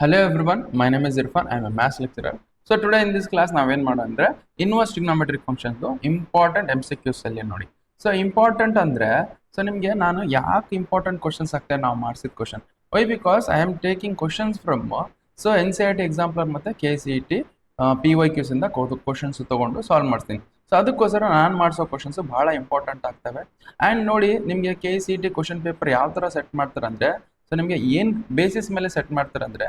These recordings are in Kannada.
Hello everyone, my name is Irfan. I am a maths lecturer. So today in this class ನಾವೇನ್ ಮಾಡೋಣ inverse trigonometric functions important MCQs ಅಲ್ಲಿ ನೋಡಿ. ಸೊ ಇಂಪಾರ್ಟೆಂಟ್ ಅಂದ್ರೆ ನಿಮಗೆ ನಾನು ಯಾಕೆ ಇಂಪಾರ್ಟೆಂಟ್ ಕ್ವಶನ್ಸ್ ಆಗ್ತದೆ ನಾವು ಮಾಡಿಸಿದ question why because I am taking questions from NCERT ಎಕ್ಸಾಂಪಲರ್ ಮತ್ತೆ KCET PYQs ಇಂದ ಕ್ವಶನ್ಸ್ ತಗೊಂಡು ಸಾಲ್ವ್ ಮಾಡ್ತೀನಿ. ಸೊ ಅದಕ್ಕೋಸ್ಕರ ನಾನು ಮಾಡಿಸೋ ಕ್ವಶನ್ಸ್ ಬಹಳ ಇಂಪಾರ್ಟೆಂಟ್ ಆಗ್ತವೆ. ಆ್ಯಂಡ್ ನೋಡಿ ನಿಮಗೆ KCET ಕ್ವಶನ್ ಪೇಪರ್ ಯಾವ ಥರ ಸೆಟ್ ಮಾಡ್ತಾರೆ ಅಂದರೆ ನಿಮಗೆ ಏನು ಬೇಸಿಸ್ ಮೇಲೆ ಸೆಟ್ ಮಾಡ್ತಾರೆ ಅಂದರೆ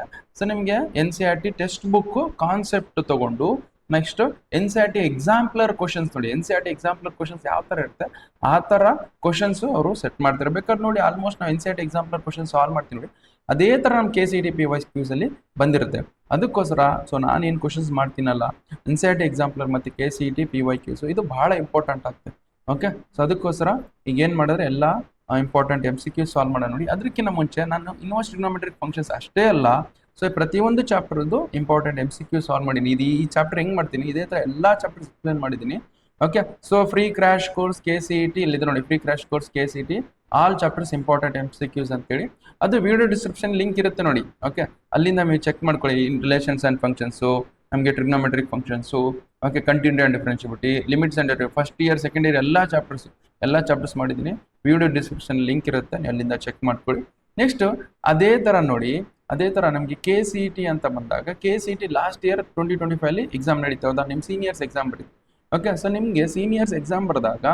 ನಿಮಗೆ NCERT ಟೆಕ್ಸ್ಟ್ ಬುಕ್ ಕಾನ್ಸೆಪ್ಟ್ ತಗೊಂಡು ನೆಕ್ಸ್ಟ್ NCERT ಎಕ್ಸಾಂಪ್ಲರ್ ಕ್ವಶನ್ಸ್ ನೋಡಿ NCERT ಎಕ್ಸಾಂಪ್ಲರ್ ಕ್ವಶನ್ಸ್ ಯಾವ ಥರ ಇರುತ್ತೆ ಆ ಥರ ಕ್ವಶನ್ಸ್ ಅವರು ಸೆಟ್ ಮಾಡ್ತಾರೆ. ಬೇಕಾದ್ರೆ ನೋಡಿ ಆಲ್ಮೋಸ್ಟ್ ನಾವು NCERT ಎಕ್ಸಾಂಪ್ಲರ್ ಕ್ವಶನ್ ಸಾಲ್ವ್ ಮಾಡ್ತೀವಿ ನೋಡಿ ಅದೇ ಥರ ನಮ್ಮ KCET PYQs ಅಲ್ಲಿ ಬಂದಿರುತ್ತೆ. ಅದಕ್ಕೋಸ್ಕರ ನಾನು ಏನು ಕ್ವಶನ್ಸ್ ಮಾಡ್ತೀನಲ್ಲ NCERT ಎಕ್ಸಾಂಪ್ಲರ್ ಮತ್ತು KCET PYQs ಇದು ಬಹಳ ಇಂಪಾರ್ಟೆಂಟ್ ಆಗ್ತದೆ. ಓಕೆ, ಸೊ ಅದಕ್ಕೋಸ್ಕರ ಈಗ ಏನು ಮಾಡಿದ್ರೆ ಎಲ್ಲ ಇಂಪಾರ್ಟೆಂಟ್ MCQ ಸಾಲ್ವ್ ಮಾಡೋಣ ನೋಡಿ. ಅದಕ್ಕಿಂತ ಮುಂಚೆ ನಾನು ಇನ್ವರ್ಸ್ ಟ್ರಿಗ್ನೋಮೆಟ್ರಿಕ್ ಫಂಕ್ಷನ್ಸ್ ಅಷ್ಟೇ ಅಲ್ಲ, ಸೊ ಪ್ರತಿಯೊಂದು ಚಾಪ್ಟರ್ದು ಇಂಪಾರ್ಟೆಂಟ್ MCQ ಸಾಲ್ವ್ ಮಾಡೀನಿ. ಈ ಚಾಪ್ಟರ್ ಹೆಂಗೆ ಮಾಡ್ತೀನಿ ಇದೇ ಥರ ಎಲ್ಲ ಚಾಪ್ಟರ್ಸ್ ಎಕ್ಸ್ಪ್ಲೇನ್ ಮಾಡಿದ್ದೀನಿ. Okay, so free crash course KCET ಇಲ್ಲಿದೆ ನೋಡಿ, free crash course KCET all chapters important MCQs ಅಂತೇಳಿ ಅದು ವಿಡಿಯೋ ಡಿಸ್ಕ್ರಿಪ್ಷನ್ ಲಿಂಕ್ ಇರುತ್ತೆ ನೋಡಿ. ಓಕೆ, ಅಲ್ಲಿಂದ ನೀವು ಚೆಕ್ ಮಾಡ್ಕೊಳ್ಳಿ. ರಿಲೇಷನ್ಸ್ ಆ್ಯಂಡ್ ಫಂಕ್ಷನ್ಸು, ನಮಗೆ trigonometric functions, okay, continuity and differentiability, limits and first year second year ಎಲ್ಲ ಚಾಪ್ಟರ್ಸ್ ಮಾಡಿದ್ದೀನಿ. ವಿಡಿಯೋ ಡಿಸ್ಕ್ರಿಪ್ಷನ್ ಲಿಂಕ್ ಇರುತ್ತೆ, ಅಲ್ಲಿಂದ ಚೆಕ್ ಮಾಡ್ಕೊಳ್ಳಿ. ನೆಕ್ಸ್ಟ್ ಅದೇ ಥರ ನೋಡಿ, ಅದೇ ಥರ ನಮಗೆ KCET ಅಂತ ಬಂದಾಗ KCET ಲಾಸ್ಟ್ ಇಯರ್ 2025 ಎಕ್ಸಾಮ್ ನಡೀತಾ ಹೌದಾ, ನಿಮ್ಮ ಸೀನಿಯರ್ಸ್ ಎಕ್ಸಾಮ್ ಬರೀ. ಓಕೆ, ಸೊ ನಿಮಗೆ ಸೀನಿಯರ್ಸ್ ಎಕ್ಸಾಮ್ ಬರೆದಾಗ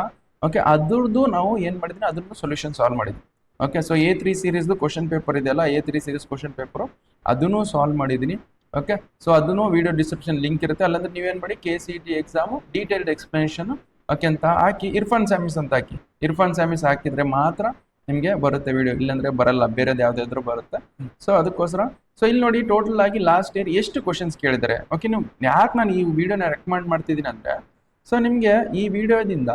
ಓಕೆ ಅದ್ರದ್ದು ನಾವು ಏನು ಮಾಡಿದ್ವಿ ಅದ್ರದ್ದು ಸೊಲ್ಯೂಷನ್ ಸಾಲ್ವ್ ಮಾಡಿದ್ವಿ. ಓಕೆ, ಸೊ A3 ಸೀರೀಸ್ದು ಕ್ವಶನ್ ಪೇಪರ್ ಇದೆಯಲ್ಲ A3 ಸೀರೀಸ್ ಕ್ವಶನ್ ಪೇಪರು ಅದನ್ನು ಸಾಲ್ವ್ ಮಾಡಿದ್ದೀನಿ. ಓಕೆ, ಸೊ ಅದನ್ನು ವಿಡಿಯೋ ಡಿಸ್ಕ್ರಿಪ್ಷನ್ ಲಿಂಕ್ ಇರುತ್ತೆ. ಅಲ್ಲಂದ್ರೆ ನೀವೇನು ಮಾಡಿ KCET exam detailed explanation okay ಅಂತ ಹಾಕಿ ಇರ್ಫಾನ್ ಸ್ಯಾಮಿಸ್ ಅಂತ ಹಾಕಿ, ಇರ್ಫಾನ್ ಸ್ಯಾಮಿಸ್ ಹಾಕಿದರೆ ಮಾತ್ರ ನಿಮಗೆ ಬರುತ್ತೆ ವಿಡಿಯೋ, ಇಲ್ಲಾಂದರೆ ಬರಲ್ಲ, ಬೇರೆದು ಯಾವುದಾದ್ರೂ ಬರುತ್ತೆ. ಸೊ ಅದಕ್ಕೋಸ್ಕರ ಸೊ ಇಲ್ಲಿ ನೋಡಿ ಟೋಟಲ್ ಆಗಿ ಲಾಸ್ಟ್ ಇಯರ್ ಎಷ್ಟು ಕ್ವಶನ್ಸ್ ಕೇಳಿದ್ದಾರೆ. ಓಕೆ, ನೀವು ಯಾಕೆ ನಾನು ಈ ವಿಡಿಯೋನ ರೆಕಮೆಂಡ್ ಮಾಡ್ತಿದ್ದೀನಿ ಅಂದರೆ ಸೊ ನಿಮಗೆ ಈ ವಿಡಿಯೋದಿಂದ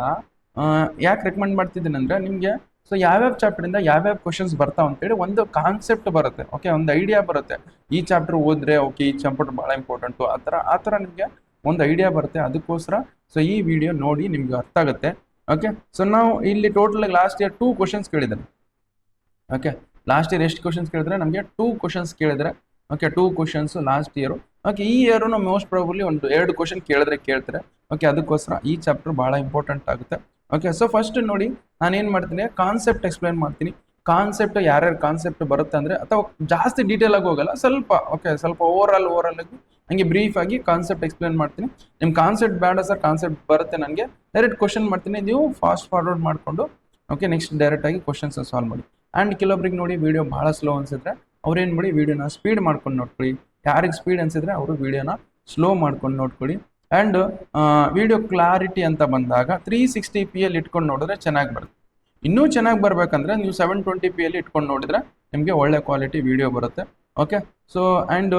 ಯಾಕೆ ರೆಕಮೆಂಡ್ ಮಾಡ್ತಿದ್ದೀನಿ ಅಂದರೆ ನಿಮಗೆ ಸೊ ಯಾವ್ಯಾವ ಚಾಪ್ಟರಿಂದ ಯಾವ್ಯಾವ ಕ್ವಶನ್ಸ್ ಬರ್ತಾವೆ ಅಂತೇಳಿ ಒಂದು ಕಾನ್ಸೆಪ್ಟ್ ಬರುತ್ತೆ. ಓಕೆ, ಒಂದು ಐಡಿಯಾ ಬರುತ್ತೆ. ಈ ಚಾಪ್ಟರ್ ಓದಿದ್ರೆ ಓಕೆ ಈ ಚಾಪ್ಟರ್ ಭಾಳ ಇಂಪಾರ್ಟೆಂಟು ಆ ಥರ ನಿಮಗೆ ಒಂದು ಐಡಿಯಾ ಬರುತ್ತೆ. ಅದಕ್ಕೋಸ್ಕರ ಸೊ ಈ ವಿಡಿಯೋ ನೋಡಿ ನಿಮ್ಗೆ ಅರ್ಥ ಆಗುತ್ತೆ. ಓಕೆ, ಸೊ ನಾವು ಇಲ್ಲಿ ಟೋಟಲ್ ಲಾಸ್ಟ್ ಇಯರ್ 2 ಕ್ವಶನ್ಸ್ ಕೇಳಿದ್ದಾರೆ. ಓಕೆ, ಲಾಸ್ಟ್ ಇಯರ್ ಎಷ್ಟು ಕ್ವಶನ್ಸ್ ಕೇಳಿದ್ರೆ ನಮಗೆ 2 ಕ್ವಶನ್ಸ್ ಕೇಳಿದ್ರೆ. Okay, 2 questions last year. Okay, ಈ ಇಯರು ನಾವು ಮೋಸ್ಟ್ ಪ್ರಾಬಬ್ಲಿ ಒಂದು 2 ಕ್ವಶನ್ ಕೇಳ್ತಾರೆ. ಓಕೆ, ಅದಕ್ಕೋಸ್ಕರ ಈ ಚಾಪ್ಟರ್ ಭಾಳ ಇಂಪಾರ್ಟೆಂಟ್ ಆಗುತ್ತೆ. ಓಕೆ, ಸೊ ಫಸ್ಟ್ ನೋಡಿ ನಾನೇನು ಮಾಡ್ತೀನಿ ಕಾನ್ಸೆಪ್ಟ್ ಎಕ್ಸ್ಪ್ಲೈನ್ ಮಾಡ್ತೀನಿ. ಕಾನ್ಸೆಪ್ಟ್ ಯಾರ್ಯಾರು ಕಾನ್ಸೆಪ್ಟ್ ಬರುತ್ತೆ ಅಂದರೆ ಅಥವಾ ಜಾಸ್ತಿ ಡೀಟೇಲ್ ಆಗಿ ಹೋಗಲ್ಲ, ಸ್ವಲ್ಪ ಓವರ್ ಆಲ್ ಆಗಿ ಹಂಗೆ ಬ್ರೀಫ್ ಆಗಿ ಕಾನ್ಸೆಪ್ಟ್ ಎಕ್ಸ್ಪ್ಲೇನ್ ಮಾಡ್ತೀನಿ. ನಿಮ್ಮ ಕಾನ್ಸೆಪ್ಟ್ ಬೇಡ ಸರ್, ಕಾನ್ಸೆಪ್ಟ್ ಬರುತ್ತೆ ನನಗೆ, ಡೈರೆಕ್ಟ್ ಕ್ವಶನ್ ಮಾಡ್ತೀನಿ, ನೀವು ಫಾಸ್ಟ್ ಫಾರ್ವರ್ಡ್ ಮಾಡಿಕೊಂಡು ಓಕೆ ನೆಕ್ಸ್ಟ್ ಡೈರೆಕ್ಟಾಗಿ ಕ್ವಶನ್ಸ್ ಸಾಲ್ವ್ ಮಾಡಿ. ಆ್ಯಂಡ್ ಕೆಲವೊಬ್ರಿಗೆ ನೋಡಿ ವಿಡಿಯೋ ಭಾಳ ಸ್ಲೋ ಅನಿಸಿದ್ರೆ ಅವ್ರೇನು ಮಾಡಿ ವಿಡಿಯೋನ ಸ್ಪೀಡ್ ಮಾಡ್ಕೊಂಡು ನೋಡ್ಕೊಳ್ಳಿ. ಯಾರಿಗೆ ಸ್ಪೀಡ್ ಅನಿಸಿದ್ರೆ ಅವರು ವಿಡಿಯೋನ ಸ್ಲೋ ಮಾಡ್ಕೊಂಡು ನೋಡ್ಕೊಳ್ಳಿ. ಆ್ಯಂಡ್ ವಿಡಿಯೋ ಕ್ಲಾರಿಟಿ ಅಂತ ಬಂದಾಗ 360p ಇಟ್ಕೊಂಡು ನೋಡಿದ್ರೆ ಚೆನ್ನಾಗಿ ಬರುತ್ತೆ. ಇನ್ನೂ ಚೆನ್ನಾಗಿ ಬರಬೇಕಂದ್ರೆ ನೀವು 720p ಇಟ್ಕೊಂಡು ನೋಡಿದ್ರೆ ನಿಮಗೆ ಒಳ್ಳೆ ಕ್ವಾಲಿಟಿ ವಿಡಿಯೋ ಬರುತ್ತೆ. ಓಕೆ, ಸೊ ಆ್ಯಂಡ್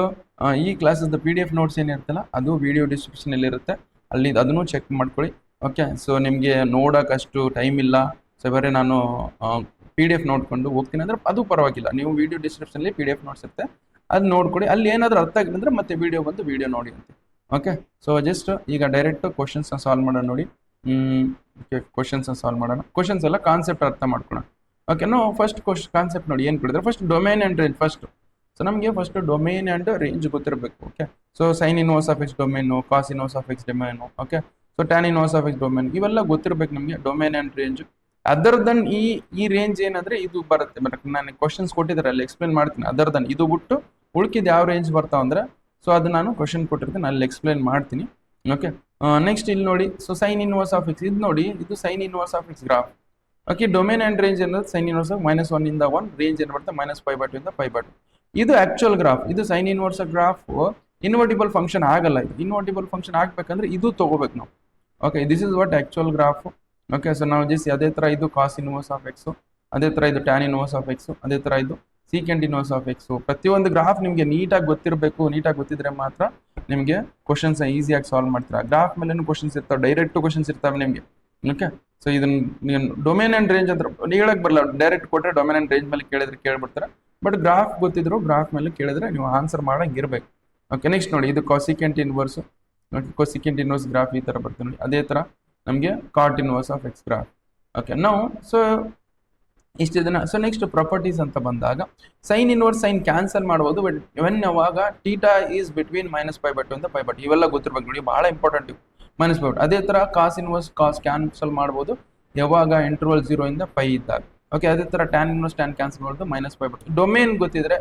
ಈ ಕ್ಲಾಸಸ್ದು PDF ನೋಟ್ಸ್ ಏನಿರುತ್ತಲ್ಲ ಅದು ವಿಡಿಯೋ ಡಿಸ್ಕ್ರಿಪ್ಷನಲ್ಲಿರುತ್ತೆ, ಅಲ್ಲಿ ಅದನ್ನು ಚೆಕ್ ಮಾಡ್ಕೊಳ್ಳಿ. ಓಕೆ, ಸೊ ನಿಮಗೆ ನೋಡೋಕ್ಕಷ್ಟು ಟೈಮ್ ಇಲ್ಲ, ಸೊ ಬರೀ ನಾನು PDF ನೋಡ್ಕೊಂಡು ಹೋಗ್ತೀನಿ ಅಂದರೆ ಅದು ಪರವಾಗಿಲ್ಲ, ನೀವು ವಿಡಿಯೋ ಡಿಸ್ಕ್ರಿಪ್ಷನಲ್ಲಿ PDF ನೋಟ್ಸ್ ಇರುತ್ತೆ, ಅದು ನೋಡ್ಕೊಳ್ಳಿ. ಅಲ್ಲಿ ಏನಾದರೂ ಅರ್ಥ ಆಗಿಲ್ಲ ಅಂದರೆ ಮತ್ತೆ ವಿಡಿಯೋ ನೋಡಿ ಅಂತ. ಓಕೆ, ಸೊ ಜಸ್ಟ್ ಈಗ ಡೈರೆಕ್ಟ್ ಕ್ವಶನ್ಸ್ನ ಸಾಲ್ವ್ ಮಾಡೋಣ ನೋಡಿ. ಓಕೆ, ಕ್ವಶನ್ಸ್ನ ಸಾಲ್ವ್ ಮಾಡೋಣ. ಕ್ವಶನ್ಸ್ ಎಲ್ಲ ಕಾನ್ಸೆಪ್ಟ್ ಅರ್ಥ ಮಾಡ್ಕೊಳ್ಳೋಣ. ಓಕೆ, ನಾವು ಫಸ್ಟ್ ಕಾನ್ಸೆಪ್ಟ್ ನೋಡಿ ಏನು ಕೊಡಿದ್ರೆ first domain and range. So ನಮಗೆ ಫಸ್ಟ್ ಡೊಮೇನ್ ಆ್ಯಂಡ್ ರೇಂಜ್ ಗೊತ್ತಿರಬೇಕು. Okay, so sine inverse of X domain, cos inverse of X domain, okay, so tan inverse of X domain ಇವೆಲ್ಲ ಗೊತ್ತಿರಬೇಕು ನಮಗೆ, domain and range. Other than ಈ ರೇಂಜ್ ಏನಂದರೆ ಇದು ಬರುತ್ತೆ, ಬಟ್ ನಾನು ಕ್ವಶನ್ಸ್ ಕೊಟ್ಟಿದ್ದಾರೆ ಅಲ್ಲಿ ಎಕ್ಸ್ಪ್ಲೇನ್ ಮಾಡ್ತೀನಿ. ಅದರ್ ದನ್ ಇದು ಬಿಟ್ಟು ಉಳ್ಕಿದ್ದು ಯಾವ ರೇಂಜ್ ಬರ್ತಾವೆ ಅಂದರೆ ಸೊ ಅದು ನಾನು ಕ್ವಶನ್ ಕೊಟ್ಟಿರ್ತೀನಿ, ಅಲ್ಲಿ ಎಕ್ಸ್ಪ್ಲೇನ್ ಮಾಡ್ತೀನಿ. ಓಕೆ, ನೆಕ್ಸ್ಟ್ ಇಲ್ಲಿ ನೋಡಿ, so sine inverse of x ಇದು ನೋಡಿ, ಇದು sine inverse of x graph. Okay, domain and range ಅನ್ನೋದು ಸೈನ್ ಇನ್ವರ್ಸ್ ಆಫ್ -1 ಇಂದ 1, ರೇಂಜ್ ಏನು ಬರುತ್ತೆ -π/2 ಇಂದ π/2. ಇದು ಆ್ಯಕ್ಚುಯಲ್ ಗ್ರಾಫ್, ಇದು sine inverse graph invertible function ಆಗಲ್ಲ. ಇದು ಇನ್ವರ್ಟಿಬಲ್ ಫಂಕ್ಷನ್ ಆಗಬೇಕಂದ್ರೆ ಇದು ತೊಗೋಬೇಕು ನಾವು. Okay, this is what actual graph. Okay, so ನಾವು ಜಸ್ಟ್ ಅದೇ ಥರ ಇದು ಕಾಸ್ ಇನ್ವರ್ಸ್ ಆಫ್ ಎಕ್ಸು, ಅದೇ ಥರ ಇದು ಟ್ಯಾನ್ ಇನ್ವರ್ಸ್ ಆಫ್ ಎಕ್ಸು, ಅದೇ ಥರ ಇದು ಸೀಕೆಂಟ್ ಇನ್ವರ್ಸ್ ಆಫ್ ಎಕ್ಸು. ಪ್ರತಿಯೊಂದು ಗ್ರಾಫ್ ನಿಮಗೆ ನೀಟಾಗಿ ಗೊತ್ತಿರಬೇಕು, ನೀಟಾಗಿ ಗೊತ್ತಿದ್ರೆ ಮಾತ್ರ ನಿಮಗೆ ಕ್ವಶನ್ಸ್ ಈಸಿಯಾಗಿ ಸಾಲ್ವ್ ಮಾಡ್ತೀರಾ. ಗ್ರಾಫ್ ಮೇಲೇನು ಕ್ವಶನ್ಸ್ ಇರ್ತಾವೆ, ಡೈರೆಕ್ಟ್ ಕ್ವಶನ್ಸ್ ಇರ್ತಾವೆ ನಿಮಗೆ. ಓಕೆ, ಸೊ ಇದನ್ನು ನೀವು ಡೊಮೇನ್ ಆ್ಯಂಡ್ ರೇಂಜ್ ಅಂತ ಹೇಳಕ್ಕೆ ಬರಲ್ಲ, ಡೈರೆಕ್ಟ್ ಕೊಟ್ಟರೆ ಡೊಮೇನ್ ಆ್ಯಂಡ್ ರೇಂಜ್ ಮೇಲೆ ಕೇಳ್ಬಿಡ್ತಾರೆ. ಬಟ್ ಗ್ರಾಫ್ ಗೊತ್ತಿದ್ರು ಗ್ರಾಫ್ ಮೇಲೆ ಕೇಳಿದ್ರೆ ನೀವು ಆನ್ಸರ್ ಮಾಡೋಂಗೆ ಇರಬೇಕು. ಓಕೆ, ನೆಕ್ಸ್ಟ್ ನೋಡಿ ಇದು cosecant inverse. Okay, cosecant inverse graph ಈ ಥರ ಬರ್ತದೆ ನೋಡಿ. ಅದೇ ಥರ ನಮಗೆ cot inverse of x graph. Okay, ನಾವು ಸೊ ಇಷ್ಟಿದನ್ನ. ಸೊ ನೆಕ್ಸ್ಟ್ ಪ್ರಾಪರ್ಟೀಸ್ ಅಂತ ಬಂದಾಗ ಸೈನ್ ಇನ್ವರ್ಸ್ ಸೈನ್ ಕ್ಯಾನ್ಸಲ್ ಮಾಡ್ಬೋದು, ಬಟ್ ವೆನ್ ಯಾವಾಗ ಟೀಟಾ ಈಸ್ ಬಿಟ್ವೀನ್ -π/2 ಅಂತ π/2 ಇವೆಲ್ಲ ಗೊತ್ತಿರ್ಬೇಕು ನೋಡಿ, ಬಹಳ ಇಂಪಾರ್ಟೆಂಟ್ ಇವು -π/2. ಅದೇ ತರ ಕಾಸ್ ಇನ್ವರ್ಸ್ ಕಾಸ್ ಕ್ಯಾನ್ಸಲ್ ಮಾಡ್ಬೋದು ಯಾವಾಗ ಇಂಟರ್ವಲ್ 0 ಇಂದ π ಇದ್ದಾಗ. ಓಕೆ, ಅದೇ ತರ ಟ್ಯಾನ್ ಇನ್ವರ್ಸ್ ಟ್ಯಾನ್ ಕ್ಯಾನ್ಸಲ್ ಮಾಡೋದು -π/2. ಡೊಮೇನ್ ಗೊತ್ತಿದ್ರೆ,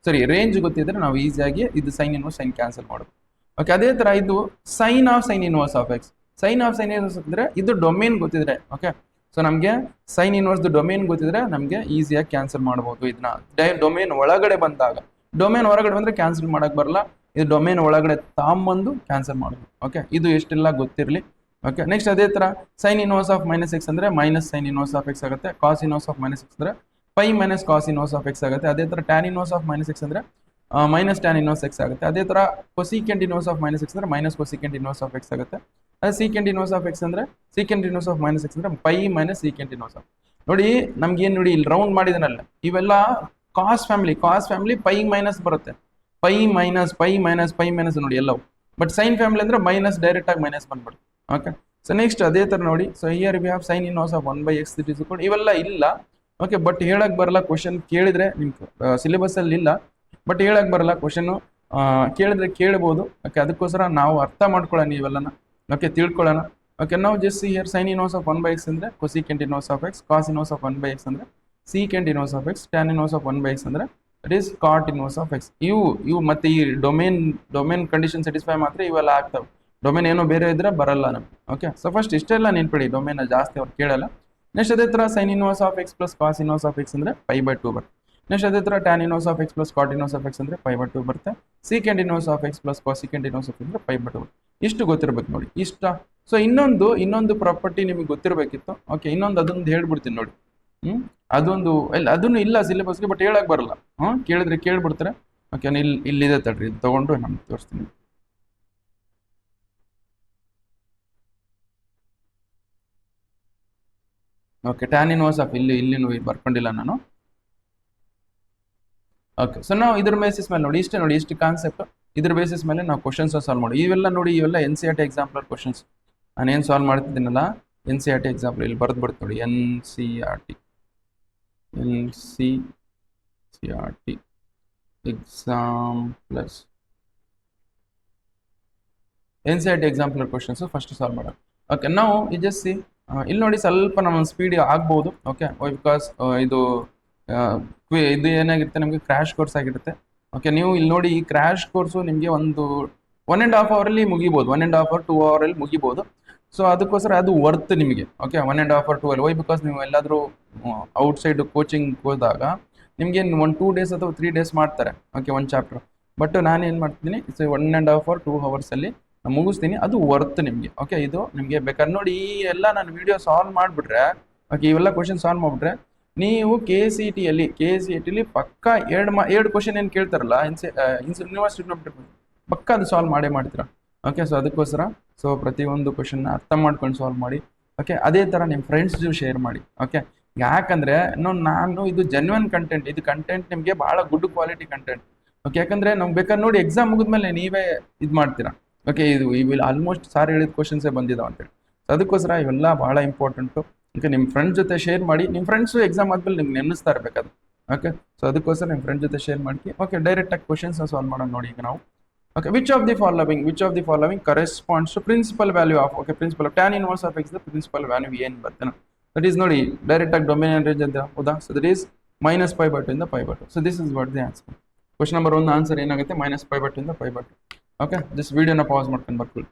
ಸರಿ ರೇಂಜ್ ಗೊತ್ತಿದ್ರೆ ನಾವು ಈಸಿಯಾಗಿ ಇದು ಸೈನ್ ಇನ್ವರ್ಸ್ ಸೈನ್ ಕ್ಯಾನ್ಸಲ್ ಮಾಡೋದು. ಓಕೆ, ಅದೇ ತರ ಇದು sine of sine inverse of x. Sine of sine inverse ಅಂದ್ರೆ ಇದು ಡೊಮೇನ್ ಗೊತ್ತಿದ್ರೆ, ಓಕೆ, ಸೊ ನಮಗೆ ಸೈನ್ ಇನ್ವರ್ಸ್ ಡೊಮೇನ್ ಗೊತ್ತಿದ್ರೆ ನಮಗೆ ಈಸಿಯಾಗಿ ಕ್ಯಾನ್ಸಲ್ ಮಾಡಬಹುದು. ಇದನ್ನ ಡೊಮೇನ್ ಒಳಗಡೆ ಬಂದಾಗ, ಡೊಮೇನ್ ಹೊರಗಡೆ ಬಂದ್ರೆ ಕ್ಯಾನ್ಸಲ್ ಮಾಡಕ್ ಬರಲ್ಲ, ಇದು ಡೊಮೇನ್ ಒಳಗಡೆ ತಾಂಬಂದು ಕ್ಯಾನ್ಸಲ್ ಮಾಡಬಹುದು. ಓಕೆ, ಇದು ಎಷ್ಟೆಲ್ಲ ಗೊತ್ತಿರಲಿ. ಓಕೆ, ನೆಕ್ಸ್ಟ್ ಅದೇ ತರ ಸೈನ್ ಇನ್ವರ್ಸ್ ಆಫ್ -x ಅಂದ್ರೆ minus sine inverse of X ಆಗುತ್ತೆ. ಕಾಸ್ ಇನ್ವರ್ಸ್ ಆಫ್ -x ಅಂದ್ರೆ π minus cos inverse of X ಆಗುತ್ತೆ. ಅದೇ ತರ ಟ್ಯಾನ್ ಇನ್ವರ್ಸ್ ಆಫ್ -x ಅಂದ್ರೆ ಮೈನಸ್ ಟ್ಯಾನ್ ಇನ್ವರ್ಸ್ ಎಕ್ಸ್ ಆಗುತ್ತೆ. ಅದೇ ತರ ಕೊಸಿಕೆಂಟ್ ಇನ್ವರ್ಸ್ ಆಫ್ -x ಅಂದ್ರೆ minus cosecant inverse of X ಆಗುತ್ತೆ. ಅದೇ ಸೀಕೆಂಟ್ ಇನ್ವರ್ಸ್ ಆಫ್ ಎಕ್ಸ್ ಅಂದ್ರೆ ಸೀಕೆಂಟ್ ಇನ್ವರ್ಸ್ ಆಫ್ -x ಅಂದ್ರೆ π ಮೈನಸ್ ಸೀಕೆಂಟ್ ಇನ್ವರ್ಸ್ ಆಫ್. ನೋಡಿ ನಮ್ಗೆ ಏನ್ ನೋಡಿ ಇಲ್ಲಿ ರೌಂಡ್ ಮಾಡಿದನಲ್ಲ, ಇವೆಲ್ಲ ಕಾಸ್ ಫ್ಯಾಮಿಲಿ π ಮೈನಸ್ ಬರುತ್ತೆ, π ಮೈನಸ್ ನೋಡಿ ಎಲ್ಲವೂ. ಬಟ್ ಸೈನ್ ಫ್ಯಾಮಿಲಿ ಅಂದ್ರೆ ಮೈನಸ್ ಡೈರೆಕ್ಟ್ ಆಗಿ ಮೈನಸ್ ಬಂದ್ಬಿಡುತ್ತೆ. ಓಕೆ, ಸೊ ನೆಕ್ಸ್ಟ್ ಅದೇ ತರ ನೋಡಿ, so here we have sine inverse of 1/x that is equal, ಇವೆಲ್ಲ ಇಲ್ಲ. ಓಕೆ, ಬಟ್ ಹೇಳಕ್ ಬರಲ್ಲ, ಕ್ವಶನ್ ಕೇಳಿದ್ರೆ ನಿಮ್ ಸಿಲೆಬಸ್ ಅಲ್ಲಿ ಇಲ್ಲ, ಬಟ್ ಹೇಳಕ್ ಬರಲ್ಲ, ಕ್ವಶನ್ ಕೇಳಿದ್ರೆ ಕೇಳ್ಬೋದು. ಓಕೆ, ಅದಕ್ಕೋಸ್ಕರ ನಾವು ಅರ್ಥ ಮಾಡ್ಕೊಳ್ಳೋಣ ಇವೆಲ್ಲನ. ಓಕೆ, ತಿಳ್ಕೊಳ್ಳೋಣ. ಓಕೆ, ನಾವು just here sine inverse of 1/x ಅಂದ್ರೆ cosecant inverse of x, cos inverse of 1/x ಅಂದ್ರೆ secant inverse of x, tan inverse of 1/x ಅಂದ್ರೆ it is cot inverse of x. ಇವು ಮತ್ತೆ ಈ ಡೊಮೇನ್ ಕಂಡೀಷನ್ ಸ್ಯಾಟಿಸ್ಫೈ ಮಾತ್ರ ಇವೆಲ್ಲ ಆಗ್ತವೆ. ಡೊಮೇನ್ ಏನೋ ಬೇರೆ ಇದ್ರೆ ಬರಲ್ಲ ನಮ್ಗೆ. ಓಕೆ, ಸೊ ಫಸ್ಟ್ ಇಷ್ಟೆಲ್ಲ ನೆನ್ಪಿಡಿ, ಡೊಮೇನ್ ಜಾಸ್ತಿ ಅವ್ರು ಕೇಳಲ್ಲ. ನೆಕ್ಸ್ಟ್ ಅದೇ ತರ sine inverse of X plus cos inverse of X ಅಂದ್ರೆ π/2 ಬರುತ್ತೆ. ನೆಕ್ಸ್ಟ್ ಅದೇ ತರ tan inverse of X plus cot inverse of X ಅಂದ್ರೆ π/2 ಬರುತ್ತೆ. Secant inverse of X plus cosecant inverse of ಅಂದ್ರೆ π/2. ಇಷ್ಟು ಗೊತ್ತಿರ್ಬೇಕು ನೋಡಿ, ಇಷ್ಟ. ಸೊ ಇನ್ನೊಂದು ಪ್ರಾಪರ್ಟಿ ನಿಮಗೆ ಗೊತ್ತಿರಬೇಕಿತ್ತು. ಓಕೆ, ಅದೊಂದು ಹೇಳ್ಬಿಡ್ತೀನಿ ನೋಡಿ. ಅದನ್ನು ಇಲ್ಲ ಸಿಲೆಬಸ್ಗೆ, ಬಟ್ ಹೇಳಕ್ ಬರಲ್ಲ. ಕೇಳಿದ್ರೆ ಕೇಳ್ಬಿಡ್ತಾರೆ. ಓಕೆ, ಇಲ್ಲಿದೆ ತಡ್ರಿ, ಇದು ತಗೊಂಡು ನಾನು ತೋರಿಸ್ತೀನಿ. ಓಕೆ, ಟ್ಯಾನ್ ಇನ್ವರ್ಸ್ ಆಫ್ ಇಲ್ಲಿ ಬರ್ಕೊಂಡಿಲ್ಲ ನಾನು. ಓಕೆ, ಸೊ ನಾವು ಇದ್ರ ಬೇಸಿಸ್ ಮೇಲೆ ನೋಡಿ, ಇಷ್ಟು ಕಾನ್ಸೆಪ್ಟ್, ಇದ್ರ ಬೇಸಿಸ್ ಮೇಲೆ ನಾವು ಕ್ವಶನ್ಸ್ ಸಾಲ್ವ್ ಮಾಡಿ. ಇವೆಲ್ಲ NCERT ಎಕ್ಸಾಂಪಲ್ ಕ್ವಶನ್ಸ್. ನಾನೇನು ಸಾಲ್ವ್ ಮಾಡ್ತಿದ್ದೀನಲ್ಲ NCERT ಎಕ್ಸಾಂಪಲ್ ಇಲ್ಲಿ ಬರ್ದ್ಬಿಡ್ತು ನೋಡಿ, NCERT example questions first solve ಮಾಡೋಣ. ಓಕೆ, ನಾವು ಜಸ್ಟ್ ಇಲ್ಲಿ ನೋಡಿ ಸ್ವಲ್ಪ ನಮ್ಮ ಸ್ಪೀಡ್ ಆಗ್ಬೋದು. ಓಕೆ, ಬಿಕಾಸ್ ಇದು ಏನಾಗಿರುತ್ತೆ, ನಮಗೆ ಕ್ರ್ಯಾಶ್ ಕೋರ್ಸ್ ಆಗಿರುತ್ತೆ. ಓಕೆ, ನೀವು ಇಲ್ಲಿ ನೋಡಿ ಈ ಕ್ರ್ಯಾಶ್ ಕೋರ್ಸು ನಿಮಗೆ ಒಂದು 1.5 ಅವರಲ್ಲಿ ಮುಗಿಬೋದು, 1.5 ಅವರ್ 2 ಅವರಲ್ಲಿ ಮುಗಿಬೋದು. ಸೊ ಅದಕ್ಕೋಸ್ಕರ ಅದು ವರ್ತ್ ನಿಮಗೆ. Okay, 1.5 hour 2 hour. ಬಿಕಾಸ್ ನೀವು ಎಲ್ಲಾದರೂ ಔಟ್ಸೈಡ್ ಕೋಚಿಂಗ್ ಹೋದಾಗ ನಿಮಗೆ 1-2 ಡೇಸ್ ಅಥವಾ 3 ಡೇಸ್ ಮಾಡ್ತಾರೆ. ಓಕೆ, ಒಂದು ಚಾಪ್ಟರ್. ಬಟ್ ನಾನು ಏನು ಮಾಡ್ತೀನಿ, 1.5 ಅವರ್ 2 ಅವರ್ಸಲ್ಲಿ ಮುಗಿಸ್ತೀನಿ, ಅದು ವರ್ತ್ ನಿಮಗೆ. ಓಕೆ, ಇದು ನಿಮಗೆ ಬೇಕಾದ್ರೆ ನೋಡಿ, ಈ ಎಲ್ಲ ನಾನು ವಿಡಿಯೋ ಸಾಲ್ವ್ ಮಾಡಿಬಿಟ್ರೆ, ಓಕೆ, ಇವೆಲ್ಲ ಕ್ವಶನ್ ಸಾಲ್ವ್ ಮಾಡಿಬಿಟ್ರೆ ನೀವು KCET ಪಕ್ಕ 2 ಕ್ವಶನ್ ಏನು ಕೇಳ್ತಾರಲ್ಲ ಯೂನಿವರ್ಸಿಟಿ ಪಕ್ಕ ಅದು ಸಾಲ್ವ್ ಮಾಡ್ತೀರಾ. ಓಕೆ, ಸೊ ಅದಕ್ಕೋಸ್ಕರ ಸೊ ಪ್ರತಿಯೊಂದು ಕ್ವಶನ್ ಅರ್ಥ ಮಾಡ್ಕೊಂಡು ಸಾಲ್ವ್ ಮಾಡಿ. ಓಕೆ, ಅದೇ ಥರ ನಿಮ್ಮ ಫ್ರೆಂಡ್ಸ್ ಶೇರ್ ಮಾಡಿ. ಓಕೆ, ಯಾಕಂದರೆ ನಾನು ಇದು ಜೆನ್ಯೂನ್ ಕಂಟೆಂಟ್, ಇದು ಕಂಟೆಂಟ್ ನಿಮಗೆ ಭಾಳ ಗುಡ್ ಕ್ವಾಲಿಟಿ ಕಂಟೆಂಟ್. ಓಕೆ, ಯಾಕಂದರೆ ನಮ್ಗೆ ಬೇಕಾದ್ರೆ ನೋಡಿ ಎಕ್ಸಾಮ್ ಮುಗಿದ್ಮೇಲೆ ನೀವೇ ಇದು ಮಾಡ್ತೀರಾ. ಓಕೆ, ಇವೆಲ್ಲ ಆಲ್ಮೋಸ್ಟ್ ಸಾರಿ ಹೇಳಿದ ಕ್ವಶನ್ಸೇ ಬಂದಿದ್ದಾವೆ ಅಂತೇಳಿ. ಸೊ ಅದಕ್ಕೋಸ್ಕರ ಇವೆಲ್ಲ ಭಾಳ ಇಂಪಾರ್ಟೆಂಟು. ಓಕೆ, ನಿಮ್ಮ ಫ್ರೆಂಡ್ಸ್ ಜೊತೆ ಶೇರ್ ಮಾಡಿ, ನಿಮ್ಮ ಫ್ರೆಂಡ್ಸು ಎಕ್ಸಾಮ್ ಆದ್ಮೇಲೆ ನಿಮ್ಗೆ ನೆನೆಸ್ತಾ ಇರಬೇಕಾದ್ರೆ. ಓಕೆ, ಸೊ ಅದಕ್ಕೋಸ್ಕರ ನಿಮ್ಮ ಫ್ರೆಂಡ್ ಜೊತೆ ಶೇರ್ ಮಾಡಿ. ಓಕೆ, ಡೈರೆಕ್ಟಾಗಿ ಕ್ವಶನ್ಸ್ನ ಸಾಲ್ವ್ ಮಾಡೋಣ ನೋಡಿ ಈಗ ನಾವು. Okay, which of the following corresponds to principal value of principal of tan inverse of x, the principal value ಏನು ಬರ್ತೇನೆ. That is ನೋಡಿ direct ಆಗಿ domain and range ಅಂತ ಹೌದಾ. So that is -π/2 ಇಂದ π/2. So this is what the answer. Question number 1 answer ಏನಾಗುತ್ತೆ, -π/2 ಇಂದ π/2. ಓಕೆ, ಜಸ್ಟ್ ವಿಡಿಯೋನ ಪಾಸ್ ಮಾಡ್ಕೊಂಡು ಬರ್ಕೊಳ್ಳಿ.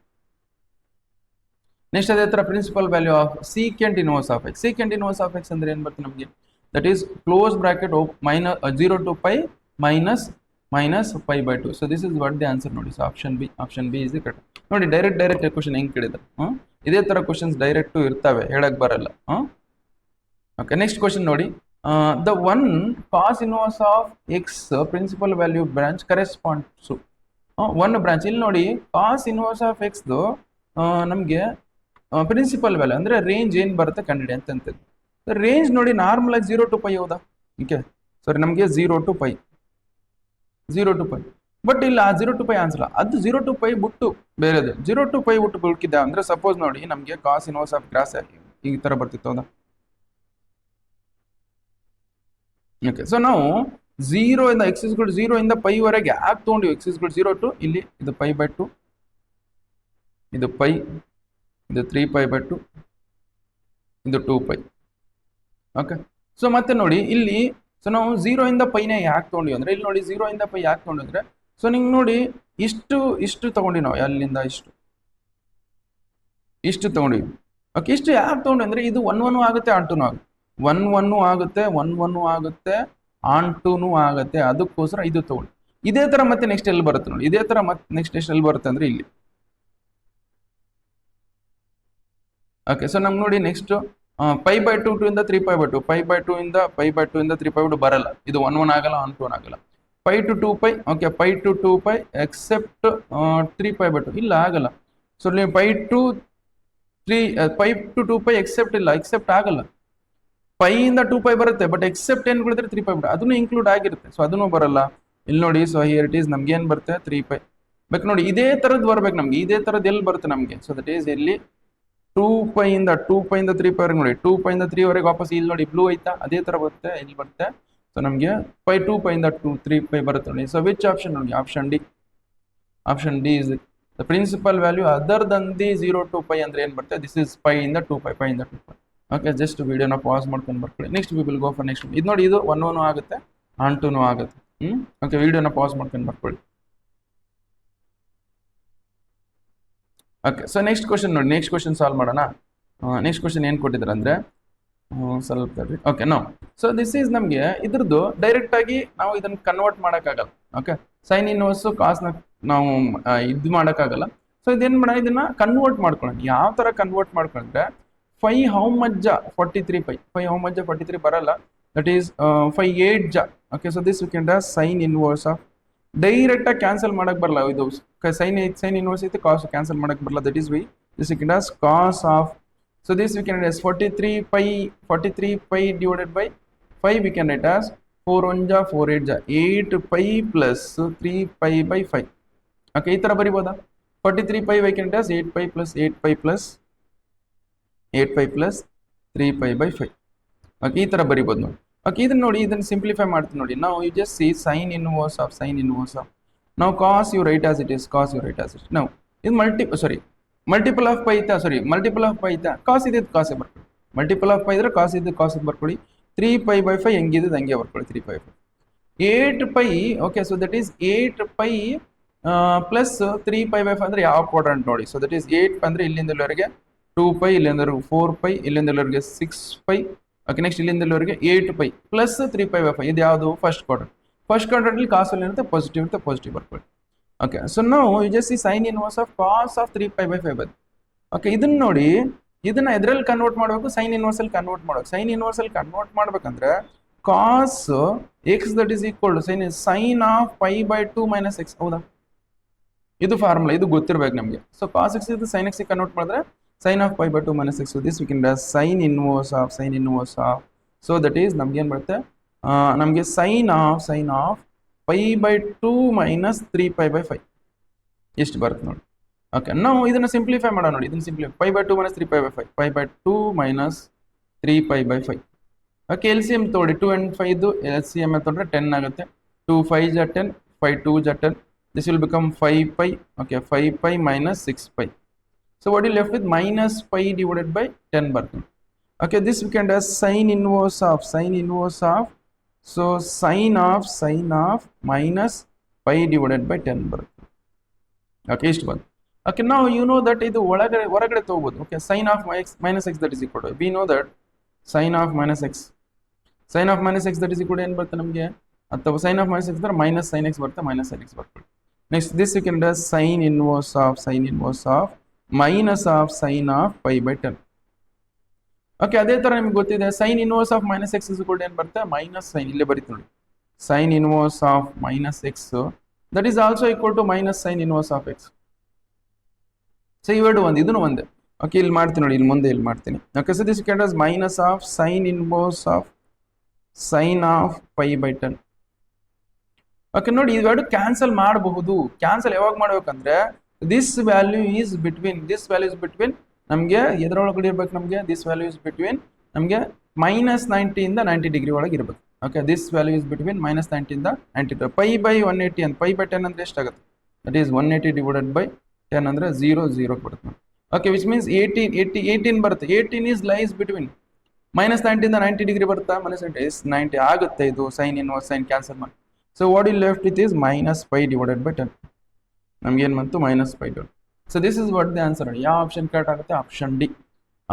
ನೆಕ್ಸ್ಟ್ ಅದೇ ಥರ principal value of secant inverse of x. Secant inverse of X ಅಂದ್ರೆ ಏನು ಬರ್ತದೆ ನಮಗೆ, that is close bracket -0 to π -π/2. So this is what the answer ನೋಡಿ. So option B is the correct. ನೋಡಿ ಡೈರೆಕ್ಟ್ ಕ್ವಶನ್ ಹೆಂಗ್ ಕೇಳಿದ್ರು. ಇದೇ ತರ ಕ್ವಶನ್ಸ್ ಡೈರೆಕ್ಟ್ ಇರ್ತವೆ, ಹೇಳಕ್ ಬರಲ್ಲ. ಓಕೆ, ನೆಕ್ಸ್ಟ್ ಕ್ವಶನ್ ನೋಡಿ, the one cos inverse of x principal value branch corresponds to one branch. ಇಲ್ಲಿ ನೋಡಿ cos inverse of x ನಮಗೆ ಪ್ರಿನ್ಸಿಪಲ್ ವ್ಯಾಲ್ಯೂ ಅಂದ್ರೆ ರೇಂಜ್ ಏನ್ ಬರುತ್ತೆ ಕಂಡಿಡಿ ಅಂತ. ರೇಂಜ್ ನೋಡಿ ನಾರ್ಮಲ್ ಆಗಿ 0 to π ಹೌದಾ. ಓಕೆ, ಸಾರಿ ನಮಗೆ 0 to π. ಬಟ್ ಇಲ್ಲ 0 to π ಆನ್ಸರ್. ಅದು 0 to π ಬಿಟ್ಟು ಬೇರೆದು 0 to π ಬಿಟ್ಟು ಉಳ್ಕಿದ್ದ ಅಂದ್ರೆ ಸಪೋಸ್ ನೋಡಿ ನಮಗೆ ಕಾಸ್ ಇನ್ವರ್ಸ್ ಆಫ್ ಗ್ರಾಸ್ ಈ ತರ ಬರ್ತಿತ್ತು ಹೌದಾ. ಓಕೆ, ಸೊ ನಾವು 0 ಇಂದ x is equal to 0 ಇಂದ ಪೈ ವರೆಗೆ ಯಾಕೆ ತೊಗೊಂಡಿವಿ? x is equal to 0 to ಇಲ್ಲಿ ಇದು π/2, ಇದು π, ಇದು 3π/2, ಇದು 2π. ಓಕೆ, ಸೊ ಮತ್ತೆ ನೋಡಿ ಇಲ್ಲಿ, ಸೊ ನಾವು 0 ಇಂದ ಪೈನೇ ಯಾಕೆ ತೊಗೊಂಡಿವಿ ಅಂದ್ರೆ, ಇಲ್ಲಿ ನೋಡಿ 0 ಇಂದ ಪೈ ಯಾಕೆ ತೊಗೊಂಡಿದ್ರೆ, ಸೊ ನಿಂಗೆ ನೋಡಿ ಇಷ್ಟು ತಗೊಂಡಿ ನಾವು, ಅಲ್ಲಿಂದ ಇಷ್ಟು ತಗೊಂಡಿವಿ. ಓಕೆ, ಇಷ್ಟು ಯಾಕೆ ತಗೊಂಡಿ ಅಂದ್ರೆ ಇದು 1 1 ಆಗುತ್ತೆ, ಆನ್ 2 ಆಗುತ್ತೆ, 1 1 ಆಗುತ್ತೆ, 1 1 ಆಗುತ್ತೆ, ಆನ್ 2 ಆಗುತ್ತೆ. ಅದಕ್ಕೋಸ್ಕರ ಇದು ತಗೊಳ್ಳಿ. ಇದೇ ತರ ಮತ್ತೆ ನೆಕ್ಸ್ಟ್ ಎಲ್ಲಿ ಬರುತ್ತೆ ನೋಡಿ, ಇದೇ ತರ ಮತ್ತೆ ನೆಕ್ಸ್ಟ್ ಎಲ್ಲಿ ಬರುತ್ತೆ ಅಂದ್ರೆ ಇಲ್ಲಿ. ಓಕೆ, ಸೊ ನಮ್ಗೆ ನೋಡಿ ನೆಕ್ಸ್ಟ್ π/2 2 ಇಂದ 3π/2, π/2 ಇಂದ 3π/2 ಬರಲ್ಲ, ಇದು 1 1 ಆಗಲ್ಲ, ಆನ್ 2 ಆಗಲ್ಲ. π to 2π, ಓಕೆ, π to 2π ಎಕ್ಸೆಪ್ಟ್ 3π/2 ಇಲ್ಲ, ಆಗಲ್ಲ. ಸೊ ನೀವು π to 2π ಎಕ್ಸೆಪ್ಟ್ ಇಲ್ಲ, ಎಕ್ಸೆಪ್ಟ್ ಆಗಲ್ಲ. π ಇಂದ 2π ಬರುತ್ತೆ, ಬಟ್ ಎಕ್ಸೆಪ್ಟ್ ಏನ್ ಬಿಡಿದ್ರೆ 3π ಅದನ್ನು ಇನ್ಕ್ಲೂಡ್ ಆಗಿರುತ್ತೆ, ಸೊ ಅದನ್ನು ಬರಲ್ಲ. ಇಲ್ಲಿ ನೋಡಿ, ಸೊ ಹಿಯರ್ ಇಟ್ ಈಸ್, ನಮ್ಗೆ ಏನ್ ಬರುತ್ತೆ 3π ಬೇಕು ನೋಡಿ. ಇದೇ ತರದ್ ಬರ್ಬೇಕು ನಮ್ಗೆ, ಇದೇ ತರದ್ ಎಲ್ಲಿ ಬರುತ್ತೆ ನಮ್ಗೆ? ಸೊ ದಟ್ ಈಸ್ ಇಲ್ಲಿ 2π ಇಂದ 3π ವರೆಗೆ ನೋಡಿ, 2π ಇಂದ 3 ವರೆಗೆ ವಾಪಸ್ ಇಲ್ಲಿ ನೋಡಿ ಬ್ಲೂ ಐತಾ, ಅದೇ ತರ ಬರುತ್ತೆ, ಇಲ್ಲಿ ಬರುತ್ತೆ. ಸೊ ನಮಗೆ 2π ಇಂದ 3π ಬರುತ್ತೆ ನೋಡಿ. ಸೊ ವಿಚ್ ಆಪ್ಷನ್ ನೋಡಿ? Option D is the principal value other than the 0 to π ಅಂದ್ರೆ ಏನ್ ಬರುತ್ತೆ? ದಿಸ್ ಇಸ್ π ಇಂದ 2π. ಓಕೆ, ಜಸ್ಟ್ ವಿಡಿಯೋನ ಪಾಸ್ ಮಾಡ್ಕೊಂಡು ಬರ್ಕೊಳ್ಳಿ. Next we will go for next. ಇದು ನೋಡಿ, ಇದು 1 1 ಆಗುತ್ತೆ, ಆನ್ 2 ಆಗುತ್ತೆ. ಓಕೆ, ವಿಡಿಯೋನ ಪಾಸ್ ಮಾಡ್ಕೊಂಡು ಬರ್ಕೊಳ್ಳಿ. ಓಕೆ, ಸೊ ನೆಕ್ಸ್ಟ್ ಕ್ವಶನ್ ನೋಡಿ, ನೆಕ್ಸ್ಟ್ ಕ್ವಶನ್ ಸಾಲ್ವ್ ಮಾಡೋಣ. ನೆಕ್ಸ್ಟ್ ಕ್ವಶನ್ ಏನು ಕೊಟ್ಟಿದ್ದಾರೆ ಅಂದರೆ, ಸ್ವಲ್ಪ okay no. So this is ನಮಗೆ ಇದ್ರದ್ದು ಡೈರೆಕ್ಟ್ ಆಗಿ ನಾವು ಇದನ್ನು ಕನ್ವರ್ಟ್ ಮಾಡೋಕ್ಕಾಗಲ್ಲ. ಓಕೆ, ಸೈನ್ ಇನ್ವರ್ಸು ಕಾಸ್ನ ನಾವು ಇದು ಮಾಡೋಕ್ಕಾಗಲ್ಲ. ಸೊ ಇದೇನು ಮಾಡೋಣ, ಇದನ್ನ ಕನ್ವರ್ಟ್ ಮಾಡ್ಕೊಳ್ಳೋಣ. ಯಾವ ಥರ ಕನ್ವರ್ಟ್ ಮಾಡ್ಕೊಂಡ್ರೆ, 5 how much 43 π, 5 how much 43 ಬರಲ್ಲ, ದಟ್ ಈಸ್ 5 8 ಜ. Okay, so this we can does sine inverse of, direct ಆಗಿ ಕ್ಯಾನ್ಸಲ್ ಮಾಡಕ್ ಬರಲ್ಲ. ಇದು ಸೈನ್ ಇನ್ವರ್ಸ್ ಐತೆ, ಕಾಸ್ ಕ್ಯಾನ್ಸಲ್ ಮಾಡಕ್ ಬರಲ್ಲ. That is this we can does cos of. So this we can does 43 π divided by 5 we can write as 4 1 ja 4 8 ja 8π plus 3π/5. Okay, ಈ ತರ ಬರಿಬೋದಾ? 43π we can write as 8π plus 3π/5. Okay, ಈ ತರ ಬರಿಬೋದು ನೋಡಿ. ಓಕೆ, ಇದನ್ನ ನೋಡಿ, ಇದನ್ನ ಸಿಂಪ್ಲಿಫೈ ಮಾಡ್ತೀನಿ ನೋಡಿ. ನಾವು you just see sine inverse of ನಾವು cos you write as it is, ನಾವು ಇದು ಮಲ್ಟಿಪಲ್ ಆಫ್ ಪೈ ಐತಾ, ಕಾಸ್ ಇದೆ, ಕಾಸೇ ಬರ್ಕೊಳ್ಳಿ. ಮಲ್ಟಿಪಲ್ ಆಫ್ ಪೈ ಇದ್ರೆ ಕಾಸ್ ಇದೆ, ಕಾಸ್ ಬರ್ಕೊಳ್ಳಿ. 3π/5 ಹೆಂಗಿದ್ದು ಹಂಗೆ ಬರ್ಕೊಳ್ಳಿ, 3π/5. 8π, okay, so that is 8π plus 3π/5 ಅಂದ್ರೆ ಯಾವ ಕ್ವಾಡ್ರಂಟ್ ನೋಡಿ. ಸೊ ದಟ್ ಈಸ್ 8 ಅಂದ್ರೆ ಇಲ್ಲಿಂದವರೆಗೆ 2π, ಇಲ್ಲಿಂದವರೆಗೆ 4π, ಇಲ್ಲಿಂದವರೆಗೆ 6π. ಓಕೆ, ನೆಕ್ಸ್ಟ್ ಇಲ್ಲಿಂದವರೆಗೆ 8π ಪ್ಲಸ್ 3π/5. ಇದು ಯಾವುದು? ಫಸ್ಟ್ ಕ್ವಾಡ್ರಂಟ್ ಅಲ್ಲಿ ಕಾಸಲ್ಲಿ ಇರುತ್ತೆ, ಪಾಸಿಟಿವ್ ಬರ್ಕೊಳ್ಳಿ. ಓಕೆ, ಸೊ ನಾವು you just see sine inverse of cos of 3π/5 ಅದು. ಓಕೆ, ಇದನ್ನ ನೋಡಿ, ಇದನ್ನ ಎದ್ರಲ್ಲಿ ಕನ್ವರ್ಟ್ ಮಾಡಬೇಕು? ಸೈನ್ ಇನ್ವರ್ಸ್ ಅಲ್ಲಿ ಕನ್ವರ್ಟ್ ಮಾಡಬೇಕು. ಸೈನ್ ಇನ್ವರ್ಸ್ ಅಲ್ಲಿ ಕನ್ವರ್ಟ್ ಮಾಡ್ಬೇಕಂದ್ರೆ cos X that is equal to sine of π/2 minus X. ಹೌದಾ? ಇದು ಫಾರ್ಮುಲಾ, ಇದು ಗೊತ್ತಿರ್ಬೇಕು ನಮಗೆ. ಸೊ ಕಾಸ್ ಎಕ್ಸ್ ಇದು ಸೈನ್ ಎಕ್ಸ್ ಕನ್ವರ್ಟ್ ಮಾಡಿದ್ರೆ sine of π/2 minus X. This we can does sine inverse of. So that is ನಮ್ಗೆ ಏನ್ ಬರುತ್ತೆ? ನಮಗೆ ಸೈನ್ ಆಫ್ π/2 ಮೈನಸ್ 3π/5 ಎಷ್ಟು ಬರುತ್ತೆ ನೋಡಿ. ಓಕೆ, ನಾವು ಇದನ್ನ ಸಿಂಪ್ಲಿಫೈ ಮಾಡೋಣ ನೋಡಿ. ಇದನ್ನ simplify π/2 minus 3π/5, π/2 minus 3π/5. Okay, L C M ತಗೊಳ್ಳಿ. 2 and 5 ಎಲ್ ಸಿ ಎಮ್ ತೊಗೊಂಡ್ರೆ 10 ಆಗುತ್ತೆ. 2 5 ಜ 10, 5 2 ಜ 10. This will become 5π. Okay, 5π minus 6π. So what you left with minus π divided by 10 ಬರ್ತದೆ. Okay, this we can does sine inverse of. So sine of minus π divided by 10 ಬರುತ್ತೆ. ಓಕೆ, ಇಷ್ಟು ಬಂತು. ಓಕೆ, ನಾವು ಯು ನೋ ದಟ್ ಇದು ಹೊರಗಡೆ ತಗೋಬಹುದು. Okay, sine of minus x that is equal to, we know that sine of minus x that is equal to ಏನು ಬರುತ್ತೆ ನಮಗೆ? ಅಥವಾ ಸೈನ್ ಆಫ್ ಮೈನಸ್ ಎಕ್ಸ್ ಅಂದ್ರೆ ಮೈನಸ್ ಸೈನ್ ಎಕ್ಸ್ ಬರುತ್ತೆ, ಮೈನಸ್ ಸೈನ್ ಎಕ್ಸ್ ಬರ್ತದೆ. Next this you can does sine inverse of minus of sine of π/10. Okay, ಅದೇ ತರ ನಿಮ್ಗೆ ಗೊತ್ತಿದೆ sine inverse of minus x is equal to ಏನು ಬರುತ್ತೆ? ಮೈನಸ್ ಸೈನ್, ಇಲ್ಲೇ ಬರೀತಿ ನೋಡಿ, sine inverse of minus x that is also equal to minus sine inverse of x. So ಇವೆರಡು ಒಂದು, ಇದನ್ನು ಒಂದೇ. ಓಕೆ, ಇಲ್ಲಿ ಮಾಡ್ತೀನಿ ನೋಡಿ, ಇಲ್ಲಿ ಮಾಡ್ತೀನಿ. Okay, so this can does minus of sine inverse of π/10. Okay, ನೋಡಿ ಇವೆರಡು ಕ್ಯಾನ್ಸಲ್ ಮಾಡಬಹುದು. ಕ್ಯಾನ್ಸಲ್ ಯಾವಾಗ ಮಾಡ್ಬೇಕಂದ್ರೆ ದಿಸ್ ವ್ಯಾಲ್ಯೂ ಈಸ್ ಬಿಟ್ವೀನ್ ನಮಗೆ ಎದರೊಳಗಡೆ ಇರ್ಬೇಕು? ನಮಗೆ ದಿಸ್ ವ್ಯಾಲ್ಯೂ ಇಸ್ ಬಿಟ್ವೀನ್ ನಮಗೆ -90 ಇಂದ 90 ಡಿಗ್ರಿ ಒಳಗೆ ಇರಬೇಕು. Okay this value is between -90 ಇಂದ 92. ಪೈ ಬೈ 180 ಅಂತ, ಪೈ ಬೈ 10 ಅಂದರೆ ಎಷ್ಟಾಗುತ್ತೆ? ದಟ್ ಈಸ್ 180 ಡಿವೈಡೆಡ್ ಬೈ 10 ಅಂದರೆ 0 ಬರುತ್ತೆ. ಓಕೆ ವಿಚ್ ಮೀನ್ಸ್ 18 ಬರುತ್ತೆ. 18 ಈಸ್ ಲೈಸ್ ಬಿಟ್ವೀನ್ -90 ಇಂದ 90 ಡಿಗ್ರಿ ಬರುತ್ತಾ? -90 ಆಗುತ್ತೆ. ಇದು ಸೈನ್ ಇನ್ವರ್ಸ್ ಸೈನ್ ಕ್ಯಾನ್ಸಲ್ ಮಾಡಿ. So what you left with is -5 divided by 10. ನಮ್ಗೆ ಏನು ಬಂತು? -5. So this is what the answer. ಯಾವ ಆಪ್ಷನ್ ಕರೆಕ್ಟ್ ಆಗುತ್ತೆ? Option D.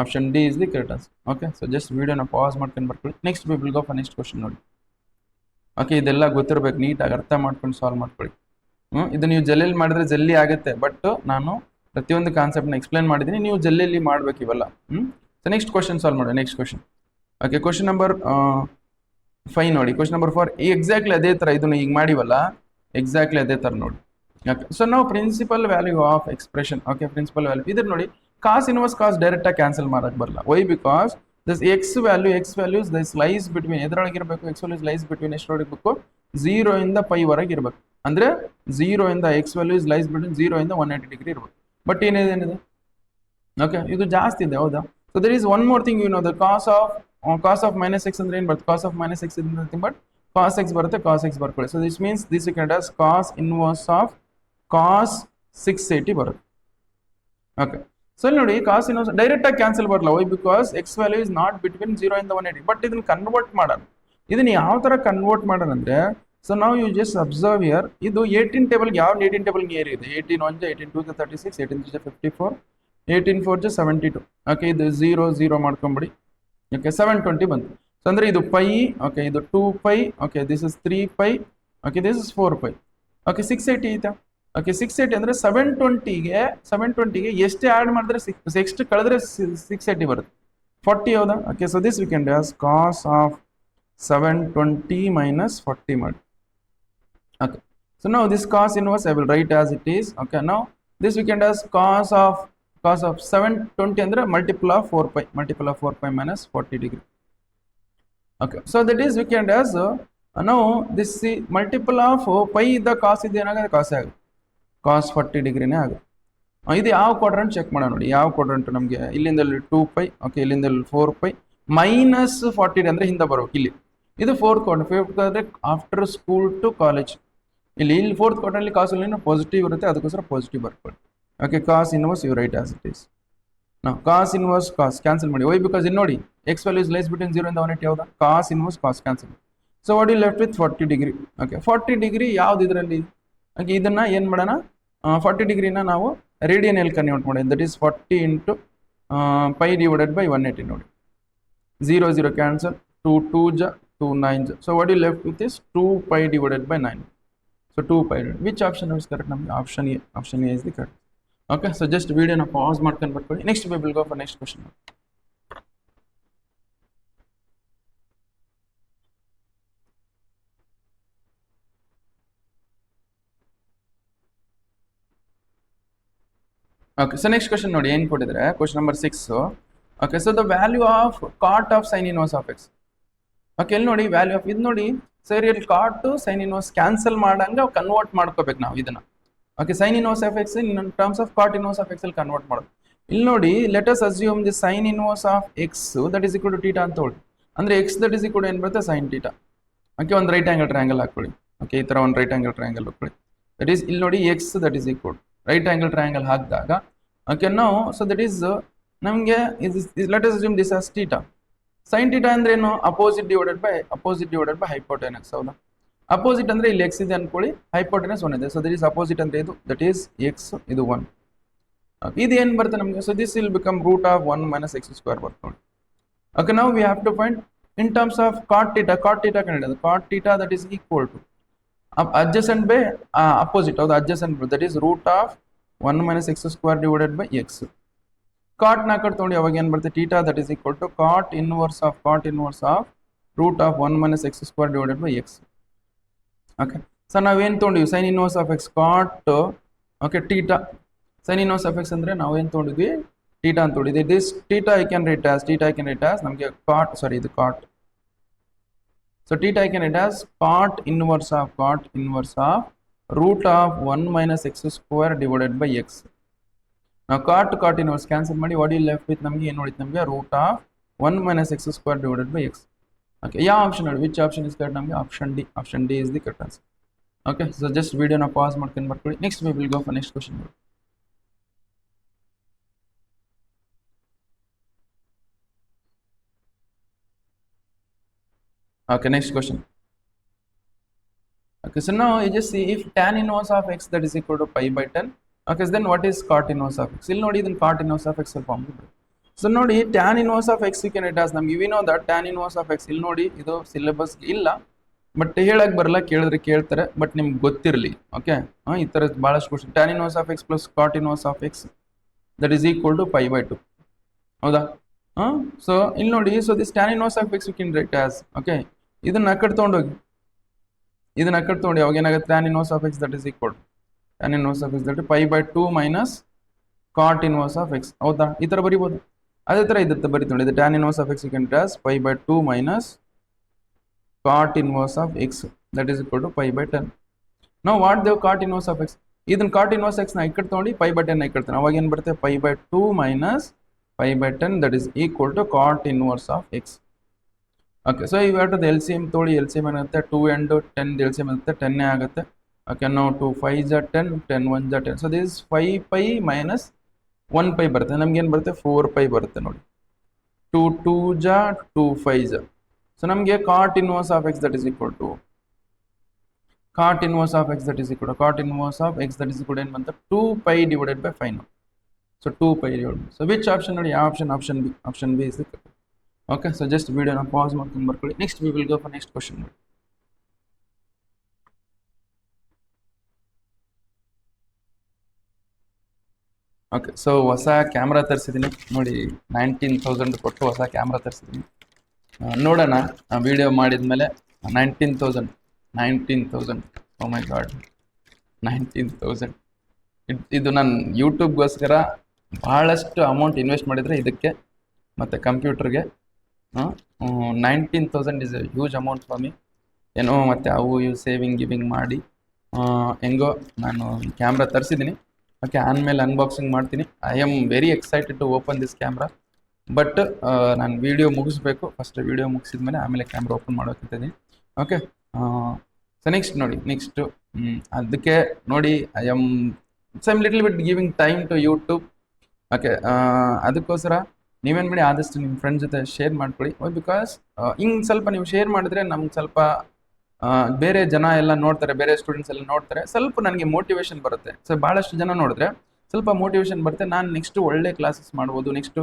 Option D is the correct answer. Okay so just ವಿಡಿಯೋನ ಪಾಸ್ ಮಾಡ್ಕೊಂಡು ಬರ್ಕೊಳ್ಳಿ. Next we will go for next question ನೋಡಿ. ಓಕೆ ಇದೆಲ್ಲ ಗೊತ್ತಿರಬೇಕು, ನೀಟಾಗಿ ಅರ್ಥ ಮಾಡ್ಕೊಂಡು ಸಾಲ್ವ್ ಮಾಡ್ಕೊಳ್ಳಿ. ಇದು ನೀವು ಜಲ್ಲೆಲ್ಲಿ ಮಾಡಿದ್ರೆ ಜಲ್ದಿ ಆಗುತ್ತೆ, ಬಟ್ ನಾನು ಪ್ರತಿಯೊಂದು ಕಾನ್ಸೆಪ್ಟ್ನ ಎಕ್ಸ್ಪ್ಲೇನ್ ಮಾಡಿದ್ದೀನಿ, ನೀವು ಜಲ್ಲೆಯಲ್ಲಿ ಮಾಡ್ಬೇಕು ಇವೆಲ್ಲ. ಸೊ ನೆಕ್ಸ್ಟ್ ಕ್ವಶನ್ ಸಾಲ್ವ್ ಮಾಡಿ. Next question. Okay question number 5 ನೋಡಿ. ಕ್ವಶನ್ ನಂಬರ್ 4 ಎಕ್ಸಾಕ್ಟ್ಲಿ ಅದೇ ಥರ ಇದನ್ನು ಈಗ ಮಾಡಿವಲ್ಲ, ಎಕ್ಸಾಕ್ಟ್ಲಿ ಅದೇ ಥರ ನೋಡಿ. ಓಕೆ ಸೊ ನಾವು principal value of expression. Okay principal value ಇದ್ರ ನೋಡಿ, ಕಾಸ್ ಇನ್ವರ್ಸ್ ಕಾಸ್ ಡೈರೆಕ್ಟಾಗಿ ಕ್ಯಾನ್ಸಲ್ ಮಾಡಕ್ಕೆ ಬರಲ್ಲ. Why? Because this x values this lies between ಎದ್ರೊಳಗೆ ಇರಬೇಕು? ಎಕ್ಸ್ ವ್ಯಾಲ್ಯೂಸ್ ಲೈಸ್ ಬಿಟ್ವೀನ್ ಎಷ್ಟೊಳಗಿರಬೇಕು? 0 ಇಂದ ಪೈ ವರೆಗೆ ಇರಬೇಕು. ಅಂದರೆ 0 ಇಂದ ಎಕ್ಸ್ ವ್ಯಾಲ್ಯೂಸ್ ಲೈಸ್ ಬಿಟ್ವೀನ್ 0 ಇಂದ 180 ಡಿಗ್ರಿ ಇರಬೇಕು. ಬಟ್ ಏನಿದೆ? ಓಕೆ ಇದು ಜಾಸ್ತಿ ಇದೆ, ಹೌದಾ? So there is one more thing, you know the cos of -x ಅಂದ್ರೆ ಏನು ಬರುತ್ತೆ? Cos of -x is nothing but cos x ಬರುತ್ತೆ, ಕಾಸ್ x ಬರ್ಕೊಳ್ಳಿ. So this means this you can does cos inverse of cos 680 ಬರುತ್ತೆ. ಓಕೆ ಸೊ ಇಲ್ಲಿ ನೋಡಿ, ಕಾಸ್ ಇನ್ವರ್ಸ್ ಡೈರೆಕ್ಟ್ ಆಗಿ ಕ್ಯಾನ್ಸಲ್ ಬರಲ್ಲ. Why? Because x value is not between 0 ಇಂದ 180. ಬಟ್ ಇದನ್ನ ಕನ್ವರ್ಟ್ ಮಾಡೋಣ. ಇದನ್ನ ಯಾವ ತರ ಕನ್ವರ್ಟ್ ಮಾಡೋಣ ಅಂದ್ರೆ, ಸೊ ನಾವು ಯು ಜಸ್ಟ್ ಅಬ್ಸರ್ವ್ ಹಿಯರ್, ಇದು 18 ಟೇಬಲ್ಗೆ ಯಾವ 18 ಟೇಬಲ್ ನಿಯರ್ ಇದೆ? 18 1 18 2 36, 18 3 54, 18 4 72. ಓಕೆ ಇದು 0 ಮಾಡ್ಕೊಂಬಿಡಿ. ಓಕೆ 720 ಬಂತು. ಸೊ ಅಂದ್ರೆ ಇದು ಪೈ. ಓಕೆ ಇದು 2 pi. Okay this is 3 pi. Okay this is 4 pi. Okay 680 ಐತಾ? ಓಕೆ 680 ಅಂದರೆ 720ಗೆ ಎಷ್ಟು ಆ್ಯಡ್ ಮಾಡಿದ್ರೆ ಎಷ್ಟು ಕಳೆದ್ರೆ 680 ಬರುತ್ತೆ? 40 ಹೌದಾ? Okay so this we can does cos of 720 minus 40 ಮಾಡಿ. ಓಕೆ ಸೊ ನಾವು this cos inverse I will write as it is. Okay ನಾವು this we can does cos of 720 ಅಂದರೆ multiple of 4 pi minus 40 degree. Okay so that is we can does ನಾವು ದಿಸ್ ಮಲ್ಟಿಪಲ್ ಆಫ್ ಪೈ ಇದ್ದ ಕಾಸ್ ಇದು ಏನಾಗುತ್ತೆ? ಕಾಸೇ ಆಗುತ್ತೆ, ಕಾಸ್ 40 ಡಿಗ್ರಿನೇ ಆಗುತ್ತೆ. ಇದು ಯಾವ ಕ್ವಾಡ್ರಂಟ್ ಚೆಕ್ ಮಾಡೋಣ ನೋಡಿ. ಯಾವ ಕ್ವಾಡ್ರಂಟ್ ನಮಗೆ? ಇಲ್ಲಿಂದ 2 ಪೈ. ಓಕೆ ಇಲ್ಲಿಂದ 4 ಪೈ minus 40 ಅಂದರೆ ಹಿಂದೆ ಬರೋಕೆ. ಇಲ್ಲಿ ಇದು 4th ಕ್ವಾಡ್ರಂಟ್. ಅಂದರೆ ಆಫ್ಟರ್ ಸ್ಕೂಲ್ ಟು ಕಾಲೇಜ್. ಇಲ್ಲಿ 4th ಕ್ವಾಡ್ರಂಟಲ್ಲಿ ಕಾಸ್ ಪಾಸಿಟಿವ್ ಇರುತ್ತೆ, ಅದಕ್ಕೋಸ್ಕರ ಪಾಸಿಟಿವ್ ಬರ್ಕೊಳ್ಳಿ. Okay cos inverse you write as it is. ನಾವು ಕಾಸ್ ಇನ್ವರ್ಸ್ ಕಾಸ್ ಕ್ಯಾನ್ಸಲ್ ಮಾಡಿ. ವೈ? ಬಿಕಾಸ್ ಇಲ್ಲಿ ನೋಡಿ ಎಕ್ಸ್ ವ್ಯಾಲ್ಯೂಸ್ ಲೈಸ್ ಬಿಟ್ವೀನ್ 0 ಇಂದ 180 ಯಾವ್ದಾ? Cos inverse cos cancel. So what you left with 40 degree. Okay 40 degree ಯಾವ್ದು ಇದರಲ್ಲಿ? ಓಕೆ ಇದನ್ನ ಏನು ಮಾಡೋಣ? 40 ಡಿಗ್ರಿನ ನಾವು ರೇಡಿಯನಲ್ಲಿ ಕನ್ವರ್ಟ್ ಮಾಡಿ. That is 40 into pi divided by 180 ನೋಡಿ. 0 cancel. 2 2 2 9. So what you left with is 2 pi divided by 9. So 2 pi. Which option is correct? ನಮಗೆ option A. Option A is the correct. Okay so just ವಿಡಿಯೋನ ಪಾಸ್ ಮಾಡ್ಕೊಂಡು ಬರ್ಕೊಳ್ಳಿ. Next we will go for next question. Okay so next question ನೋಡಿ ಏನು ಕೊಟ್ಟಿದ್ರೆ, question number 6. Okay so the value of cot of sine inverse of x. Okay ಇಲ್ಲಿ ನೋಡಿ ವ್ಯಾಲ್ಯೂ ಆಫ್ ಇದು ನೋಡಿ ಸರ್, ಇಲ್ಲಿ ಕಾಟ್ ಸೈನ್ ಇನ್ವರ್ಸ್ ಕ್ಯಾನ್ಸಲ್ ಮಾಡಂಗೆ ಕನ್ವರ್ಟ್ ಮಾಡ್ಕೋಬೇಕು ನಾವು ಇದನ್ನ. Okay sine inverse of x in terms of cot inverse of x ಅಲ್ಲಿ ಕನ್ವರ್ಟ್ ಮಾಡೋದು. ಇಲ್ಲಿ ನೋಡಿ let us assume the sine inverse of x that is equal to theta ಅಂತ ಹೇಳಿ. ಅಂದ್ರೆ ಎಕ್ಸ್ ದಟ್ ಈಸ್ ಈಕ್ವಲ್ ಏನು ಬರುತ್ತೆ? Sine theta. ಓಕೆ ಒಂದು ರೈಟ್ ಆಂಗಲ್ ಟ್ರಯಾಂಗಲ್ ಹಾಕೊಳ್ಳಿ. ಓಕೆ ಈ ಥರ ಒಂದು ರೈಟ್ ಆಂಗಲ್ ಟ್ರಯಾಂಗಲ್ ಹಾಕೊಳ್ಳಿ. ದಟ್ ಈಸ್ ಇಲ್ಲಿ ನೋಡಿ X that is equal right angle triangle ಹಾಕಿದಾಗ ಓಕೆ ನಾವು ಸೊ ದಟ್ ಈಸ್ ನಮಗೆ let us assume this as theta. Sine theta ಅಂದ್ರೆ ಏನು? Opposite divided by hypotenuse. ಹೌದಾ? ಅಪೋಸಿಟ್ ಅಂದ್ರೆ ಇಲ್ಲಿ ಎಕ್ಸ್ ಇದೆ ಅನ್ಕೊಳ್ಳಿ, ಹೈಪೋಟೆನಸ್ 1 ಇದೆ. ಸೊ ದಟ್ ಈಸ್ ಅಪೋಸಿಟ್ ಅಂದ್ರೆ ಇದು ದಟ್ ಈಸ್ ಎಕ್ಸ್, ಇದು 1. ಇದು ಏನು ಬರುತ್ತೆ ನಮಗೆ? So this will become root of 1 minus x square ಬರುತ್ತೆ ನೋಡಿ. ಓಕೆ ನಾವು we have to find in terms of cot theta ಕಂಡಿಡಿಯೋದು. Cot theta that is equal to adjacent by opposite. ಹೌದು adjacent that is root of 1 minus x square divided by x. Cot ನ ಕಡೆ ತೊಗೊಂಡು ಅವಾಗ ಏನು ಬರುತ್ತೆ? Theta that is equal to cot inverse of root of 1 minus x square divided by x. Okay so ನಾವೇನು ತೊಗೊಂಡಿವಿ? Sine inverse of x cot. Okay theta sine inverse of x ಅಂದರೆ ನಾವೇನು ತೊಗೊಂಡಿದ್ವಿ? ಟೀಟಾ ಅಂತ ತೊಗೊಂಡಿದ್ವಿ. This theta I can write as ನಮಗೆ ಕಾಟ್, ಸಾರಿ ಇದು cot. So theta I can write as cot inverse of root of 1 minus x square divided by x. ನಾವು ಕಾಟ್ ಇನ್ವರ್ಸ್ ಕ್ಯಾನ್ಸಲ್ ಮಾಡಿ ವಾಟ್ ಯು ಲೆಫ್ಟ್ ವಿತ್ ನಮಗೆ ಏನು ನೋಡಿತ್ತು? ನಮಗೆ root of 1 minus x square divided by x. Okay ಯಾವ ಆಪ್ಷನ್ ನೋಡಿ, ವಿಚ್ ಆಪ್ಷನ್ ಇಸ್ ಕರೆಕ್ಟ್ ನಮಗೆ option D is the correct answer. Okay so just ವಿಡಿಯೋನ ಪಾಸ್ ಮಾಡ್ಕೊಂಡು ಬರ್ಕೊಳ್ಳಿ. Next we will go for next question. Okay, next question. Okay, so now you just see if tan inverse of x that is equal to pi by 10. Okay, so then what is cot inverse of x? ಇಲ್ಲಿ ನೋಡಿ ಇದನ್ನ cot inverse of x form ಮಾಡಿ. ಸೊ ನೋಡಿ tan inverse of x you can write as ನಮ್ಗೆ V know that tan inverse of x. ಇಲ್ಲಿ ನೋಡಿ ಇದು ಸಿಲೆಬಸ್ ಇಲ್ಲ, ಬಟ್ ಹೇಳಕ್ ಬರಲ್ಲ, ಕೇಳಿದ್ರೆ ಕೇಳ್ತಾರೆ, ಬಟ್ ನಿಮ್ಗೆ ಗೊತ್ತಿರಲಿ. ಓಕೆ, ಈ ಥರ ಭಾಳಷ್ಟು question. tan inverse of x plus cot inverse of x that is equal to pi by 2. ಹೌದಾ? ಸೊ ಇಲ್ಲಿ ನೋಡಿ, so this tan inverse of x you can write as, okay, ಇದನ್ನ ಆ ಕಡೆ ತೊಗೊಂಡೋಗಿ, ಇದನ್ನ ಆ ಕಡೆ ತೊಗೊಂಡು ಅವಾಗ ಏನಾಗುತ್ತೆ, tan inverse of x that is equal to tan inverse of x that is pi by 2 minus cot inverse of x. ಹೌದಾ? ಈ ಥರ ಬರಿಬೋದು. ಅದೇ ಥರ ಇದಕ್ಕೆ ಬರೀತೀವಿ ನೋಡಿ, ಇದು tan inverse of x you can write as pi by 2 minus cot inverse of x that is equal to pi by 10. Now what the cot inverse of x? ಇದನ್ನ cot inverse x ನ ಈ ಕಡೆ ತೊಗೊಂಡು pi by 10 ಈ ಕಡೆ ತೊಗೊಂಡು ಅವಾಗ ಏನು ಬರುತ್ತೆ, pi by 2 minus pi by 10 that is equal to cot inverse of x. Okay, so ಇವಾಗ ಎಲ್ ಸಿ ಎಮ್ ತೊಗೊಳ್ಳಿ. ಎಲ್ ಸಿ ಎಮ್ ಏನಾಗುತ್ತೆ, 2 and 10 ಎಲ್ ಸಿ ಎಮ್ ಆಗುತ್ತೆ, 10 ಆಗುತ್ತೆ. ಓಕೆ, ನಾವು 2 5 ಜ 10, 10 1 ಜ 10. So this 5 pi minus 1 pi ಬರುತ್ತೆ, ನಮ್ಗೆ ಏನು ಬರುತ್ತೆ, 4 pi ಬರುತ್ತೆ ನೋಡಿ. 2 2 ಜ 2 5 ಜ. ಸೊ ನಮಗೆ cot inverse of x that is equal to cot inverse of x that is equal to cot inverse of x that is equal to ಏನು ಬಂತು, 2 pi divided by 5 now. So 2 pi divided by. So which option ನೋಡಿ, ಯಾವ option, option B is the correct. Okay, so just ವಿಡಿಯೋನ ಪಾಸ್ ಮಾಡ್ಕೊಂಡು ಬರ್ಕೊಳ್ಳಿ. Next we will go for next question. Okay, so ಹೊಸ ಕ್ಯಾಮ್ರಾ ತರಿಸಿದ್ದೀನಿ ನೋಡಿ, 19,000 ಕೊಟ್ಟು ಹೊಸ ಕ್ಯಾಮ್ರಾ ತರಿಸಿದ್ದೀನಿ. ನೋಡೋಣ ವಿಡಿಯೋ ಮಾಡಿದ್ಮೇಲೆ 19,000 ಓ ಮೈ ಗಾಡ್ 19,000. ಇದು ನಾನು ಯೂಟ್ಯೂಬ್ಗೋಸ್ಕರ ಭಾಳಷ್ಟು ಅಮೌಂಟ್ ಇನ್ವೆಸ್ಟ್ ಮಾಡಿದರೆ ಇದಕ್ಕೆ ಮತ್ತು ಕಂಪ್ಯೂಟರ್ಗೆ. 19,000 is a huge amount for me. ಏನೋ ಮತ್ತು ಅವು ಇವು ಸೇವಿಂಗ್ ಗಿವಿಂಗ್ ಮಾಡಿ ಹೆಂಗೋ ನಾನು ಕ್ಯಾಮ್ರಾ ತರಿಸಿದ್ದೀನಿ. ಓಕೆ, ಆಮೇಲೆ ಅನ್ಬಾಕ್ಸಿಂಗ್ ಮಾಡ್ತೀನಿ. I am very excited to open this camera, but ನಾನು ವಿಡಿಯೋ ಮುಗಿಸ್ಬೇಕು. ಫಸ್ಟ್ ವಿಡಿಯೋ ಮುಗಿಸಿದ್ಮೇಲೆ ಆಮೇಲೆ ಕ್ಯಾಮ್ರಾ ಓಪನ್ ಮಾಡೋಕ್ಕಿದ್ದೀನಿ. ಓಕೆ, ಸೊ ನೆಕ್ಸ್ಟ್ ನೋಡಿ, ನೆಕ್ಸ್ಟು ಅದಕ್ಕೆ ನೋಡಿ I am little bit giving time to YouTube. Okay, ಅದಕ್ಕೋಸ್ಕರ ನೀವೇನು ಮಾಡಿ, ಆದಷ್ಟು ನಿಮ್ಮ ಫ್ರೆಂಡ್ ಜೊತೆ ಶೇರ್ ಮಾಡ್ಕೊಳ್ಳಿ. ಬಿಕಾಸ್ ಹಿಂಗೆ ಸ್ವಲ್ಪ ನೀವು ಶೇರ್ ಮಾಡಿದ್ರೆ ನಮ್ಗೆ ಸ್ವಲ್ಪ ಬೇರೆ ಜನ ಎಲ್ಲ ನೋಡ್ತಾರೆ, ಬೇರೆ ಸ್ಟೂಡೆಂಟ್ಸ್ ಎಲ್ಲ ನೋಡ್ತಾರೆ, ಸ್ವಲ್ಪ ನನಗೆ ಮೋಟಿವೇಶನ್ ಬರುತ್ತೆ. ಸೊ ಭಾಳಷ್ಟು ಜನ ನೋಡಿದ್ರೆ ಸ್ವಲ್ಪ ಮೋಟಿವೇಶನ್ ಬರುತ್ತೆ. ನಾನು ನೆಕ್ಸ್ಟು ಒಳ್ಳೆ ಕ್ಲಾಸಸ್ ಮಾಡ್ಬೋದು, ನೆಕ್ಸ್ಟು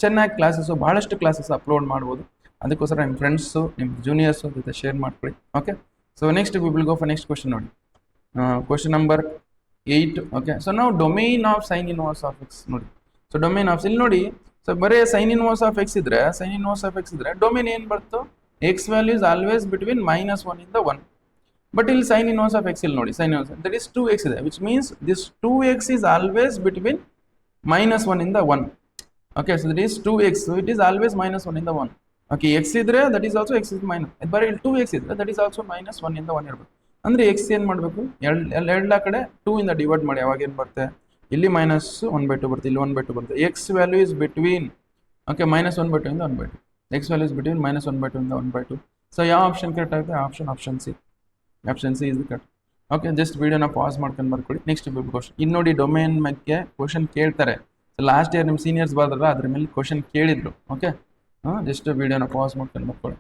ಚೆನ್ನಾಗಿ ಕ್ಲಾಸಸ್ಸು, ಭಾಳಷ್ಟು ಕ್ಲಾಸಸ್ ಅಪ್ಲೋಡ್ ಮಾಡ್ಬೋದು. ಅದಕ್ಕೋಸ್ಕರ ನಿಮ್ಮ ಫ್ರೆಂಡ್ಸು, ನಿಮ್ಮ ಜೂನಿಯರ್ಸು ಜೊತೆ ಶೇರ್ ಮಾಡ್ಕೊಳ್ಳಿ. Okay, so next we will go for next question ನೋಡಿ, ಕ್ವಶನ್ ನಂಬರ್ 8. ಓಕೆ, ಸೊ ನಾವು domain of sine inverse of x ನೋಡಿ. ಸೊ ಡೊಮೈನ್ ಆಫ್ ಇಲ್ಲಿ ನೋಡಿ, ಸೊ ಬರೀ ಸೈನ್ ಇನ್ವರ್ಸ್ ಆಫ್ ಎಕ್ಸ್ ಇದ್ರೆ, ಸೈನ್ ಇನ್ವರ್ಸ್ ಆಫ್ ಎಕ್ಸ್ ಇದ್ರೆ ಡೊಮೈನ್ ಏನು ಬರ್ತು, x value is always between -1 ಇಂದ 1. ಬಟ್ ಇಲ್ಲಿ ಸೈನ್ ಇನ್ವರ್ಸ್ ಆಫ್ ಎಕ್ಸ್ ಇಲ್ಲಿ ನೋಡಿ, sine inverse that is 2x ಇದೆ, which means this 2x is always between -1 ಇಂದ 1. Okay, so that is 2x, so it is always -1 ಇಂದ 1. ಓಕೆ, ಎಕ್ಸ್ ಇದ್ರೆ that is also X is minus, ಬರೀ ಇಲ್ಲಿ 2x ಇದ್ರೆ ದಟ್ ಈಸ್ ಆಲ್ಸೋ -1 ಇಂದ 1 ಇರಬೇಕು. ಅಂದರೆ ಎಕ್ಸ್ ಏನು ಮಾಡಬೇಕು, ಎಲ್ಲ ಕಡೆ 2 ಇಂದ ಡಿವೈಡ್ ಮಾಡಿ, ಅವಾಗ ಏನು ಬರುತ್ತೆ, ಇಲ್ಲಿ -1/2 ಬರುತ್ತೆ, ಇಲ್ಲಿ 1/2 ಬರುತ್ತೆ. X value is between, okay, -1/2 ಇಂದ 1/2. ಎಕ್ಸ್ ವ್ಯಾಲ್ಯೂ ಇಸ್ ಬಿಟ್ವೀನ್ -1/2 ಇಂದ 1/2. ಸೊ ಯಾವ ಆಪ್ಷನ್ ಕರೆಕ್ಟ್ ಆಗುತ್ತೆ, option C. Option C is the correct. Okay, just ವಿಡಿಯೋನ ಪಾಸ್ ಮಾಡ್ಕೊಂಡು ಬರ್ಕೊಳ್ಳಿ. Next question. ಇನ್ನು ನೋಡಿ, ಡೊಮೇನ್ ಬಗ್ಗೆ ಕ್ವಶನ್ ಕೇಳ್ತಾರೆ. ಲಾಸ್ಟ್ ಇಯರ್ ನಿಮ್ಮ ಸೀನಿಯರ್ಸ್ ಬರ್ದಾರಲ್ಲ, ಅದ್ರ ಮೇಲೆ ಕ್ವಶನ್ ಕೇಳಿದ್ರು. ಓಕೆ, ಜಸ್ಟ್ ವಿಡಿಯೋನ ಪಾಸ್ ಮಾಡ್ಕೊಂಡು ಬರ್ಕೊಳ್ಳಿ.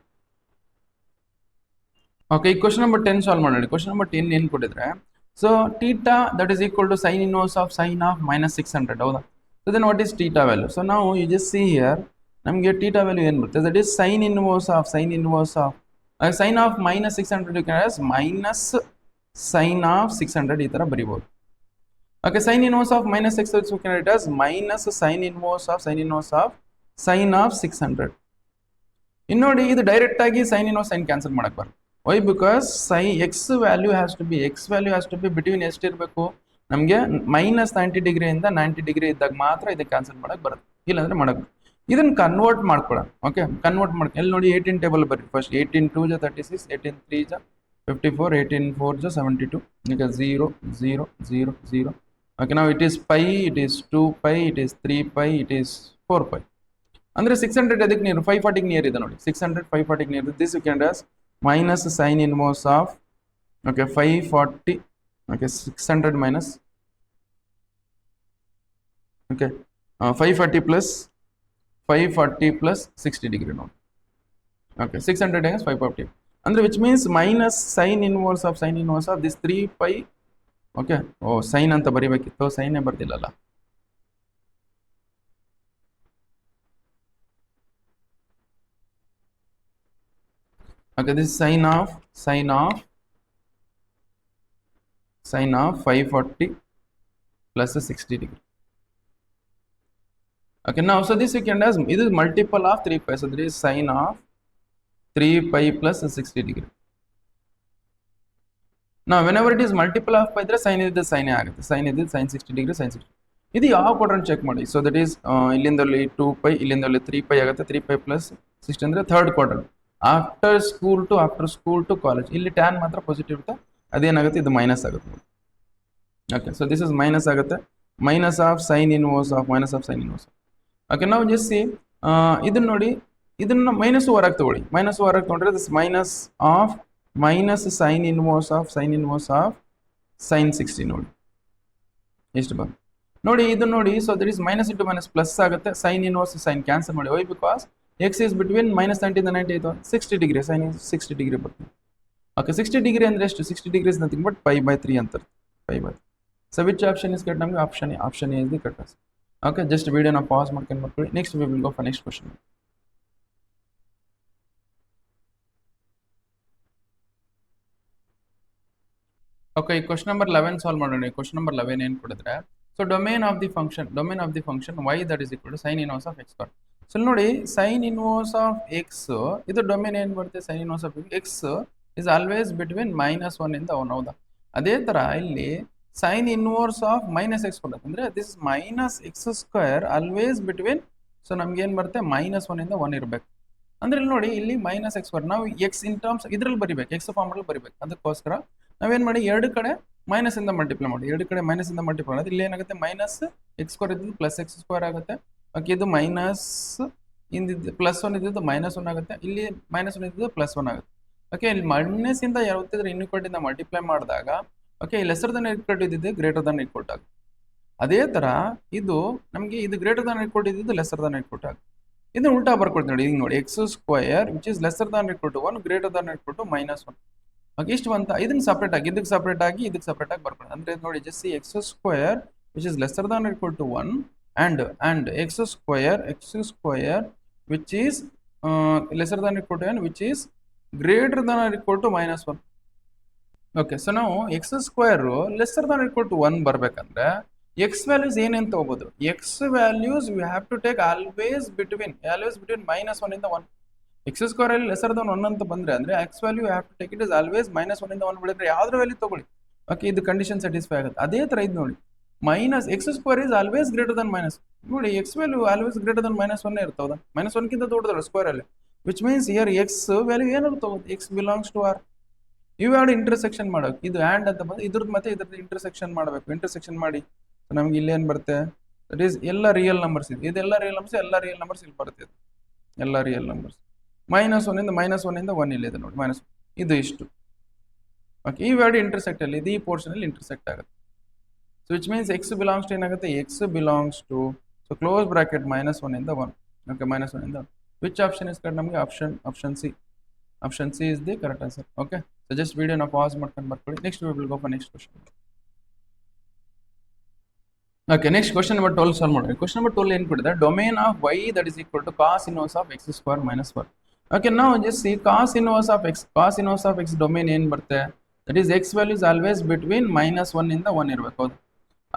ಓಕೆ, ಈ ಕ್ವಶನ್ ನಂಬರ್ 10 ಸಾಲ್ವ್ ಮಾಡಿ. ಕ್ವಶನ್ ನಂಬರ್ 10 ಏನು ಕೊಟ್ಟಿದ್ರೆ, so theta that is equal to sine inverse of sine of -600. ಹೌದಾ? So then what is theta value? So ನಾವು ಯು ಜಸ್ಟ್ ಸಿ ಹಿಯರ್, ನಮಗೆ ಥೀಟಾ ವ್ಯಾಲ್ಯೂ ಏನು ಬರುತ್ತೆ, that is sine inverse of sine of -600 you can as minus sine of 600 ಈ ಥರ ಬರಿಬೋದು. Okay, sine inverse of -600 you can write as minus sine inverse of sine of 600. ಇನ್ನು ನೋಡಿ, ಇದು ಡೈರೆಕ್ಟ್ ಆಗಿ ಸೈನ್ ಇನ್ವರ್ಸ್ ಸೈನ್ ಕ್ಯಾನ್ಸಲ್ ಮಾಡಕ್ಕೆ ಬರುತ್ತೆ. Why? Because x value has to be between ಎಷ್ಟಿರಬೇಕು, ನಮಗೆ -90 ಡಿಗ್ರಿಯಿಂದ 90 ಡಿಗ್ರಿ ಇದ್ದಾಗ ಮಾತ್ರ ಇದಕ್ಕೆ ಕ್ಯಾನ್ಸಲ್ ಮಾಡಕ್ಕೆ ಬರುತ್ತೆ, ಇಲ್ಲಾಂದ್ರೆ ಮಾಡಕ್ಕೆ. ಇದನ್ನು ಕನ್ವರ್ಟ್ ಮಾಡ್ಕೊಳ್ಳೋಣ. ಓಕೆ, ಕನ್ವರ್ಟ್ ಮಾಡ್ಕೊಂಡು ಎಲ್ಲಿ ನೋಡಿ, 18 ಟೇಬಲ್ ಬರ್ರಿ ಫಸ್ಟ್. 18 2 ಜ 36, 18 3 ಜ 54, 18 4 ಜ 72. ಈಗ 0 0 0 0. ಓಕೆ, ನಾವು it is pi, it is 2 pi, it is 3 pi, it is 4 pi. ಅಂದರೆ 600 ಅದಕ್ಕೆ ನಿಯರ್ 540 ನಿಯರ್ ಇದೆ ನೋಡಿ 600 540 near this you can does minus sine inverse of okay 540 okay 600 minus okay 540 plus 60 degree ನೋಡಿ ಓಕೆ 600 against 540 ಅಂದರೆ which means minus sine inverse of this 3 pi okay oh sine ಅಂತ ಬರಿಬೇಕಿತ್ತು ಸೈನೇ ಬರ್ತಿಲ್ಲಲ್ಲ okay this is sine of 540 plus 60 degree. Okay, now so this you can as it is multiple of 3 pi, so there is sine of 3 pi plus 60 degree. Now whenever it is multiple of pi there sine is sine ಆಗುತ್ತೆ sine is sin 60 degree sin 60. ಇದು ಯಾವ ಕ್ವಾಡ್ರಂಟ್ ಚೆಕ್ ಮಾಡಿ, ಸೊ ದಟ್ ಈಸ್ ಇಲ್ಲಿಂದಲ್ಲಿ 2 ಪೈ ಇಲ್ಲಿಂದಲ್ಲಿ 3 ಪೈ ಆಗುತ್ತೆ, 3 ಪೈ ಪ್ಲಸ್ 60 ಅಂದರೆ third quadrant after school to college. ಇಲ್ಲಿ ಟ್ಯಾನ್ ಮಾತ್ರ ಪಾಸಿಟಿವ್ ಇರುತ್ತೆ, ಅದೇನಾಗುತ್ತೆ ಇದು ಮೈನಸ್ ಆಗುತ್ತೆ. Okay, so this is minus ಆಗುತ್ತೆ, minus of sine inverse of okay ನಾವು ಜಸ್ಟ್ ಸಿ ಇದನ್ನ ನೋಡಿ, ಇದನ್ನ ಮೈನಸ್ ಹೊರಗೆ ತಗೊಳ್ಳಿ, ಮೈನಸ್ ಹೊರಗೆ ತಗೊಂಡ್ರೆ this minus sine inverse of sine 60 ನೋಡಿ ಎಷ್ಟು ಬಂತು ನೋಡಿ, ಇದು ನೋಡಿ. So that is minus into minus plus ಆಗುತ್ತೆ, ಸೈನ್ ಇನ್ವರ್ಸ್ ಸೈನ್ ಕ್ಯಾನ್ಸಲ್ ಮಾಡಿ. Why because X is between minus 90 and 90 ಆಯಿತು, 60 ಡಿಗ್ರಿ, ಸೈನ್ 60 ಡಿಗ್ರಿ ಬರ್ತದೆ. ಓಕೆ, 60 ಡಿಗ್ರಿ ಅಂದರೆ ಎಷ್ಟು? 60 ಡಿಗ್ರಿ ಇಸ್ ನಥಿಂಗ್ ಬಟ್ π/3 ಅಂತಾರೆ, π/3. So which option is correct? ನಮಗೆ option A is the correct. Okay, just ವಿಡಿಯೋನ ಪಾಸ್ ಮಾಡ್ಕೊಂಡು ಬರ್ಕೊಳ್ಳಿ. Next we will go for next question. Okay, ಈ ಕ್ವಶನ್ ನಂಬರ್ 11 ಸಾಲ್ವ್ ಮಾಡೋಣ. ಕ್ವಶನ್ ನಂಬರ್ 11 ಏನು ಕೊಡಿದ್ರೆ, so domain of the function y that is equal to sine inverse of x square. So ನೋಡಿ, ಸೈನ್ ಇನ್ವರ್ಸ್ ಆಫ್ ಎಕ್ಸ್ ಇದು ಡೊಮೇನ್ ಏನು ಬರುತ್ತೆ? Sine inverse of x is always between -1 ಇಂದ 1. ಹೌದಾ? ಅದೇ ಥರ ಇಲ್ಲಿ sine inverse of minus X ಕೊಡುತ್ತೆ, ಅಂದರೆ this minus x square always between, so ನಮ್ಗೆ ಏನು ಬರುತ್ತೆ? -1 ಇಂದ 1 ಇರಬೇಕು. ಅಂದ್ರೆ ಇಲ್ಲಿ ನೋಡಿ, ಇಲ್ಲಿ ಮೈನಸ್ ಎಕ್ಸ್ ಸ್ಕ್ವೇರ್ ನಾವು ಎಕ್ಸ್ ಇನ್ ಟರ್ಮ್ಸ್ ಇದ್ರಲ್ಲಿ ಬರಿಬೇಕು, ಎಕ್ಸ್ ಫಾರ್ಮಲ್ಲಿ ಬರಿಬೇಕು. ಅದಕ್ಕೋಸ್ಕರ ನಾವೇನು ಮಾಡಿ, ಎರಡು ಕಡೆ ಮೈನಸ್ ಇಂದ ಮಲ್ಟಿಪ್ಲೈ ಮಾಡಿ, ಎರಡು ಕಡೆ ಮೈನಸ್ ಇಂದ ಮಲ್ಟಿಪ್ಲೈ ಮಾಡಿ. ಇಲ್ಲಿ ಏನಾಗುತ್ತೆ? ಮೈನಸ್ ಎಕ್ಸ್ ಸ್ಕ್ವೇರ್ ಇದ್ದು ಪ್ಲಸ್ ಎಕ್ಸ್ ಸ್ಕ್ವೇರ್ ಆಗುತ್ತೆ. ಓಕೆ, ಇದು ಮೈನಸ್ ಇಂದಿದ್ದು +1 ಇದ್ದಿದ್ದು -1 ಆಗುತ್ತೆ, ಇಲ್ಲಿ -1 ಇದ್ದಿದ್ದು +1 ಆಗುತ್ತೆ. ಓಕೆ, ಇಲ್ಲಿ ಮೈನಸ್ ಇಂದ ಯಾವತ್ತಿದ್ರೆ ಇನ್ಇಕ್ವಾಲಿಟಿಯಿಂದ ಮಲ್ಟಿಪ್ಲೈ ಮಾಡಿದಾಗ, ಓಕೆ, ಲೆಸರ್ ದನ್ ಈಕ್ವಲ್ ಇದ್ದಿದ್ದು ಗ್ರೇಟರ್ ದನ್ ಈಕ್ವಲ್ ಆಗುತ್ತೆ. ಅದೇ ಥರ ಇದು ನಮಗೆ ಇದು ಗ್ರೇಟರ್ ದನ್ ಈಕ್ವಲ್ ಇದ್ದಿದ್ದು ಲೆಸರ್ ದನ್ ಈಕ್ವಲ್ ಆಗುತ್ತೆ. ಇದನ್ನ ಉಲ್ಟಾ ಬರ್ಕೊಳ್ತೀವಿ ನೋಡಿ, ಹಿಂಗೆ ನೋಡಿ, x square which is lesser than equal to 1 greater than equal to -1. Okay, ಇಷ್ಟು ಅಂತ ಇದನ್ನ ಸಪ್ರೇಟ್ ಆಗಿ ಇದಕ್ಕೆ ಸಪ್ರೇಟ್ ಆಗಿ ಬರ್ಕೊಳ್ಳಿ. ಅಂದ್ರೆ ನೋಡಿ, just x square which is lesser than equal to 1 and x square which is lesser than equal to n which is greater than equal to -1. Okay, so ನಾವು x square lesser than equal to 1 ಬರ್ಬೇಕಂದ್ರೆ ಎಕ್ಸ್ ವ್ಯಾಲ್ಯೂಸ್ ಏನೇನು ತಗೋಬಹುದು? X values we have to take always between -1 ಇಂದ 1. ಎಕ್ಸ್ ಸ್ಕ್ವೇರ್ ಅಲ್ಲಿ ಲೆಸರ್ ದನ್ 1 ಅಂತ ಬಂದ್ರೆ ಅಂದ್ರೆ x value have to take it is always -1 ಇಂದ 1 ಬಿಡಿದ್ರೆ ಯಾವ್ದ್ರ ವ್ಯಾಲ್ಯೂ ತಗೊಳ್ಳಿ. ಓಕೆ, ಇದು ಕಂಡೀಷನ್ ಸ್ಯಾಟಿಸ್ಫೈ ಆಗುತ್ತೆ. ಅದೇ ತರ ಇದು ನೋಡಿ, minus x square is always greater than minus. ನೋಡಿ, x value always greater than -1 ಇರ್ತದ, -1 ದೊಡ್ಡದಲ್ಲ ಸ್ಕ್ವೇರ್ ಅಲ್ಲಿ, which means here x value ಏನಾದ್ರು ತಗೋದು, ಎಕ್ಸ್ ಬಿಲಾಂಗ್ಸ್ ಟು ಆರ್. ಇವು ಎರಡು ಇಂಟರ್ಸೆಕ್ಷನ್ ಮಾಡೋಕೆ, ಇದು ಆ್ಯಂಡ್ ಅಂತ ಬಂದು ಇದ್ರದ್ದು ಮತ್ತೆ ಇದ್ರದ್ದು ಇಂಟರ್ಸೆಕ್ಷನ್ ಮಾಡಬೇಕು. ಇಂಟರ್ಸೆಕ್ಷನ್ ಮಾಡಿ ನಮ್ಗೆ ಇಲ್ಲಿ ಏನು ಬರುತ್ತೆ? ದಟ್ ಈಸ್ ಎಲ್ಲ ರಿಯಲ್ ನಂಬರ್ಸ್ ಇದೆ, ಇದೆಲ್ಲ ರಿಯಲ್ ನಂಬರ್ಸ್ ಇಲ್ಲಿ ಬರುತ್ತೆ, ಎಲ್ಲ ರಿಯಲ್ ನಂಬರ್ಸ್. -1 ಇಂದ 1 ಇಲ್ಲಿದೆ ನೋಡಿ, -1 ಇದು ಇಷ್ಟು. ಓಕೆ, ಈ ಎರಡು ಇಂಟರ್ಸೆಕ್ಟ್ ಅಲ್ಲಿ ಇದು ಈ ಪೋರ್ಷನ್ ಅಲ್ಲಿ ಇಂಟರ್ಸೆಕ್ಟ್ ಆಗುತ್ತೆ. So which means x belongs to ಏನಾಗುತ್ತೆ? X belongs to, so close bracket -1 ಇಂದ 1. ಓಕೆ, -1 ಇಂದ ವಿಚ್ ಆಪ್ಷನ್ ಇಸ್ ಕರೆಕ್ಟ್? ನಮಗೆ option C is the correct answer. Okay, so just ವಿಡಿಯೋನ ಪಾಸ್ ಮಾಡ್ಕೊಂಡು ಬರ್ಕೊಳ್ಳಿ. Next we will go for next question. Okay, next question number 12 solve ಮಾಡಿ. ಕ್ವಶನ್ ನಂಬರ್ 12 ಏನು ಕೊಟ್ಟಿದೆ? Domain of y that is equal to cos inverse of x square -1. Okay, ನಾವು just see cos inverse of X domain ಏನು ಬರುತ್ತೆ? That is x values always between -1 ಇಂದ 1 ಇರಬೇಕು. ಹೌದು,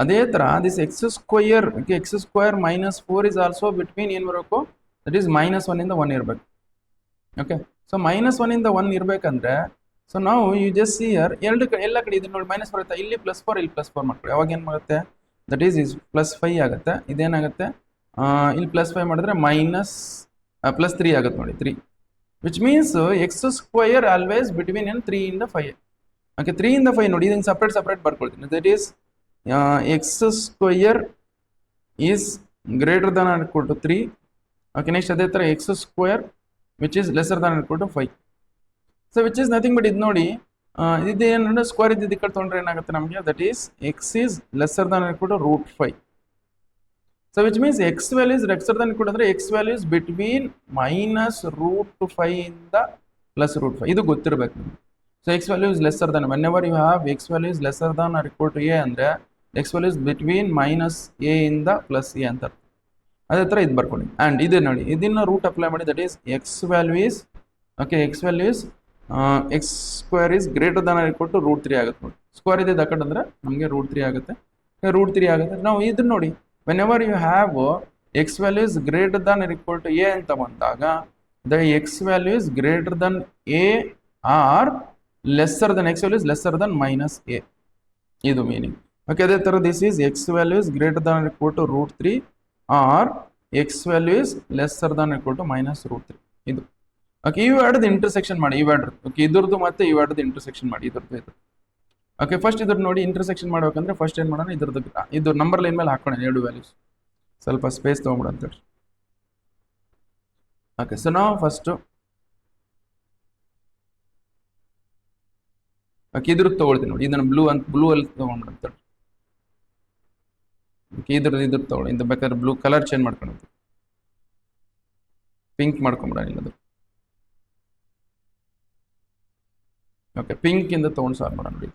ಅದೇ ಥರ this x square -4 is also between ಏನು ಬರಬೇಕು? ದಟ್ ಈಸ್ -1 ಇಂದ 1 ಇರಬೇಕು. ಓಕೆ, ಸೊ -1 ಇಂದ 1 ಇರಬೇಕಂದ್ರೆ, ಸೊ ನಾವು ಯು ಜಸ್ಟ್ ಸಿ ಹಿಯರ್ ಎಲ್ಲ ಕಡೆ ಇದು ನೋಡಿ ಮೈನಸ್ ಬರುತ್ತೆ, ಇಲ್ಲಿ +4 ಇಲ್ಲಿ +4 ಮಾಡ್ಕೊಳ್ಳಿ. ಅವಾಗ ಏನು ಮಾಡುತ್ತೆ? ದಟ್ ಈಸ್ +5 ಆಗುತ್ತೆ. ಇದೇನಾಗುತ್ತೆ? ಇಲ್ಲಿ +5 ಮಾಡಿದ್ರೆ +3 ಆಗುತ್ತೆ ನೋಡಿ, 3 which means x square always between 3 ಇಂದ 5. ಓಕೆ, 3 ಇಂದ 5 ನೋಡಿ, ಇದನ್ನು ಸಪ್ರೇಟ್ ಬರ್ಕೊಳ್ತೀನಿ. That is x square is greater than equal to 3 okay next ಅದೇ ಥರ x square which is lesser than equal to 5. So which is nothing but ಇದು ನೋಡಿ ಇದೇನು ಸ್ಕ್ವೇರ್ ಇದ್ದಿದ್ದು ಕಡೆ ತೊಗೊಂಡ್ರೆ ಏನಾಗುತ್ತೆ ನಮಗೆ, that is x is lesser than equal to √5. So which means x value is lesser than equal ಅಂದರೆ ಎಕ್ಸ್ ವ್ಯಾಲ್ಯೂ ಇಸ್ ಬಿಟ್ವೀನ್ -√5 ಇಂದ +√5. ಇದು ಗೊತ್ತಿರಬೇಕು ನಿಮಗೆ. So x value is lesser than, whenever you have x value is lesser than or equal to a ಅಂದರೆ x value is between -a ಇಂದ +a ಅಂತ. ಅದೇ ಥರ ಇದು ಬರ್ಕೊಳ್ಳಿ. ಆ್ಯಂಡ್ ಇದೆ ನೋಡಿ, ಇದನ್ನು ರೂಟ್ ಅಪ್ಲೈ ಮಾಡಿ, that is x value is okay x value is x square is greater than or equal to √3 ಆಗುತ್ತೆ ನೋಡಿ. ಸ್ಕ್ವೇರ್ ಇದೆ ದಕ್ಕಂದ್ರೆ ನಮಗೆ √3 ಆಗುತ್ತೆ, √3 ಆಗುತ್ತೆ. ನಾವು ಇದನ್ನ ನೋಡಿ, whenever you have x value is greater than or equal to a ಅಂತ ಬಂದಾಗ the x value is greater than a or lesser than x value is lesser than -a. ಇದು ಮೀನಿಂಗ್. ಓಕೆ ಅದೇ ಥರ this is x value is greater than or equal to √3 or x value is lesser than equal to -√3. ಇದು ಓಕೆ ಇವೆರಡದು ಇಂಟರ್ಸೆಕ್ಷನ್ ಮಾಡಿ, ಇವೆರಡು ಓಕೆ ಇದ್ರದ್ದು ಮತ್ತೆ ಇವೆರಡದು ಇಂಟರ್ಸೆಕ್ಷನ್ ಮಾಡಿ, ಇದ್ರದ್ದು ಇದು. ಓಕೆ ಫಸ್ಟ್ ಇದ್ರ ನೋಡಿ ಇಂಟರ್ಸೆಕ್ಷನ್ ಮಾಡ್ಬೇಕಂದ್ರೆ ಫಸ್ಟ್ ಏನು ಮಾಡೋಣ, ಇದ್ರದ್ದು ಇದು ನಂಬರ್ ಲೈನ್ ಮೇಲೆ ಹಾಕೋಣ ಎರಡು ವ್ಯಾಲ್ಯೂಸ್, ಸ್ವಲ್ಪ ಸ್ಪೇಸ್ ತೊಗೊಂಬಿಡ ಅಂತೇಳಿ. ಓಕೆ ಸೊ ನಾವು ಫಸ್ಟು ಓಕೆ ಇದ್ರದ್ದು ತೊಗೊಳ್ತೀನಿ ನೋಡಿ, ಇದನ್ನು ಬ್ಲೂ ಅಲ್ಲಿ ತೊಗೊಂಡ್ಬಿಡ ಅಂತೇಳಿ. ಓಕೆ ಇದ್ರದ್ದು ತೊಗೊಳ್ಳಿ, ಇದು ಬೇಕಾದ್ರೆ ಬ್ಲೂ ಕಲರ್ ಚೇಂಜ್ ಮಾಡ್ಕೊಂಡು ಪಿಂಕ್ ಮಾಡ್ಕೊಂಬಿಡ ಇಲ್ಲದು. ಓಕೆ ಪಿಂಕ್ ಇಂದ ತೊಗೊಂಡು ಸಾಲ್ವ್ ಮಾಡೋಣ ನೋಡಿ.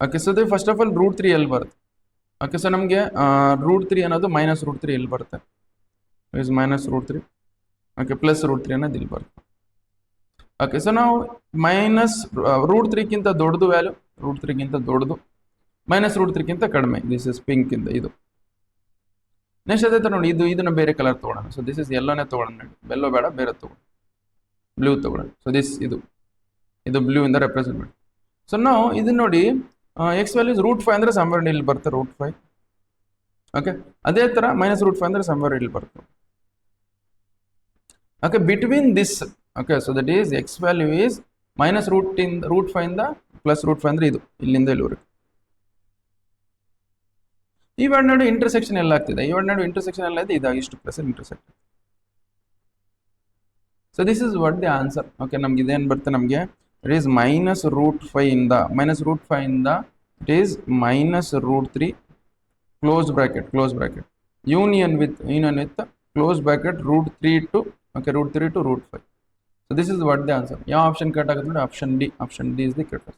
ಓಕೆ ಸೊ ಇದು ಫಸ್ಟ್ ಆಫ್ ಆಲ್ √3 ಎಲ್ಲಿ ಬರುತ್ತೆ. ಓಕೆ ಸೊ ನಮಗೆ √3 ಅನ್ನೋದು -√3 ಎಲ್ಲಿ ಬರುತ್ತೆ, ಇಸ್ -√3. ಓಕೆ +√3 ಅನ್ನೋದು ಇಲ್ಲಿ ಬರುತ್ತೆ. ಓಕೆ ಸೊ ನಾವು -√3ಗಿಂತ ದೊಡ್ಡದು ವ್ಯಾಲ್ಯೂ, √3ಗಿಂತ ದೊಡ್ಡದು, -√3ಗಿಂತ ಕಡಿಮೆ, ದಿಸ್ ಇಸ್ ಪಿಂಕ್ ಇಂದ ಇದು. ನೆಕ್ಸ್ಟ್ ಅದೇ ಥರ ನೋಡಿ, ಇದನ್ನ ಬೇರೆ ಕಲರ್ ತೊಗೊಳ್ಳೋಣ. ಸೊ ದಿಸ್ ಇಸ್ ಯೆಲ್ಲೋನೇ ತೊಗೊಳ್ಳೋಣ ನೋಡಿ, ಬೆಲ್ಲೋ ಬೇಡ ಬೇರೆ ತೊಗೊಳ್ಳೋಣ, ಬ್ಲೂ ತೊಗೊಳ್ಳೋಣ. ಸೊ ದಿಸ್ ಇದು ಬ್ಲೂ ಇಂದ ರೆಪ್ರೆಸೆಂಟ್ ಮಾಡಿ. ಸೊ ನಾವು ಇದನ್ನ ನೋಡಿ ಎಕ್ಸ್ ವ್ಯಾಲ್ಯೂಸ್ √5 ಅಂದರೆ ಸಮ್ವೇರ್ ಇಲ್ಲಿ ಬರುತ್ತೆ √5. ಓಕೆ ಅದೇ ಥರ -√5 ಅಂದರೆ ಸಮ್ವೇರ್ ಇಲ್ಲಿ ಬರುತ್ತೆ. Okay between this okay so that is x value is -√5 ಇಂದ +√5 ಅಂದರೆ ಇದು ಇಲ್ಲಿಂದ ಇಲ್ಲಿವರೆಗೆ. ಇವೆರಡು ನಡು ಇಂಟರ್ಸೆಕ್ಷನ್ ಎಲ್ಲ ಆಗ್ತಿದೆ, ಇವೆರಡು ನಡು ಇಂಟರ್ಸೆಕ್ಷನ್ ಎಲ್ಲ ಇದೆ, ಇದಾಗ ಇಷ್ಟು plus intersect. So this is what the answer. Okay ನಮ್ಗೆ ಇದೇನು ಬರುತ್ತೆ, ನಮಗೆ ಇಟ್ ಈಸ್ -√5 ಇಂದ it is -√3 close bracket union with close bracket √3 to √5. So this is what the answer. ಯಾವ ಆಪ್ಷನ್ ಕರೆಕ್ಟ್ ಆಗುತ್ತೆ ನೋಡಿ, option D is the correct.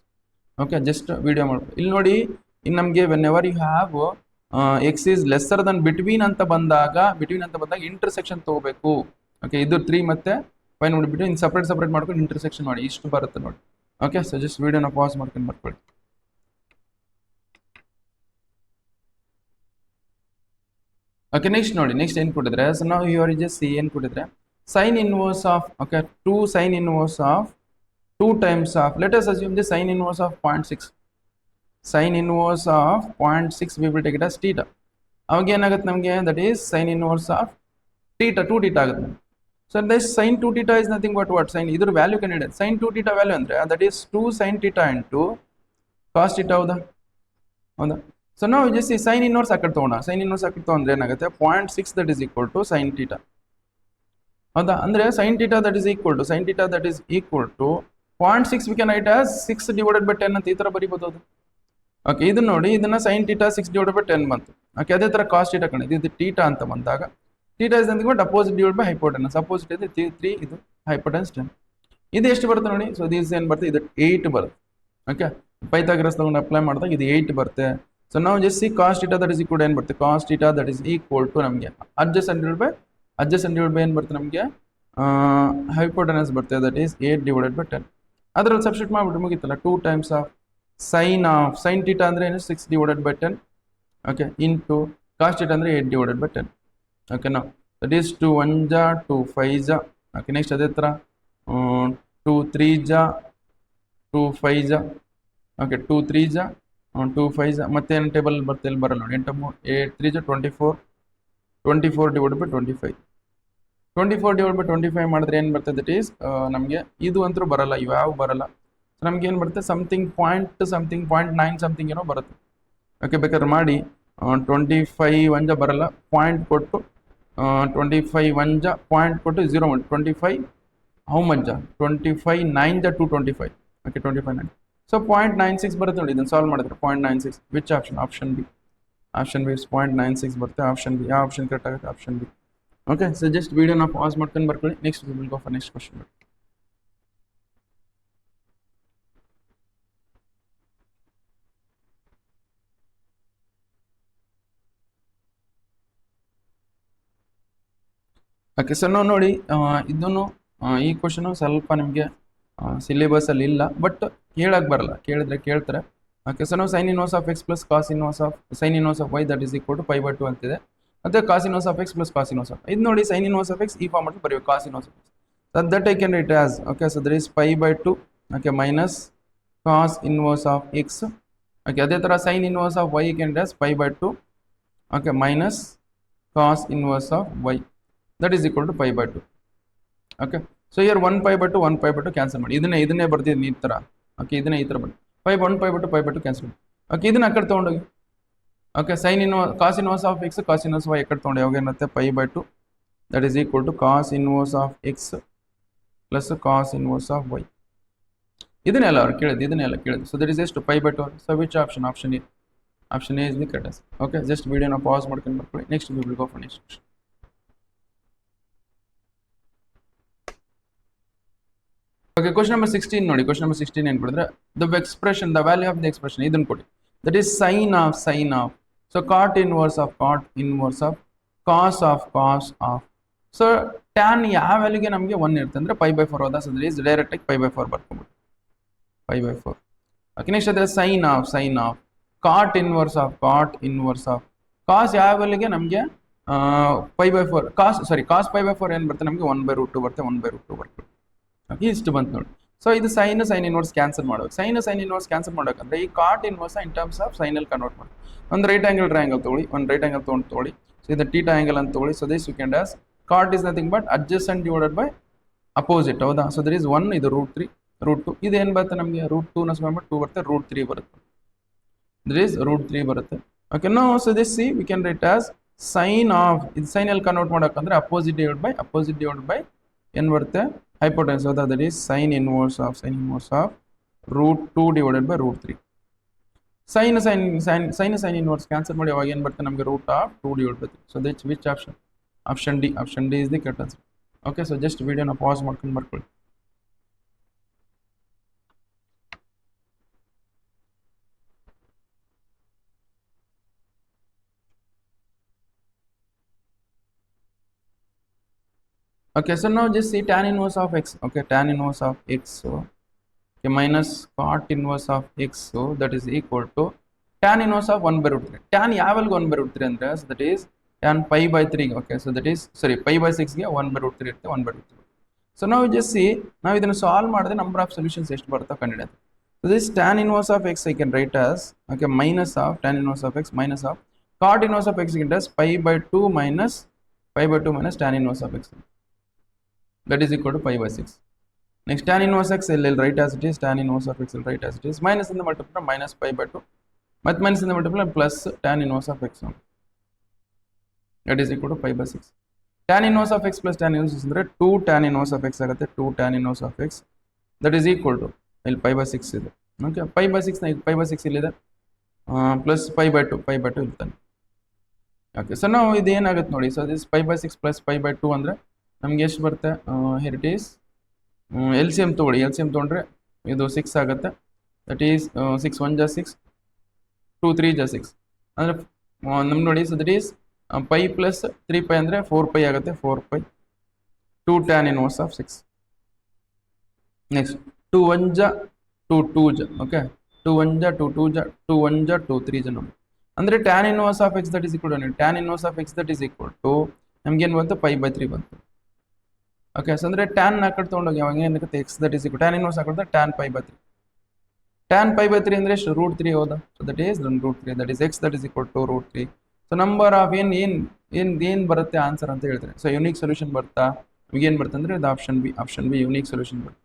Okay just video ಮಾಡ್ಬೋದು. ಇಲ್ಲಿ ನೋಡಿ, ಇನ್ನು ನಮಗೆ whenever you have x is lesser than between ಅಂತ ಬಂದಾಗ ಇಂಟರ್ಸೆಕ್ಷನ್ ತಗೋಬೇಕು. ಓಕೆ ಇದು 3 ಮತ್ತೆ 5 ನೋಡಿಬಿಟ್ಟು ಇನ್ನು ಸಪ್ರೇಟ್ ಮಾಡ್ಕೊಂಡು ಇಂಟರ್ಸೆಕ್ಷನ್ ಮಾಡಿ, ಇಷ್ಟು ಬರುತ್ತೆ ನೋಡಿ. ಓಕೆ ಸೊ ಜಸ್ಟ್ ವಿಡಿಯೋನ ಪಾಸ್ ಮಾಡ್ಕೊಂಡು ಬರ್ಕೊಳ್ಳಿ. ಓಕೆ ನೆಕ್ಸ್ಟ್ ನೋಡಿ, ನೆಕ್ಸ್ಟ್ ಏನು ಕೊಟ್ಟಿದ್ರೆ, ಸೊ ನಾವು ಇವರು ಜಸ್ಟ್ ಏನು ಕೊಟ್ಟಿದ್ರೆ sign inverse of okay 2 sin inverse of 2 times of, let us assume the sin inverse of 0.6. sin inverse of 0.6 we will take it as theta. ಅವಾಗ ಏನಾಗುತ್ತೆ ನಮಗೆ, that is sin inverse of theta 2 theta ಆಗುತ್ತೆ. So this sin 2 theta is nothing but what, sin ಇದ್ರ ವ್ಯಾಲ್ಯೂ ಕಂಡಿದೆ. sin 2 theta ವ್ಯಾಲ್ಯೂ ಅಂದರೆ that is 2 sin theta into cos theta. ಹೌದಾ. ಸೊ ನಾವು ಜಸ್ಟ್ sin inverse ಆ ಕಡೆ ತೊಗೊಂಡ, sin inverse ಆ ಕಡೆ ತೊಗೊಂಡ್ರೆ ಏನಾಗುತ್ತೆ 0.6 that is equal to sin theta. ಹೌದಾ. ಅಂದರೆ sin theta that is equal to 0.6 we can write as 6 divided by 10 ಅಂತ ಈ ಥರ ಬರೀಬೋದು ಅದು. ಓಕೆ ಇದು ನೋಡಿ, ಇದನ್ನ sin theta 6 divided by 10 ಬಂತು. ಓಕೆ ಅದೇ ಥರ cos theta ಕಣ, ಇದು theta ಅಂತ ಬಂದಾಗ theta is nothing but opposite divided by hypotenuse. Opposite ಇದೆ 3, ಇದು hypotenuse 10. ಇದು ಎಷ್ಟು ಬರುತ್ತೆ ನೋಡಿ. ಸೊ ದಿಸ್ ಏನು ಬರುತ್ತೆ, ಇದು 8 ಬರುತ್ತೆ. ಓಕೆ ಪೈಥಾಗರಸ್ ತಗೊಂಡು ಅಪ್ಲೈ ಮಾಡಿದಾಗ ಇದು 8 ಬರುತ್ತೆ. ಸೊ ನಾವು just C cos theta that is equal to ಏನು ಬರುತ್ತೆ, cos theta that is equal to ನಮಗೆ adjacent divided by ಏನು ಬರುತ್ತೆ ನಮಗೆ hypotenuse ಬರುತ್ತೆ, ದಟ್ ಈಸ್ 8 divided by 10. ಅದರಲ್ಲಿ ಸಬ್ಸ್ಟಿಟ್ಯೂಟ್ ಮಾಡಿಬಿಟ್ಟು ಮುಗಿತಲ್ಲ, 2 times of sin theta ಅಂದರೆ ಏನು 6 divided by 10. Okay into cos theta ಅಂದರೆ 8 divided by 10. ಓಕೆ ನಾವು ದಟ್ ಈಸ್ 2 1 ಜಾ 2 5 ಜಾ. ಓಕೆ ನೆಕ್ಸ್ಟ್ ಅದೇ ಥರ 2 3 ಜಾ 2 5 ಜಾ. ಓಕೆ 2 3 ಜಾ 2 5 ಜಾ. ಮತ್ತೇನು ಟೇಬಲ್ ಬರುತ್ತೆ, ಇಲ್ಲಿ ಬರಲ್ಲ ನೋಡಿ. 8 3 ಜಾ 24 divided by 25. 24 divided by 25 ಮಾಡಿದ್ರೆ ಏನು ಬರ್ತದೆ, ದಟ್ ಈಸ್ ನಮಗೆ ಇದು ಅಂತೂ ಬರಲ್ಲ, ಇವ್ಯಾವ ಬರಲ್ಲ. ಸೊ ನಮ್ಗೆ ಏನು ಬರುತ್ತೆ, ಸಮಥಿಂಗ್ 0.9 ಸಮಥಿಂಗ್ ಏನೋ ಬರುತ್ತೆ. ಓಕೆ ಬೇಕಾದ್ರೆ ಮಾಡಿ 25 1 ಬರಲ್ಲ, ಪಾಯಿಂಟ್ ಕೊಟ್ಟು 25 1 ಜ ಪಾಯಿಂಟ್ ಕೊಟ್ಟು 0 1 25 ಹೌ ಮಚ್ ಜ 25 9 ಜ 225 ಓಕೆ 25 9 ಸೊ 0.96 ಬರುತ್ತೆ ನೋಡಿ ಇದನ್ನು ಸಾಲ್ವ್ ಮಾಡಿದ್ರೆ 0.96 which option option B option B 0.96 ಬರುತ್ತೆ ಆಪ್ಷನ್ ಬಿ ಯಾವ ಆಪ್ಷನ್ ಕರೆಕ್ಟ್ ಆಗುತ್ತೆ option B okay so just ವಿಡಿಯೋನ ಪಾಸ್ ಮಾಡ್ಕೊಂಡು ಬರ್ಕೊಳ್ಳಿ next will go for next question okay sir ನಾವು ನೋಡಿ ಇದನ್ನು ಈ ಕ್ವಶನು ಸ್ವಲ್ಪ ನಿಮಗೆ ಸಿಲೆಬಸಲ್ಲಿ ಇಲ್ಲ ಬಟ್ ಕೇಳಕ್ಕೆ ಬರಲ್ಲ ಕೇಳಿದ್ರೆ ಕೇಳ್ತಾರೆ ಓಕೆ ಸರ್ ನಾವು sine inverse of X plus cos inverse of sine inverse of y that is equal to 5/2 ಅಂತಿದೆ ಮತ್ತು cos inverse of X plus cos inverse of ಇದು ನೋಡಿ ಸೈನ್ ಇನ್ವರ್ಸ್ ಆಫ್ ಎಕ್ಸ್ ಈ ಫಾರ್ಮಲ್ಲಿ ಬರೆಯಬೇಕು cos inverse of x that I can write as okay so there is 5/2 okay minus cos inverse of x okay ಅದೇ ಥರ sine inverse of Y can as 5/2 okay minus cos inverse of y that is equal to 5/2 okay so here 1 5/2 1 5/2 cancel ಮಾಡಿ ಇದನ್ನೇ ಬರ್ತಿದ್ದೀನಿ ಈ ಥರ ಓಕೆ ಇದನ್ನೇ ಈ ಥರ ಬನ್ನಿ 1 5/2 5/2 ಕ್ಯಾನ್ಸಲ್ ಮಾಡಿ ಓಕೆ ಇದನ್ನ ಆ ಕಡೆ ತೊಗೊಂಡೋಗಿ okay sine cos inverse of x cos inverse y ಕಡೆ ತೊಗೊಂಡು ಯಾವಾಗ ಏನಾಗುತ್ತೆ 5/2 that is equal to cos inverse of X plus cos inverse of y ಇದನ್ನೆಲ್ಲ ಅವ್ರು ಕೇಳಿದ್ದು ಸೊ ದಟ್ ಇಸ್ ಎಷ್ಟು 5/2 so which option option A is the correct okay just ವಿಡಿಯೋನ ಪಾಸ್ ಮಾಡ್ಕೊಂಡು ಬರ್ಕೊಳ್ಳಿ next we will go for next question okay question number 16 ನೋಡಿ ಕ್ವಶನ್ ನಂಬರ್ 16 ಏನು ಕೊಡಿದ್ರೆ the expression the value of the expression ಇದನ್ನು ಕೊಡಿ that is sine of so cot inverse of cos of so tan ಯಾವ ವ್ಯಾಲ್ಯೂಗೆ ನಮಗೆ 1 ಇರುತ್ತೆ ಅಂದರೆ 5/4 ಹೋದ ಸೊ ದಟ್ ಈಸ್ ಡೈರೆಕ್ಟಾಗಿ 5/4 ಬರ್ಕೊಂಬಿಟ್ಟು 5/4 ಓಕೆ ನೆಕ್ಸ್ಟ್ ಅದೇ sine of cot inverse of cos ಯಾವ ವ್ಯಾಲ್ಯೂಗೆ ನಮಗೆ 5/4 ಕಾಸ್ 5/4 ಏನು ಬರುತ್ತೆ ನಮಗೆ 1/√2 ಬರುತ್ತೆ 1/√2 ಬರುತ್ತೆ ಓಕೆ ಇಷ್ಟು ಬಂತು ನೋಡಿ ಸೊ ಇದು ಸೈನ್ ಇನ್ವರ್ಸ್ ಕ್ಯಾನ್ಸಲ್ ಮಾಡೋದು ಸೈನ್ ಇನ್ವರ್ಸ್ ಕ್ಯಾನ್ಸಲ್ ಮಾಡೋಕಂದ್ರೆ ಈ cot inverse in terms of ಸೈನಲ್ಲಿ ಕನ್ವರ್ಟ್ ಮಾಡಿ ಒಂದು ರೈಟ್ ಆಂಗಲ್ ಟ್ರಯಾಂಗಲ್ ತೊಗೊಳ್ಳಿ ಸೊ ಇದು ಟೀಟಾ ಆಂಗಲ್ ಅಂತ ತೊಗೊಳ್ಳಿ so this you can does cot is nothing but adjacent divided by opposite ಹೌದಾ ಸೊ ದರ್ ಇಸ್ 1 ಇದು √3 ಇದು ಏನು ಬರುತ್ತೆ ನಮಗೆ √2 ನ ಸ್ಕ್ವೇರ್ ಮಾಡಿ 2 ಬರುತ್ತೆ √3 ಬರುತ್ತೆ ದರ್ ಇಸ್ √3 ಬರುತ್ತೆ okay no so this see we can write as sine of ಇದು ಸೈನಲ್ಲಿ ಕನ್ವರ್ಟ್ ಮಾಡೋಕಂದ್ರೆ ಅಪೋಸಿಟ್ ಡಿವೈಡ್ ಬೈ ಏನು ಬರುತ್ತೆ hypotenuse so that is sin inverse of √2 divided by √3 sin inverse cancel ಮಾಡಿ ಅವಾಗ ಏನು ಬರುತ್ತೆ ನಮಗೆ √2 divided by 3 so that's which option D is the correct answer okay so just video na pause ಮಾಡ್ಕೊಂಡು ಬರ್ಕೊಳ್ಳಿ okay so now just see tan inverse of x okay tan inverse of x so okay minus cot inverse of x so that is equal to tan inverse of 1/√3 tan ಯಾವಾಗ 1/√3 ಅಂದ್ರೆ so that is tan pi/3 okay so that is sorry pi/6 ಗೆ 1/√3 ಇರುತ್ತೆ 1/√3 so now just see ನಾವು ಇದನ್ನು ಸಾಲ್ವ್ ಮಾಡಿದ್ರೆ ನಂಬರ್ ಆಫ್ ಸೊಲ್ಯೂಷನ್ಸ್ ಎಷ್ಟು ಬರುತ್ತೋ ಕಂಡುಹಿಡಿಯೋದು so this tan inverse of x I can write as okay minus of tan inverse of x minus of cot inverse of x I can write as pi/2 minus tan inverse of x that is equal to 5/6 next tan inverse x will write as it is tan inverse of x will write as it is minus in the multiple minus pi/2 but minus in the multiple plus tan inverse of x that is equal to 5/6 tan inverse of x plus tan inverse ಅಂದ್ರೆ 2 tan inverse of x ಆಗುತ್ತೆ 2 tan inverse of x that is equal to ಇಲ್ಲಿ 5/6 ಇದೆ ಓಕೆ 5/6 ಇಲ್ಲಿದೆ ಪ್ಲಸ್ 5/2 ಇರ್ತಾನೆ ಓಕೆ ಸೊ ನಾವು ಇದು ಏನಾಗುತ್ತೆ ನೋಡಿ ಸೊ ದಿಸ್ 5/6 ಪ್ಲಸ್ 5/2 ಅಂದರೆ ನಮಗೆ ಎಷ್ಟು ಬರುತ್ತೆ here it is L C M ತೊಗೊಂಡ್ರೆ ಇದು 6 ಆಗುತ್ತೆ ದಟ್ ಈಸ್ 6 1 ಜಾ 6 2 3 ಜಾ 6 ಅಂದರೆ ನಮ್ಗೆ ನೋಡಿ so that is pi plus 3π ಅಂದರೆ 4π ಆಗುತ್ತೆ 4π 2 tan inverse of 6 ನೆಕ್ಸ್ಟ್ 2 1 ಜಾ 2 2 ಜಾ ಓಕೆ 2 1 ಜಾ 2 2 ಜಾ 2 1 ಜಾ 2 3 ಜಾ ನೋಡಿ ಅಂದರೆ tan inverse of x that is equal to tan inverse of x that is equal to ನಮಗೇನು ಬಂತು pi/3 ಬಂತು ಓಕೆ ಸೊ ಅಂದರೆ ಟ್ಯಾನ್ ಆ ಕಡೆ ತೊಗೊಂಡೋಗಿ ಅವಾಗ ಏನಾಗುತ್ತೆ x that is equal tan inverse ಹಾಕಿದ್ರೆ ಟ್ಯಾನ್ pi/3 ಅಂದರೆ ಎಷ್ಟು √3 ಹೌದಾ so that is √3 that is x that is equal to √3 so number of ಏನು ಬರುತ್ತೆ ಆನ್ಸರ್ ಅಂತ ಹೇಳ್ತಾರೆ ಸೊ ಯುನೀಕ್ ಸೊಲ್ಯೂಷನ್ ಬರ್ತಾ ಏನು ಬರುತ್ತೆ ಅಂದರೆ ಇದು ಆಪ್ಷನ್ ಬಿ ಯುನೀಕ್ ಸೊಲ್ಯೂಷನ್ ಬರುತ್ತೆ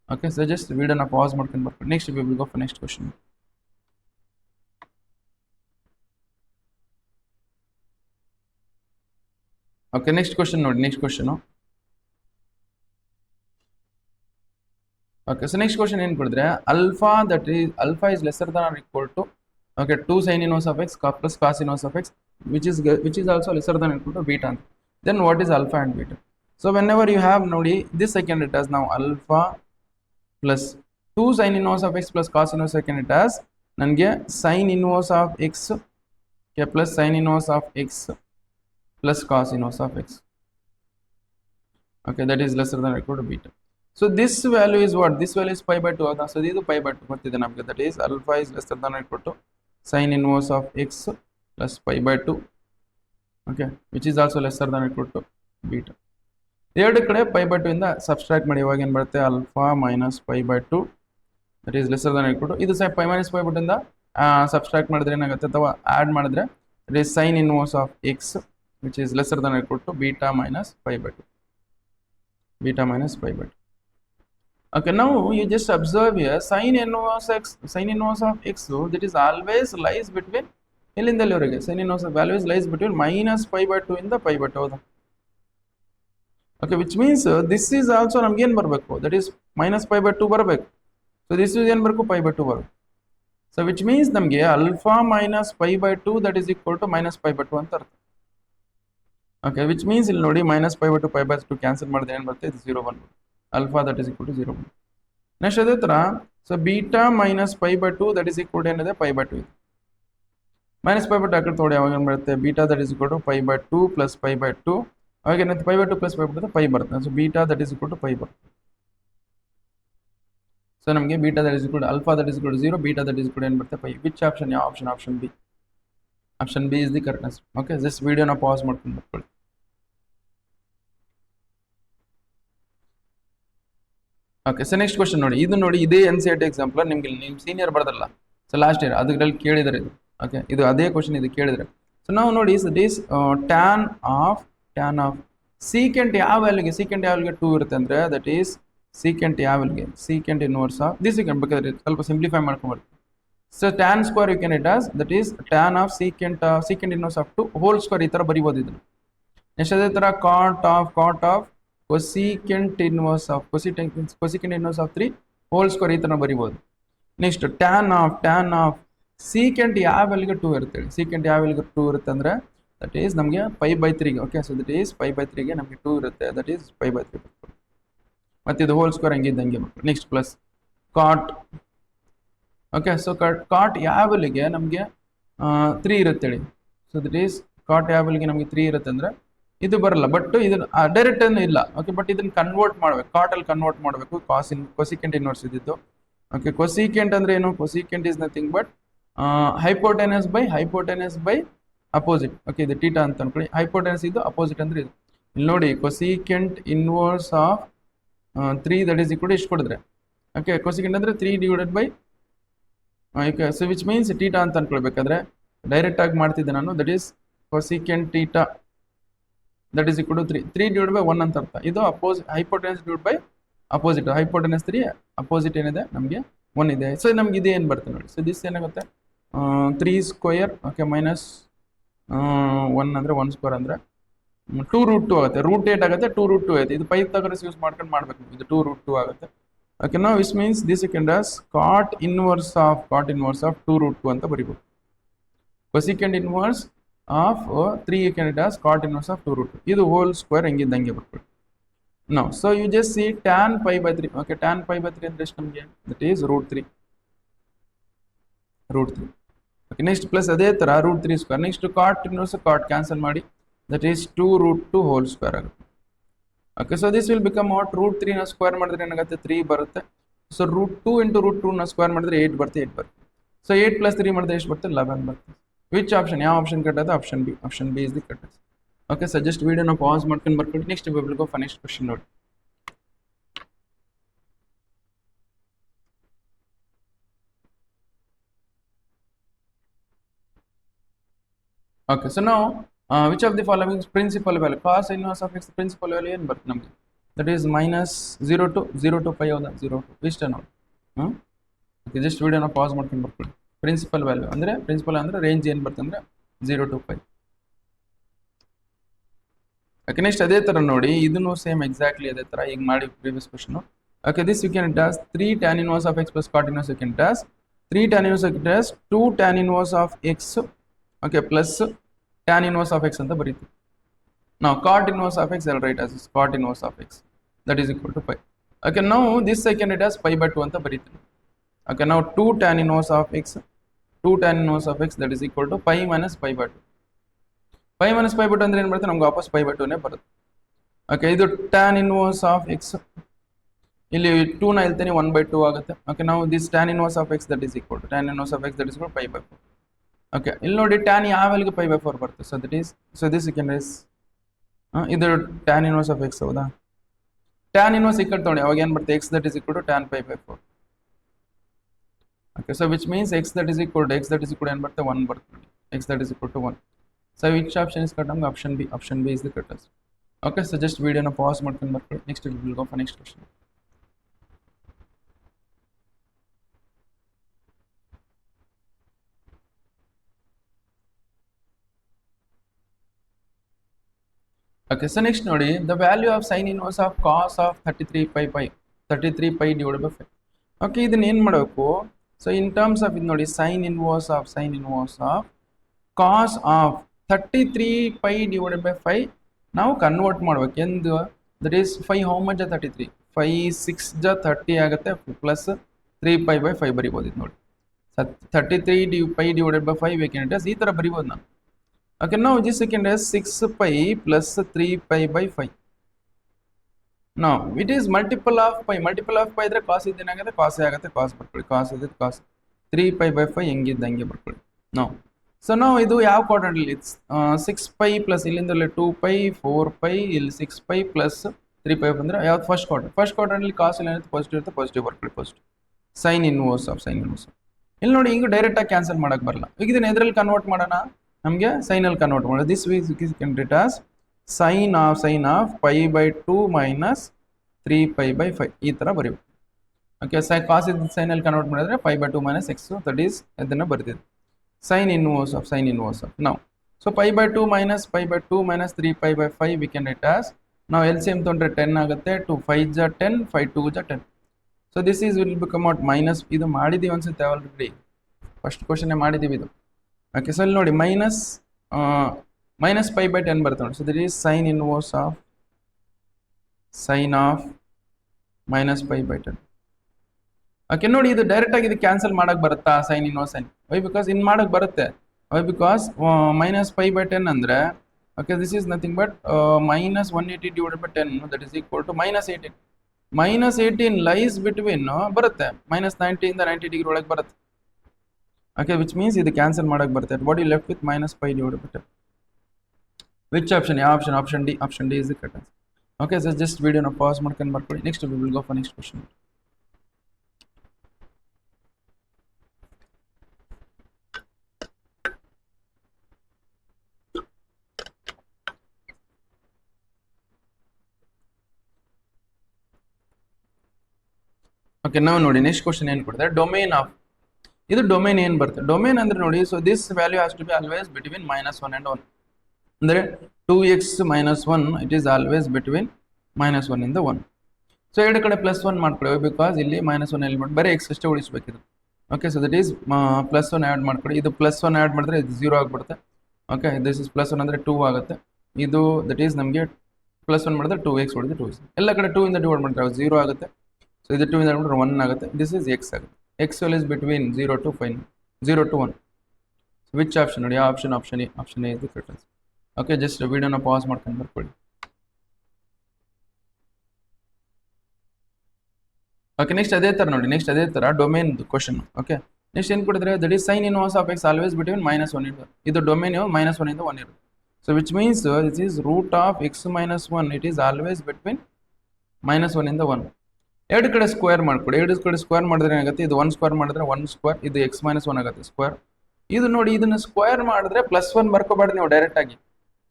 ಓಕೆ ಸೊ ಜಸ್ಟ್ ವಿಡಿಯೋನ ಪಾಸ್ ಮಾಡ್ಕೊಂಡು ಬರ್ಕೊಂಡು next we will go for next question okay next question ನೋಡಿ, next question. Okay, so next question ಏನು ಕೊಡಿದ್ರೆ alpha is lesser than or equal to, okay, 2 sin inverse of x plus cos inverse of x, which is also lesser than or equal to beta. Then what is alpha and beta? So whenever you have nodi this second, it has now alpha plus 2 sin inverse of x plus cos inverse second, it has ನನಗೆ sin inverse of x, okay, plus sin inverse of x plus cos inverse of x, okay, that is lesser than or equal to beta. So this value is what? This value is pi by 2. So this is pi by 2 ಗೊತ್ತಿದೆ ನಮಗೆ. That is alpha is lesser than or equal to sin inverse of x plus pi by 2, okay, which is also lesser than or equal to beta. ಎರಡು ಕಡೆ pi by 2 ಇಂದ ಸಬ್ಸ್ಟ್ರಾಕ್ಟ್ ಮಾಡಿ, ಇವಾಗ ಏನು ಬರುತ್ತೆ? alpha minus pi by 2, that is lesser than or equal to, ಇದು ಸಹ pi minus pi by 2 ಇಂದ ಸಬ್ಸ್ಟ್ರಾಕ್ಟ್ ಮಾಡಿದ್ರೆ ಏನಾಗುತ್ತೆ ಅಥವಾ ಆಡ್ ಮಾಡಿದ್ರೆ it is sin inverse of x, which is lesser than or equal to beta minus pi by 2. Beta minus pi by 2. Okay, now you just observe here sin inverse of x, so that is always lies between ಇಲ್ಲಿಂದ ಇಲ್ಲಿವರೆಗೆ sin inverse of values lies between minus pi by 2 ಇಂದ pi by 2 ಹೌದಾ? Okay, which means this is also ನಮ್ಗೆ ಏನು ಬರಬೇಕು? That is minus pi by 2 ಬರಬೇಕು. So this is ಏನು ಬರಬೇಕು? pi by 2 ಬರಬೇಕು. So which means ನಮಗೆ alpha minus pi by 2 that is equal to minus pi by 2 ಅಂತ ಅರ್ಥ. Okay, which means ಇಲ್ಲಿ ನೋಡಿ minus pi by 2 pi by 2 cancel ಮಾಡಿದ್ರೆ ಏನು ಬರುತ್ತೆ? ಇದು 0 1. Alpha that is equal to 0 1. Next ಅದೇ ತರ, so beta minus pi by 2 that is equal to ಏನಿದೆ? pi by 2 ಇದೆ. minus pi by 2 ಹಾಕಿದ್ರೆ ತೋಡಿ ಯಾವಾಗ ಏನು ಬರುತ್ತೆ? beta that is equal to pi by 2 plus pi by 2, ಅವಾಗ ಏನಾಗುತ್ತೆ? pi by 2 plus pi by 2 pi ಬರುತ್ತೆ. So beta that is equal to pi ಬರುತ್ತೆ. ಸೊ ನಮಗೆ beta that is equal to alpha that is equal to 0, beta that is equal to ಏನು ಬರುತ್ತೆ? pi. Which option? ಯಾವ option? Option B. Option B is the correct answer. Okay, just ವಿಡಿಯೋನ ಪಾಸ್ ಮಾಡ್ಕೊಂಡು ಬರ್ಕೊಳ್ಳಿ. ಓಕೆ, ಸೊ ನೆಕ್ಸ್ಟ್ ಕ್ವಶನ್ ನೋಡಿ, ಇದು ನೋಡಿ, ಇದೇ NCERT ಎಕ್ಸಾಂಪಲ್ ನಿಮ್ಗೆ ನಿಮ್ಮ ಸೀನಿಯರ್ ಬರ್ದಲ್ಲ, ಸೊ ಲಾಸ್ಟ್ ಇಯರ್ ಅದರಲ್ಲಿ ಕೇಳಿದರೆ ಇದು. ಓಕೆ, ಇದು ಅದೇ ಕ್ವಶನ್ ಇದು ಕೇಳಿದರೆ. ಸೊ ನಾವು ನೋಡಿ, so this tan of secant ಯಾವ ವ್ಯಾಲ್ಯೂಗೆ? ಸೀಕೆಂಟ್ ಯಾವ ವ್ಯಾಲ್ಯೂಗೆ 2 ಇರುತ್ತೆ ಅಂದರೆ, ದಟ್ ಈಸ್ ಸೀಕೆಂಟ್ ಯಾವ ವ್ಯಾಲ್ಯೂಗೆ? Secant inverse of this secant ಬೇಕಾದ್ರೆ ಸ್ವಲ್ಪ ಸಿಂಪ್ಲಿಫೈ ಮಾಡ್ಕೊಂಡ್ಬರ್ತೀವಿ. So tan square you can it as, that is tan of secant inverse of 2 whole square, ಈ ಥರ ಬರಿಬೋದು ಇದನ್ನು. ನೆಕ್ಸ್ಟ್ ಅದೇ ಥರ cot of cosecant inverse of 3 whole square, ಈ ಥರ ಬರಿಬೋದು. ನೆಕ್ಸ್ಟ್ ಟ್ಯಾನ್ ಆಫ್ ಸೀಕೆಂಟ್ ಯಾವ ವ್ಯಾಲ್ಯೂಗೆ 2 ಇರುತ್ತೆ? ಸೀಕೆಂಟ್ ಯಾವ ವ್ಯಾಲ್ಯೂಗೆ 2 ಇರುತ್ತೆ ಅಂದರೆ, ದಟ್ ಈಸ್ ನಮಗೆ pi by 3ಗೆ. Okay, so that is pi by 3ಗೆ ನಮಗೆ 2 ಇರುತ್ತೆ, ದಟ್ ಈಸ್ pi by 3 ಬರ್ಬೋದು. ಮತ್ತು ಇದು ಹೋಲ್ ಸ್ಕ್ವೇರ್ ಹಂಗೆ ಬರ್ಬೋದು. Next plus cot. Okay, so cot ಯಾವ ವ್ಯಾಲ್ಯೂಗೆ ನಮಗೆ 3 ಇರುತ್ತೆ ಹೇಳಿ? ಸೊ ದಟ್ ಈಸ್ ಕಾಟ್ ಯಾವ ವ್ಯಾಲ್ಯೂಗೆ ನಮಗೆ 3 ಇರುತ್ತೆ ಅಂದರೆ ಇದು ಬರಲ್ಲ, ಬಟ್ ಇದನ್ನು ಡೈರೆಕ್ಟ್ ಏನು ಇಲ್ಲ. ಓಕೆ, ಬಟ್ ಇದನ್ನು ಕನ್ವರ್ಟ್ ಮಾಡಬೇಕು, ಕಾಟಲ್ಲಿ ಕನ್ವರ್ಟ್ ಮಾಡಬೇಕು. ಕೊಸಿಕೆಂಟ್ ಇನ್ವರ್ಸ್ ಇದ್ದಿದ್ದು. ಓಕೆ, ಕೊಸಿಕೆಂಟ್ ಅಂದರೆ ಏನು? Cosecant is nothing but hypotenuse by opposite. Okay, ಇದು ಟೀಟಾ ಅಂತ ಅನ್ಕೊಳ್ಳಿ. ಹೈಪೋಟೆನಸ್ ಇದು, ಅಪೋಸಿಟ್ ಅಂದರೆ ಇದು. ಇಲ್ಲಿ ನೋಡಿ, cosecant inverse of 3 that is equal to ಇಷ್ಟು ಕೊಡಿದ್ರೆ, ಓಕೆ, ಕೊಸಿಕೆಂಟ್ ಅಂದರೆ 3 divided by, okay, so which means theta ಅಂತ ಅನ್ಕೊಳ್ಬೇಕಾದ್ರೆ ಡೈರೆಕ್ಟ್ ಆಗಿ ಮಾಡ್ತಿದ್ದೆ ನಾನು. That is cosecant theta that is equal to 3 divided by 1 ಅಂತ ಅರ್ಥ. ಇದು hypotenuse divide by opposite. Hypotenuse 3, opposite ಏನಿದೆ ನಮಗೆ 1 ಇದೆ. ಸೊ ನಮ್ಗೆ ಇದೇ ಏನು ಬರುತ್ತೆ ನೋಡಿ. ಸೊ ದಿಸ್ ಏನಾಗುತ್ತೆ? 3 ಸ್ಕ್ವೇರ್, ಓಕೆ, ಮೈನಸ್ 1 ಅಂದರೆ 1 ಸ್ಕ್ವೇರ್ ಅಂದರೆ 2√2 ಆಗುತ್ತೆ. √8 ಆಗುತ್ತೆ, 2√2 ಆಗುತ್ತೆ. ಇದು ಪೈ ತಗೊಂಡು ಯೂಸ್ ಮಾಡ್ಕೊಂಡು ಮಾಡಬೇಕು. ಇದು 2√2 ಆಗುತ್ತೆ. ಓಕೆ, ನಾವು which means this second as cot inverse of 2√2 ಅಂತ ಬರಿಬೋದು. Cosecant inverse of 3 you can it as cot inverse of 2√2. ಇದು ಹೋಲ್ ಸ್ಕ್ವೇರ್ ಹೆಂಗಿದ್ದಂಗೆ ಬರ್ಕೊಳ್ಳಿ. No, so you just see tan pi by 3. Okay, tan pi by 3 ಅಂದ್ರೆ ಎಷ್ಟು ನಮಗೆ? That is √3. Okay, next plus ಅದೇ ಥರ √3 square. Next cot inverse cot cancel ಮಾಡಿ, ದಟ್ ಈಸ್ 2√2 ಹೋಲ್ ಸ್ಕ್ವೇರ್ ಆಗುತ್ತೆ. Okay, so this will become what? √3 ನ ಸ್ಕ್ವೇರ್ ಮಾಡಿದ್ರೆ ಏನಾಗುತ್ತೆ? 3 ಬರುತ್ತೆ. ಸೊ √2 ಇಂಟು √2 ನ ಸ್ಕ್ವೇರ್ ಮಾಡಿದ್ರೆ 8 ಬರುತ್ತೆ. ಸೊ 8 + 3 ಮಾಡಿದ್ರೆ ಎಷ್ಟು ಬರುತ್ತೆ? 11 ಬರುತ್ತೆ. Which option? ಯಾವ ಆಪ್ಷನ್ ಕರೆಕ್ಟ್ ಆಗುತ್ತೆ? Option B. Option B is the correct answer. Okay, suggest ವಿಡಿಯೋನ ಪಾಸ್ ಮಾಡ್ಕೊಂಡು ಬರ್ಕೊಳ್ಳಿ. Next will go for next question ನೋಡಿ. ಓಕೆ, ಸೊ ನಾವು which of the following principal value? Cos inverse of x principal value ಏನು ಬರುತ್ತೆ ನಮಗೆ? That is minus 0 to pi ಹೌದಾ? 0 to ಇಷ್ಟ ನೋಡಿ. ಓಕೆ, ಜಸ್ಟ್ ವಿಡಿಯೋನ ಪಾಸ್ ಮಾಡ್ಕೊಂಡು ಬರ್ಕೊಳ್ಳಿ. ಪ್ರಿನ್ಸಿಪಲ್ ವ್ಯಾಲ್ಯೂ ಅಂದರೆ ರೇಂಜ್ ಏನು ಬರುತ್ತೆ ಅಂದರೆ 0 to pi. ಓಕೆ ನೆಕ್ಸ್ಟ್ ಅದೇ ಥರ ನೋಡಿ ಇದನ್ನು ಸೇಮ್ ಎಕ್ಸಾಕ್ಟ್ಲಿ ಅದೇ ಥರ ಈಗ ಮಾಡಿ previous question. Okay this you can does 3 tan inverse of x plus cot inverse you can DOS 3 tan inverse you can DOS 2 tan inverse of x okay plus tan inverse of x ಅಂತ ಬರೀತೀವಿ. ನಾವು cot inverse of x I'll write as cot inverse of x that is equal to pi. Okay now this I can write as pi by 2 ಅಂತ ಬರೀತೀನಿ. Okay now 2 tan inverse of x 2 tan inverse of x that is equal to pi minus pi by 2. pi minus pi by 2 ಅಂದ್ರೆ ಏನು ಬರುತ್ತೆ ನಮ್ಗೆ ವಾಪಸ್ pi by 2 ನೇ ಬರುತ್ತೆ. ಓಕೆ ಇದು tan inverse of x ಇಲ್ಲಿ 2 ನ ಹೇಳ್ತೀನಿ 1 by 2 ಆಗುತ್ತೆ. ಓಕೆ ನಾವು this tan inverse of x that is equal to tan inverse of x that is equal to pi by 4. Okay ಇಲ್ಲಿ ನೋಡಿ tan ಯಾವ ವ್ಯಾಲ್ಯೂಗೆ pi by 4 ಬರುತ್ತೆ. So that is so this you can raise ಇದು tan inverse of x ಹೌದಾ. tan inverse ಈಕ್ವಲ್ ತಗೊಳ್ಳಿ ಅವಾಗ ಏನು ಬರುತ್ತೆ x that is equal to tan pi by 4. Okay so which means x that is equal to ಏನು ಬರುತ್ತೆ 1 ಬರುತ್ತೆ. x that is equal to 1. So which option is correct? Option B. Option B is the correct answer. Okay, so just video na pause ಮಾಡ್ಕೊಂಡು ಬರ್ಕೊಳ್ಳಿ. Next we will go for next question. Okay, so next ನೋಡಿ the value of sin inverse of cos of 33 pi divided by 5. Okay, ಇದನ್ನ ಏನು ಮಾಡಬೇಕು? So in terms of ಇದು ನೋಡಿ sin inverse of cos of 33 pi divided by 5 ನಾವು ಕನ್ವರ್ಟ್ ಮಾಡ್ಬೇಕು ಎಂದು ದಟ್ ಈಸ್ 5 ಹೌ ಮಚ್ 33 5 6 30 ಆಗುತ್ತೆ ಪ್ಲಸ್ 3 pi by 5 ಬರಿಬೋದು ಇದು ನೋಡಿ 33 pi divided by 5 ಬೇಕಂದ್ರೆ ಈ ಥರ ಬರಿಬೋದು ನಾನು. ಓಕೆ ನಾವು G second 6 pi plus 3 pi by 5 ನಾವು it is multiple of pi ಇದ್ರೆ ಕಾಸ್ ಇದ್ದೇನಾಗುತ್ತೆ ಕಾಸೇ ಆಗುತ್ತೆ ಕಾಸ್ ಬರ್ಕೊಳ್ಳಿ ಕಾಸ್ ಇದೆ ಕಾಸ್ 3 pi by 5 ಹೆಂಗಿದ್ದ ಹಂಗೆ ಬರ್ಕೊಳ್ಳಿ ನಾವು. ಸೊ ನಾವು ಇದು ಯಾವ ಕ್ವಾಡ್ರಂಟಲ್ಲಿ 6 pi ಪ್ಲಸ್ ಇಲ್ಲಿಂದಲೇ 2 pi 4 pi ಇಲ್ಲಿ 6 pi ಪ್ಲಸ್ 3 pi ಬಂದರೆ ಯಾವ್ದು ಫಸ್ಟ್ ಕ್ವಾಡ್ರಂಟಲ್ಲಿ ಕಾಸ್ ಇಲ್ಲಿ ಏನಿರುತ್ತೆ ಪಾಸಿಟಿವ್ ಇರುತ್ತೆ ಪಾಸಿಟಿವ್ ಬರ್ಕೊಳ್ಳಿ ಫಸ್ಟ್ ಸೈನ್ ಇನ್ವರ್ಸ್ ಇಲ್ಲಿ ನೋಡಿ ಹಿಂಗೆ ಡೈರೆಕ್ಟಾಗಿ ಕ್ಯಾನ್ಸಲ್ ಮಾಡೋಕ್ಕೆ ಬರಲ್ಲ. ಈಗ ಇದನ್ನ ಎದ್ರಲ್ಲಿ ಕನ್ವರ್ಟ್ ಮಾಡೋಣ ನಮಗೆ ಸೈನಲ್ಲಿ ಕನ್ವರ್ಟ್ ಮಾಡೋದು this we can write as sine of pi by 2 minus 3 pi by 5 ಈ ಥರ ಬರೀಬೇಕು. ಓಕೆ ಕಾಸ್ ಇದು ಸೈನಲ್ಲಿ ಕನ್ವರ್ಟ್ ಮಾಡಿದ್ರೆ 5 by 2 minus x that is ಅದನ್ನು ಬರ್ತಿದೆ sin inverse of now. So pi by 2 minus 3 pi by 5 we can write as now LCM ತೊಗೊಂಡ್ರೆ 10 ಆಗುತ್ತೆ 2 5 ಜ 10 5 2 ಜ 10. So this is will become out minus ಇದು ಮಾಡಿದೀವಿ ಅನ್ಸುತ್ತೆ ಆಲ್ರೆಡಿ ಫಸ್ಟ್ ಕ್ವಶನ್ ಮಾಡಿದೀವಿ ಇದು. ಓಕೆ ಸೊ ಇಲ್ಲಿ ನೋಡಿ ಮೈನಸ್ pi by 10 ಬರುತ್ತೆ ನೋಡಿ. So this is sin of minus pi by 10. Okay ನೋಡಿ ಇದು ಡೈರೆಕ್ಟ್ ಆಗಿ ಇದು ಕ್ಯಾನ್ಸಲ್ ಮಾಡಕ್ ಬರುತ್ತಾ sine inverse why because in ಮಾಡಕ್ ಬರುತ್ತೆ why because minus pi by 10 ಅಂದ್ರೆ okay this is nothing but minus 180 divided by 10 that is equal to minus 18 lies between ಬರುತ್ತೆ ಮೈನಸ್ 90 ಇಂದ 90 ಡಿಗ್ರಿ ಒಳಗೆ ಬರುತ್ತೆ. ಓಕೆ ವಿಚ್ ಮೀನ್ಸ್ ಇದು ಕ್ಯಾನ್ಸಲ್ ಮಾಡಕ್ ಬರುತ್ತೆ what you left with minus pi divided by 10. Which option ಯಾವ option D is the correct answer. Okay so just ವಿಡಿಯೋನ ಪಾಸ್ ಮಾಡ್ಕೊಂಡು ಬರ್ಕೊಳ್ಳಿ. Next we will go for next question. Okay ನಾವು ನೋಡಿ ನೆಕ್ಸ್ಟ್ ಕ್ವಶನ್ ಏನು ಕೊಡ್ತಾರೆ ಡೊಮೇನ್ ಆಫ್ ಇದು ಡೊಮೇನ್ ಏನು ಬರುತ್ತೆ ಡೊಮೇನ್ ಅಂದ್ರೆ ನೋಡಿ so this value has to be always between -1 and 1 ಅಂದರೆ 2x - 1 it is always between -1 ಇಂದ 1. ಸೊ ಎರಡು ಕಡೆ +1 ಮಾಡ್ಕೊಳ್ಳಿ ಬಿಕಾಸ್ ಇಲ್ಲಿ -1 ಎಲ್ಲಿ ಮಾಡಿ ಬರೀ x ಅಷ್ಟೇ ಉಳಿಸ್ಬೇಕಿದೆ. Okay so that is +1 add ಮಾಡ್ಕೊಳ್ಳಿ ಇದು +1 ಆ್ಯಡ್ ಮಾಡಿದ್ರೆ ಇದು 0 ಆಗಿಬಿಡುತ್ತೆ. ಓಕೆ ದಿಸ್ ಇಸ್ +1 ಅಂದರೆ 2 ಆಗುತ್ತೆ ಇದು ದಟ್ ಈಸ್ ನಮಗೆ +1 ಮಾಡಿದ್ರೆ 2x ಹೊಡೆದು 2 ಎಲ್ಲ ಕಡೆ 2 ಇಂದ ಡಿವೈಡ್ ಮಾಡಿದ್ರೆ 0 ಆಗುತ್ತೆ. ಸೊ ಇದು 2 ಇಂದ 1 ಆಗುತ್ತೆ ದಿಸ್ ಇಸ್ x ಆಗುತ್ತೆ. x is between 0 to 1. So which option ನೋಡಿ ಆಪ್ಷನ್ ಎ ಇದು ಕರೆಕ್ಟ್ ಆನ್ಸರ್. ಓಕೆ ಜಸ್ಟ್ ವಿಡಿಯೋನ ಪಾಸ್ ಮಾಡ್ಕೊಂಡು ಬರ್ಕೊಳ್ಳಿ. ಓಕೆ ನೆಕ್ಸ್ಟ್ ಅದೇ ಥರ ಡೊಮೇನ್ ಕ್ವಶನ್. ಓಕೆ ನೆಕ್ಸ್ಟ್ ಏನು ಕೊಡಿದ್ರೆ that is sine inverse of x always between -1 ಇಂದ ಇದು ಡೊಮೇನ್ -1 ಇಂದ 1 ಇರುತ್ತೆ. So which means this is root of x - 1 it is always between -1 ಇಂದ 1. ಎರಡು ಕಡೆ ಸ್ಕ್ವೇರ್ ಮಾಡ್ಕೊಡಿ ಎರಡು ಕಡೆ ಸ್ಕ್ವೇರ್ ಮಾಡಿದ್ರೆ ಏನಾಗುತ್ತೆ ಇದು 1 ಸ್ಕ್ವೇರ್ ಮಾಡಿದ್ರೆ 1 ಸ್ಕ್ವೇರ್ ಇದು x - 1 ಆಗುತ್ತೆ ಸ್ಕ್ವೇರ್. ಇದು ನೋಡಿ ಇದನ್ನ ಸ್ಕ್ವೇರ್ ಮಾಡಿದ್ರೆ +1 ಬರ್ಕೋಬಾರ್ದು ನೀವು ಡೈರೆಕ್ಟ್ ಆಗಿ.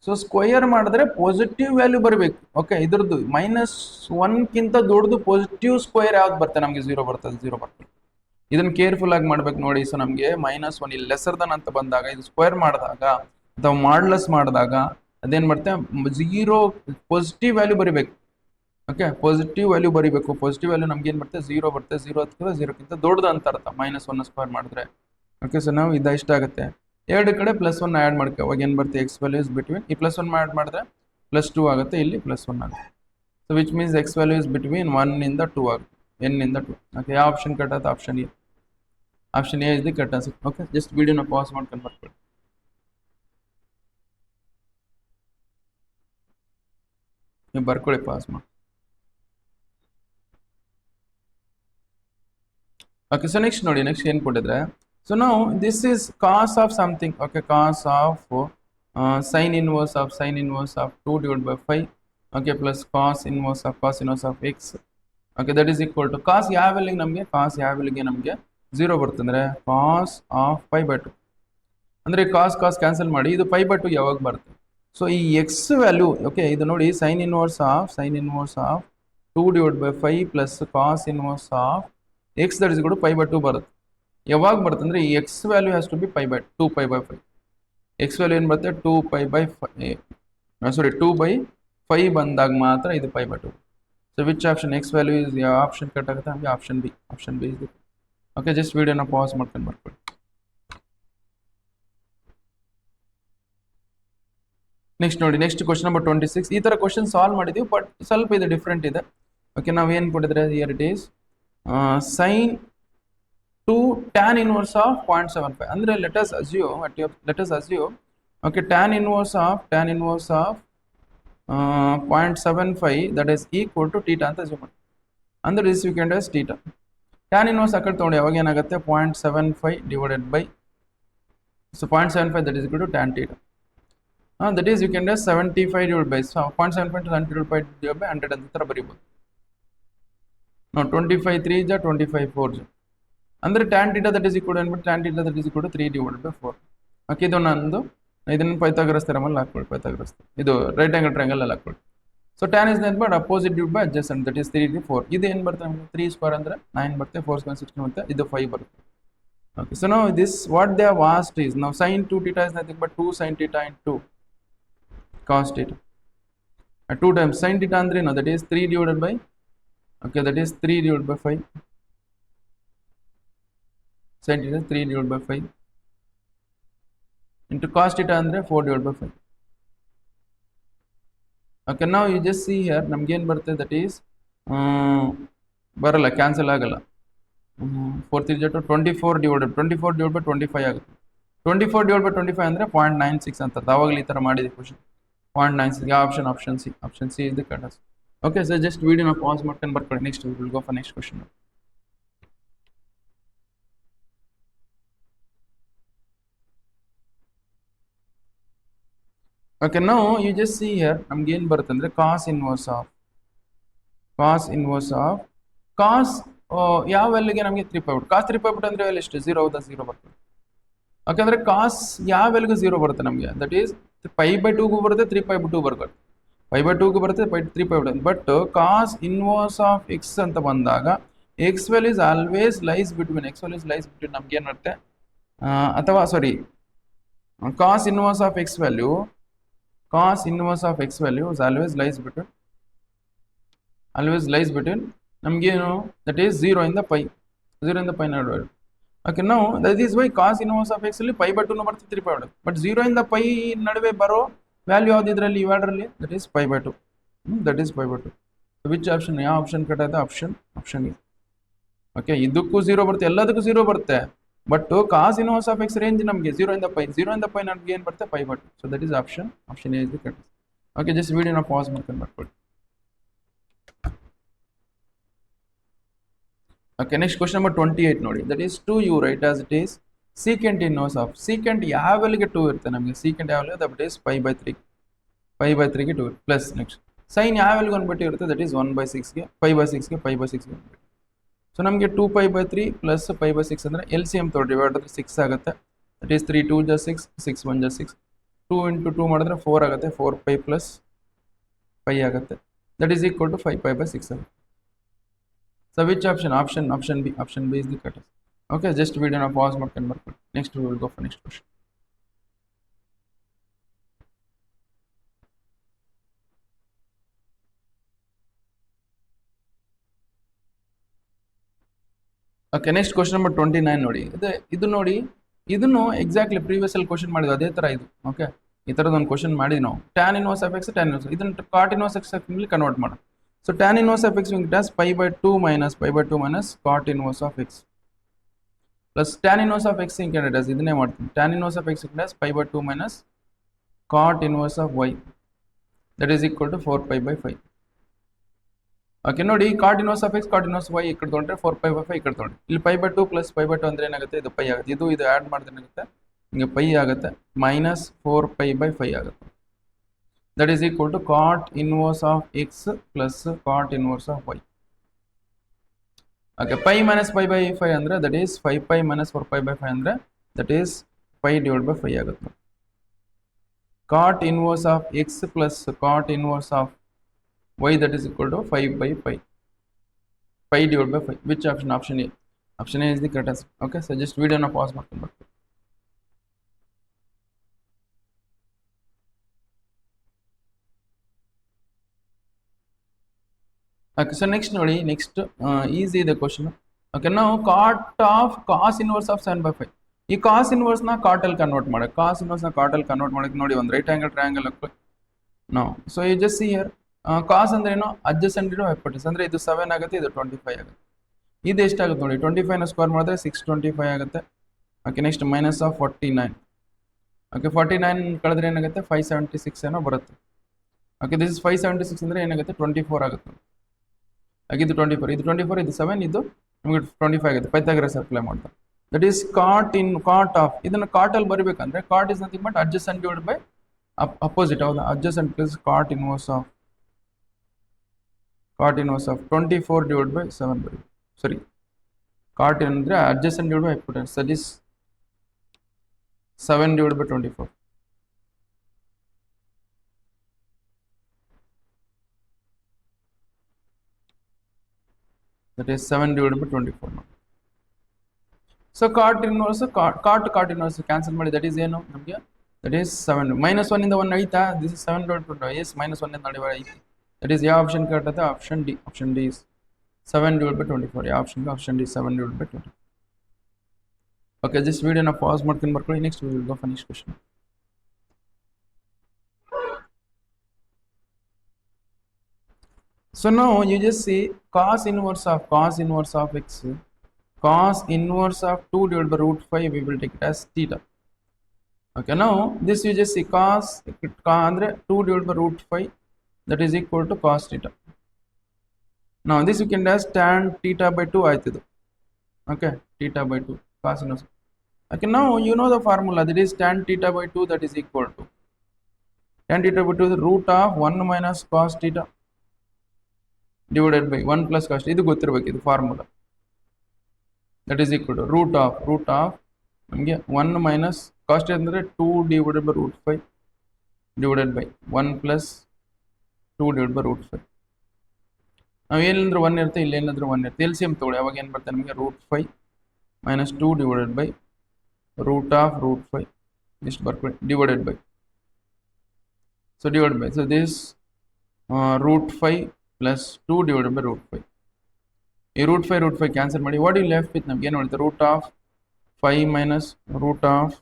ಸೊ ಸ್ಕ್ವೇರ್ ಮಾಡಿದ್ರೆ ಪಾಸಿಟಿವ್ ವ್ಯಾಲ್ಯೂ ಬರಬೇಕು. ಓಕೆ ಇದ್ರದ್ದು -1ಗಿಂತ ದೊಡ್ಡದು ಪಾಸಿಟಿವ್ ಸ್ಕ್ವೇರ್ ಯಾವ್ದು ಬರ್ತದೆ ನಮಗೆ 0 ಬರ್ತದೆ 0 ಬರ್ತದೆ. ಇದನ್ನ ಕೇರ್ಫುಲ್ ಆಗಿ ಮಾಡ್ಬೇಕು ನೋಡಿ. ಸೊ ನಮಗೆ -1 ಇಲ್ಲಿ ಲೆಸರ್ ದನ್ ಅಂತ ಬಂದಾಗ ಇದು ಸ್ಕ್ವೇರ್ ಮಾಡಿದಾಗ ಅಥವಾ ಮಾಡ್ಲೆಸ್ ಮಾಡಿದಾಗ ಅದೇನು ಮಾಡುತ್ತೆ ಝೀರೋ ಪಾಸಿಟಿವ್ ವ್ಯಾಲ್ಯೂ ಬರಿಬೇಕು. ಓಕೆ, ಪಾಸಿಟಿವ್ ವ್ಯಾಲ್ಯೂ ಬರಿಬೇಕು. ಪಾಸಿಟಿವ್ ವ್ಯಾಲ್ಯೂ ನಮ್ಗೆ ಏನು ಬರುತ್ತೆ, ಝೀರೋ ಬರುತ್ತೆ. ಝೀರೋ ಅಥವಾ ಝೀರೋಕ್ಕಿಂತ ದೊಡ್ಡದು ಅಂತ ಅರ್ಥ, -1 ಸ್ಕ್ವೇರ್ ಮಾಡಿದ್ರೆ. ಓಕೆ, ಸೊ ನಾವು ಇಷ್ಟ ಆಗುತ್ತೆ. ಎರಡು ಕಡೆ +1 ಆ್ಯಡ್ ಮಾಡ್ಕೊ, ಅವಾಗ ಏನು ಬರುತ್ತೆ, ಎಕ್ಸ್ ವ್ಯಾಲ್ಯೂ ಇಸ್ ಬಿಟ್ವೀನ್, ಈ +1 ಆ್ಯಡ್ ಮಾಡಿದ್ರೆ +2 ಆಗುತ್ತೆ, ಇಲ್ಲಿ +1 ಆಗುತ್ತೆ. So which means x value is between 1 ಇಂದ 2 ಆಗುತ್ತೆ, n ಇಂದ 2. ಓಕೆ, ಯಾವ ಆಪ್ಷನ್ ಕಟ್ ಆಗುತ್ತೆ, option A. Option A is the cut answer. Okay, just ವಿಡಿಯೋನ ಪಾಸ್ ಮಾಡ್ಕೊಂಡು ಬರ್ಕೊಳ್ಳಿ. ನೀವು ಬರ್ಕೊಳ್ಳಿ, ಪಾಸ್ ಮಾಡಿ. ಓಕೆ, ಸೊ ನೆಕ್ಸ್ಟ್ ನೋಡಿ, ನೆಕ್ಸ್ಟ್ ಏನು ಕೊಟ್ಟಿದ್ರೆ, ಸೊ ನಾವು this is cos of something. Okay, cos of sine inverse of 2 divide by 5. Okay, plus cos inverse of x. Okay, that is equal to cos ಯಾವ ವ್ಯಾಲ್ಯೂಗೆ ನಮಗೆ 0 ಬರ್ತಂದ್ರೆ ಕಾಸ್ ಆಫ್ 5/2. ಅಂದರೆ ಕಾಸ್ ಕ್ಯಾನ್ಸಲ್ ಮಾಡಿ, ಇದು 5/2 ಯಾವಾಗ ಬರುತ್ತೆ? ಸೊ ಈ ಎಕ್ಸ್ ವ್ಯಾಲ್ಯೂ, ಓಕೆ, ಇದು ನೋಡಿ, sine inverse of 2 divide by 5 plus cos inverse of x, that is ಕೂಡ 5/2 ಬರುತ್ತೆ. ಯಾವಾಗ ಬರುತ್ತೆ ಅಂದರೆ ಈ x value has to be 2π/5. X value ಏನು ಬರುತ್ತೆ, 2/5 ಬಂದಾಗ ಮಾತ್ರ ಇದು 5/2. So which option, x value is ಯಾವ ಆಪ್ಷನ್ ಕಟ್ ಆಗುತ್ತೆ, ನಮಗೆ ಆಪ್ಷನ್ ಬಿ ಇದೆ. ಓಕೆ, ಜಸ್ಟ್ ವಿಡಿಯೋನ ಪಾಸ್ ಮಾಡ್ಕೊಂಡು ಬರ್ಕೊಳ್ಳಿ. ನೆಕ್ಸ್ಟ್ ನೋಡಿ, ನೆಕ್ಸ್ಟ್ ಕ್ವಶನ್ ನಂಬರ್ 26. ಈ ಥರ ಕ್ವಶನ್ ಸಾಲ್ವ್ ಮಾಡಿದ್ದೀವಿ, ಬಟ್ ಸ್ವಲ್ಪ ಇದು ಡಿಫ್ರೆಂಟ್ ಇದೆ. ಓಕೆ, ನಾವು ಏನು ಕೊಟ್ಟಿದ್ರೆ, here it is sin 2 tan inverse of 0.75. ಅಂದರೆ let us assume, okay, tan inverse of 0.75 that is equal to theta ಅಂತ assume ಮಾಡಿ. ಅಂದರೆ this we can do as theta. tan inverse ಆ ಕಡೆ ತೊಗೊಂಡು ಯಾವಾಗ ಏನಾಗುತ್ತೆ, 0.75 divided by, so 0.75 that is equal to tan theta. That is you can do 75 divided by, so 0.75 divided by 100 ಅಂತ ಥರ ಬರೀಬೋದು. ನಾವು 25 3 ಜ 25 4 ಜ ಅಂದರೆ tan theta that is equal to 3 divided by 4. Okay, ಇದು ನಂದು, ಇದನ್ನು ಪೈಥಾಗರಸ್ ಥಿಯರಮಲ್ಲಿ ಹಾಕ್ಕೊಳ್ಳಿ. ಪೈಥಾಗರಸ್ ಇದು ರೈಟ್ ಆಂಗಲ್ ಟ್ರಯಾಂಗಲ್ ಅಲ್ಲಿ ಹಾಕ್ಕೊಳ್ಳಿ. So tan is nothing but opposite divided by adjacent, that is 3 to 4. ಇದು ಏನು ಬರುತ್ತೆ ನಮಗೆ, 3 ಸ್ಕ್ವೇರ್ ಅಂದರೆ 9 ಬರುತ್ತೆ, 4 ಸ್ಕ್ವೇರ್ 16 ಬರುತ್ತೆ, ಇದು 5 ಬರುತ್ತೆ. ಓಕೆ, ಸೊ ನಾವು this what they have asked is, now sin 2 theta is nothing but 2 sin theta into cos theta. 2 times sin theta ಅಂದರೆ ಏನು, that is 3 divided by, okay, that is 3 divided by 5. sin theta 3 divided by 5 into cos theta ಅಂದರೆ 4 divided by 5. Okay, now you just see here, ನಮ್ಗೆ ಏನು ಬರುತ್ತೆ, that is ಬರಲ್ಲ, ಕ್ಯಾನ್ಸಲ್ ಆಗಲ್ಲ. 4 3 24 divided by 25 ಆಗುತ್ತೆ. 24 divided by 25 ಅಂದರೆ 0.96 ಅಂತ. ಅವಾಗಲೇ ಈ ಥರ ಮಾಡಿದೆ question. 0.96 option C is the correct answer. Okay, so just ವಿಡಿಯೋನ ಪಾಸ್ ಮಾಡ್ಕೊಂಡು ಬರ್ಕೊಳ್ಳಿ. Next will go for next question. Okay, ನಾವು ಯು ಜಸ್ಟ್ ಸಿ ಹಿಯರ್, ನಮ್ಗೆ ಏನು ಬರುತ್ತೆ ಅಂದರೆ ಕಾಸ್ ಇನ್ವರ್ಸ್ ಆಫ್ ಕಾಸ್ ಯಾವ ವ್ಯಾಲ್ಯೂಗೆ ನಮಗೆ 3π/, ಕಾಸ್ 3π/, ಅಂದರೆ ವ್ಯಾಲ್ಯೂ ಎಷ್ಟು, 0 ಹೌದಾ, 0 ಬರ್ತದೆ. ಯಾಕಂದರೆ ಕಾಸ್ ಯಾವ ವ್ಯಾಲ್ಯೂಗೆ 0 ಬರುತ್ತೆ ನಮಗೆ, ದಟ್ ಈಸ್ 5/2ಗೂ ಬರುತ್ತೆ, 3π/2 ಬರುತ್ತೆ, 5/2ಗೂ ಬರುತ್ತೆ, 3π/2. But cos inverse of x ಅಂತ ಬಂದಾಗ x value is always lies between, ನಮ್ಗೆ ಏನು ಬರುತ್ತೆ, ಅಥವಾ sorry, cos inverse of x value is always lies between ನಮಗೇನು, ದಟ್ ಈಸ್ 0 ಇಂದ π ನಡುವೆ. ಓಕೆ, ನಾವು that is y cos inverse of x ಅಲ್ಲಿ 5/2 ಬರ್ತದೆ, 3π/2. ಬಟ್ 0 ಇಂದ π ನಡುವೆ ಬರೋ ವ್ಯಾಲ್ಯೂ ಯಾವ್ದು ಇದರಲ್ಲಿ, ಇವೆರಡರಲ್ಲಿ, ದಟ್ ಈಸ್ 5/2. ವಿಚ್ ಆಪ್ಷನ್, ಯಾವ ಆಪ್ಷನ್ ಕಟ್ ಆಯ್ತು, ಆಪ್ಷನ್ ಇ. ಓಕೆ, ಇದಕ್ಕೂ 0 ಬರುತ್ತೆ, ಎಲ್ಲದಕ್ಕೂ 0 ಬರುತ್ತೆ. But cos inverse of x range ನಮಗೆ 0 ಇಂದ π ನಮ್ಗೆ ಏನು ಬರುತ್ತೆ, 5/2. So that is option A is the correct. Okay, just ವಿಡಿಯೋನ ಪಾಸ್ ಮಾಡ್ಕೊಂಡು ಬರ್ಕೊಳ್ಳಿ. ಓಕೆ, ನೆಕ್ಸ್ಟ್ ಕ್ವಶನ್ ನಂಬರ್ 28 ನೋಡಿ, that is 2u write as it is secant inverse of, secant ಯಾವ ವ್ಯಾಲ್ಯೂಗೆ 2 ಇರುತ್ತೆ ನಮಗೆ, ಸೀಕೆಂಟ್ ಯಾವ ವ್ಯಾಲ್ಯೂ, ದಟ್ ಈಸ್ 5/3ಗೆ 2 ಪ್ಲಸ್ ನೆಕ್ಸ್ಟ್ ಸೈನ್ ಯಾವ ವ್ಯಾಲ್ಯೂಗೆ ಅಂದ್ಬಿಟ್ಟು ಇರುತ್ತೆ, ದಟ್ ಈಸ್ 1/6ಗೆ 5/6ಗೆ 5/6ಗೆ. ಸೊ ನಮಗೆ 2π/3 ಪ್ಲಸ್ 5/6 ಅಂದರೆ LCM ತೊಗೊಳ್ಳಿ, ಡಿವೈಡ್ ಆದರೆ 6 ಆಗುತ್ತೆ, ದಟ್ ಈಸ್ 3 2 ಜ 6 6 1 ಜ 6, 2 into 2 ಮಾಡಿದ್ರೆ 4 ಆಗುತ್ತೆ, 4π ಪ್ಲಸ್ 5 ಆಗುತ್ತೆ, ದಟ್ ಈಸ್ ಈಕ್ವಲ್ ಟು 5π/6 ಆಗುತ್ತೆ. So which option, option B is the correct. Okay, just ವಿಡಿಯೋನ ಪಾಸ್ ಮಾಡ್ಕೊಂಡು ಬರ್ಕೊಳ್ಳಿ. Next will go for next question. Okay, next question number 29 ನೋಡಿ. ಇದು ನೋಡಿ, ಇದನ್ನು ಎಕ್ಸಾಕ್ಟ್ಲಿ ಪ್ರೀವಿಯಸ್ ಅಲ್ಲಿ ಕ್ವಶನ್ ಮಾಡಿದ್ವಿ ಅದೇ ತರ ಇದು. ಓಕೆ, ಈ ತರದ ಒಂದು ಕ್ವಶನ್ ಮಾಡಿದ್ವಿ ನಾವು. Tan inverse of x, tan inverse ಇದನ್ನ ಕಾಟ್ ಇನ್ವರ್ಸ್ ಎಕ್ಸ್ ಕನ್ವರ್ಟ್ ಮಾಡೋಣ. So tan inverse of x it as π/2 minus cot inverse of X plus tan inverse of x in can ಇದನ್ನೇ ಮಾಡ್ತೀನಿ. Tan inverse of x it as π/2 minus cot inverse of y that is equal to 4π/5. Okay ನೋಡಿ, cot inverse of x cot inverse y ಈ ಕಡೆ ತೊಗೊಂಡ್ರೆ 4π/5 ಈ ಕಡೆ ತೊಗೊಂಡ್ರೆ ಇಲ್ಲಿ π/2 ಪ್ಲಸ್ π/2 ಅಂದ್ರೆ ಏನಾಗುತ್ತೆ, ಇದು ಪೈ ಆಗುತ್ತೆ. ಇದು ಆ್ಯಡ್ ಮಾಡಿದ್ರೆ ಏನಾಗುತ್ತೆ, ಹಿಂಗೆ ಪೈ ಆಗುತ್ತೆ, ಮೈನಸ್ 4π/5 ಆಗುತ್ತೆ. That is equal to cot inverse of X plus cot inverse of y. Okay, pi minus π/5 ಅಂದ್ರೆ ದಟ್ ಈಸ್ 5π minus 4π/5 ಅಂದ್ರೆ ದಟ್ ಈಸ್ 5/5 ಆಗುತ್ತೆ. Cot inverse of X plus cot inverse of y that is equal to 5/5 π/5. Which option? Option A. Option A is the correct answer. Okay, so just video na pause ಮಾಡ್ಕೊಂಡು ಬರ್ತೀನಿ. Okay, so next ನೋಡಿ, next easy ಇದೆ question. Okay, now cot of cos inverse of 7/5. ಈ cos inverse ನ cot ಅಲ್ಲಿ ಕನ್ವರ್ಟ್ ಮಾಡಕ್ಕೆ, cos inverse ನ cot ಅಲ್ಲಿ ಕನ್ವರ್ಟ್ ಮಾಡಕ್ಕೆ ನೋಡಿ, ಒಂದು ರೈಟ್ ಆಂಗಲ್ ಟ್ರಯಾಂಗಲ್ ಹಾಕ್ಬೇಕು ನಾವು. So you just see here, cos ಅಂದ್ರೆ ಏನು, ಅಡ್ಜಸೆಂಟ್ ಇರೋ ಹೈಪೋಟೆನ್ಯೂಸ್ ಅಂದ್ರೆ ಇದು 7 ಆಗುತ್ತೆ, ಇದು 25 ಆಗುತ್ತೆ. ಇದು ಎಷ್ಟಾಗುತ್ತೆ ನೋಡಿ, 25 ನ ಸ್ಕ್ವೇರ್ ಮಾಡಿದ್ರೆ 625 ಆಗುತ್ತೆ. Okay, next minus of 49. Okay, 49 ಕಳೆದ್ರೆ ಏನಾಗುತ್ತೆ, 576 ಏನೋ ಬರುತ್ತೆ. ಓಕೆ, ದಿಸ್ ಇಸ್ 576 ಅಂದ್ರೆ ಏನಾಗುತ್ತೆ, 24 ಆಗುತ್ತೆ. ಹಾಗೆ ಇದು 24, ಇದು 24, ಇದು 7, ಇದು ನಿಮಗೆ 25 ಆಗುತ್ತೆ. ಪೈಥಾಗರಸ್ ಅಪ್ಲೈ ಮಾಡ್ತಾರೆ. That is cot of. ಇದನ್ನ ಕಾಟ್ ಅಲ್ಲಿ ಬರಬೇಕಂದ್ರೆ cot is nothing but adjacent divided by opposite. ಹೌದಾ, adjacent plus cot inverse of 24 divided by 7 ಬರೀ. ಸಾರಿ, ಕಾಟ್ ಏನಂದ್ರೆ adjacent divide by hypotenuse, that is 7 divided by 24. That is 7 divided by 24 now. So cot inverse cancel ಮಾಡಿ, that is ಏನು ನಮಗೆ, that is 7. -1 ಇಂದ 1 ಐತಾ, this is 7 divided by 24. Yes, -1 ಇಂದ ನಡುವೆ ಐತಿ. That is ಯಾವ ಆಪ್ಷನ್ ಕರೆಕ್ಟ್ ಆಗುತ್ತೆ, option D. Option D is 7 divided by 24. ಯಾವ option D 7 divided by 24. Okay, just ವಿಡಿಯೋನ ಪಾಸ್ ಮಾಡ್ಕೊಂಡು ಬರ್ಕೊಳ್ಳಿ. Next we will go for next question. So now you just see cos inverse of x, cos inverse of 2 divided by root 5, we will take it as theta. Okay, now this you just see cos andre 2 divided by root 5, that is equal to cos theta. Now this you can as tan theta by 2 ಆಯ್ತಿದು. Okay, theta by 2 cos inverse. Okay, now you know the formula, that is tan theta by 2, that is equal to tan theta by 2 is the root of 1 minus cos theta divided by 1 plus cos. ಇದು ಗೊತ್ತಿರಬೇಕು, ಇದು formula. That is equal to root of ನಮಗೆ 1 ಮೈನಸ್ ಕಾಸ್ಟ್ ಅಂದರೆ 2 divided by root 5 divided by 1 plus 2 divided by root 5. ನಾವು ಏನಂದ್ರೆ 1 ಇರುತ್ತೆ, ಇಲ್ಲಿ ಏನಂದ್ರೆ 1 ಇರುತ್ತೆ. ಎಲ್ ಸಿ ಎಮ್ ತೊಗೊಳ್ಳಿ, ಅವಾಗ ಏನು ಬರುತ್ತೆ ನಮಗೆ, root 5 minus 2 divided by root 5 ಇಷ್ಟು ಬರ್ಕೊಳ್ಳಿ, divided by. So divide by, so this root 5 plus 2 divided by root 5. ಈ ರೂಟ್ 5 ಕ್ಯಾನ್ಸಲ್ ಮಾಡಿ, ವಾಟ್ ಯು ಲೆಫ್ಟ್ ವಿತ್ ನಮ್ಗೆ ಏನು ಮಾಡುತ್ತೆ, root of 5 minus root of